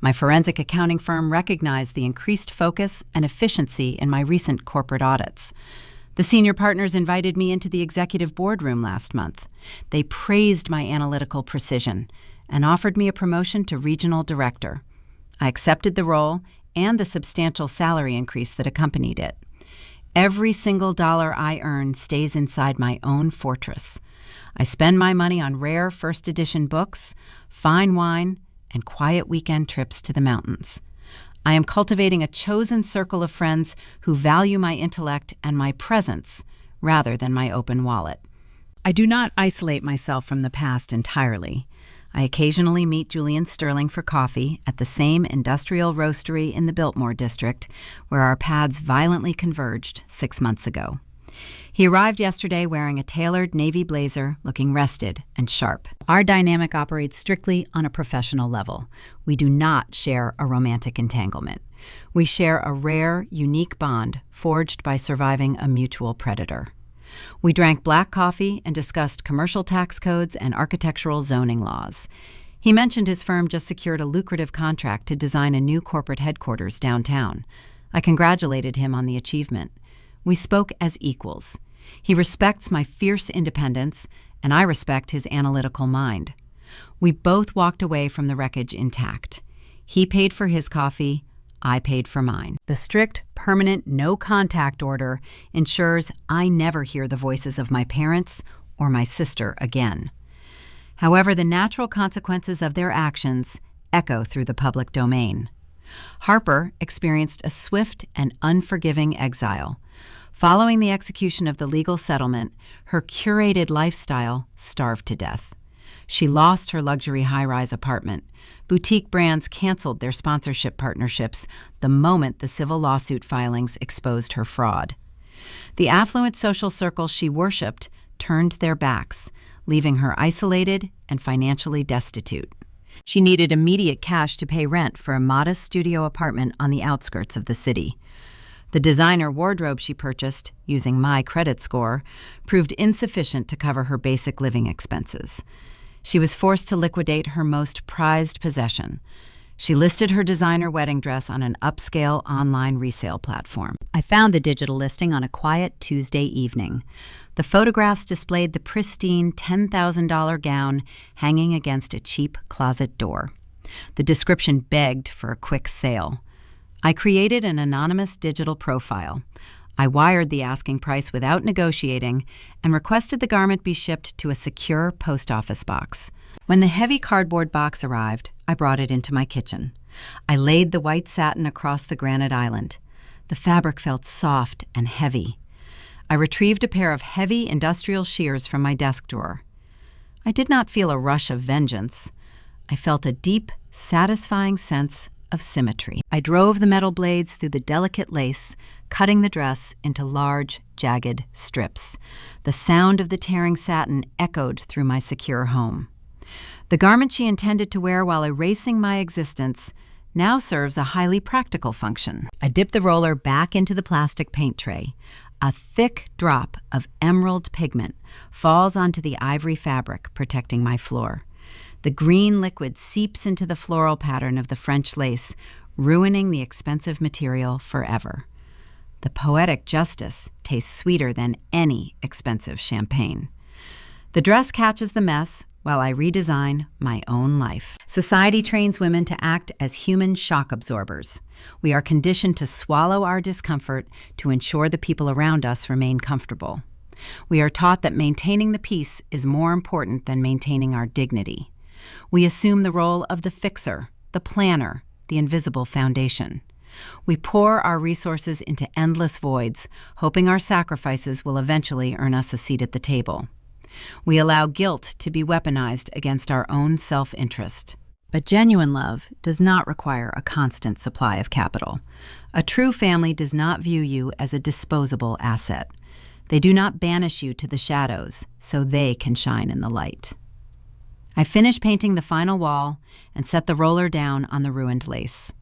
My forensic accounting firm recognized the increased focus and efficiency in my recent corporate audits. The senior partners invited me into the executive boardroom last month. They praised my analytical precision and offered me a promotion to regional director. I accepted the role and the substantial salary increase that accompanied it. Every single dollar I earn stays inside my own fortress. I spend my money on rare first edition books, fine wine, and quiet weekend trips to the mountains. I am cultivating a chosen circle of friends who value my intellect and my presence rather than my open wallet. I do not isolate myself from the past entirely. I occasionally meet Julian Sterling for coffee at the same industrial roastery in the Biltmore district where our paths violently converged 6 months ago. He arrived yesterday wearing a tailored navy blazer, looking rested and sharp. Our dynamic operates strictly on a professional level. We do not share a romantic entanglement. We share a rare, unique bond forged by surviving a mutual predator. We drank black coffee and discussed commercial tax codes and architectural zoning laws. He mentioned his firm just secured a lucrative contract to design a new corporate headquarters downtown. I congratulated him on the achievement. We spoke as equals. He respects my fierce independence, and I respect his analytical mind. We both walked away from the wreckage intact. He paid for his coffee, I paid for mine. The strict, permanent no-contact order ensures I never hear the voices of my parents or my sister again. However, the natural consequences of their actions echo through the public domain. Harper experienced a swift and unforgiving exile. Following the execution of the legal settlement, her curated lifestyle starved to death. She lost her luxury high-rise apartment. Boutique brands canceled their sponsorship partnerships the moment the civil lawsuit filings exposed her fraud. The affluent social circle she worshipped turned their backs, leaving her isolated and financially destitute. She needed immediate cash to pay rent for a modest studio apartment on the outskirts of the city. The designer wardrobe she purchased, using my credit score, proved insufficient to cover her basic living expenses. She was forced to liquidate her most prized possession. She listed her designer wedding dress on an upscale online resale platform. I found the digital listing on a quiet Tuesday evening. The photographs displayed the pristine $10,000 gown hanging against a cheap closet door. The description begged for a quick sale. I created an anonymous digital profile. I wired the asking price without negotiating and requested the garment be shipped to a secure post office box. When the heavy cardboard box arrived, I brought it into my kitchen. I laid the white satin across the granite island. The fabric felt soft and heavy. I retrieved a pair of heavy industrial shears from my desk drawer. I did not feel a rush of vengeance. I felt a deep, satisfying sense of symmetry. I drove the metal blades through the delicate lace, cutting the dress into large, jagged strips. The sound of the tearing satin echoed through my secure home. The garment she intended to wear while erasing my existence now serves a highly practical function. I dip the roller back into the plastic paint tray. A thick drop of emerald pigment falls onto the ivory fabric, protecting my floor. The green liquid seeps into the floral pattern of the French lace, ruining the expensive material forever. The poetic justice tastes sweeter than any expensive champagne. The dress catches the mess while I redesign my own life. Society trains women to act as human shock absorbers. We are conditioned to swallow our discomfort to ensure the people around us remain comfortable. We are taught that maintaining the peace is more important than maintaining our dignity. We assume the role of the fixer, the planner, the invisible foundation. We pour our resources into endless voids, hoping our sacrifices will eventually earn us a seat at the table. We allow guilt to be weaponized against our own self-interest. But genuine love does not require a constant supply of capital. A true family does not view you as a disposable asset. They do not banish you to the shadows so they can shine in the light. I finish painting the final wall and set the roller down on the ruined lace.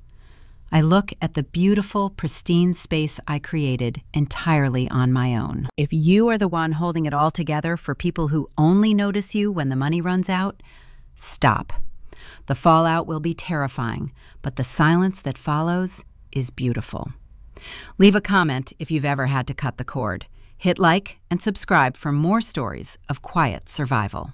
I look at the beautiful, pristine space I created entirely on my own. If you are the one holding it all together for people who only notice you when the money runs out, stop. The fallout will be terrifying, but the silence that follows is beautiful. Leave a comment if you've ever had to cut the cord. Hit like and subscribe for more stories of quiet survival.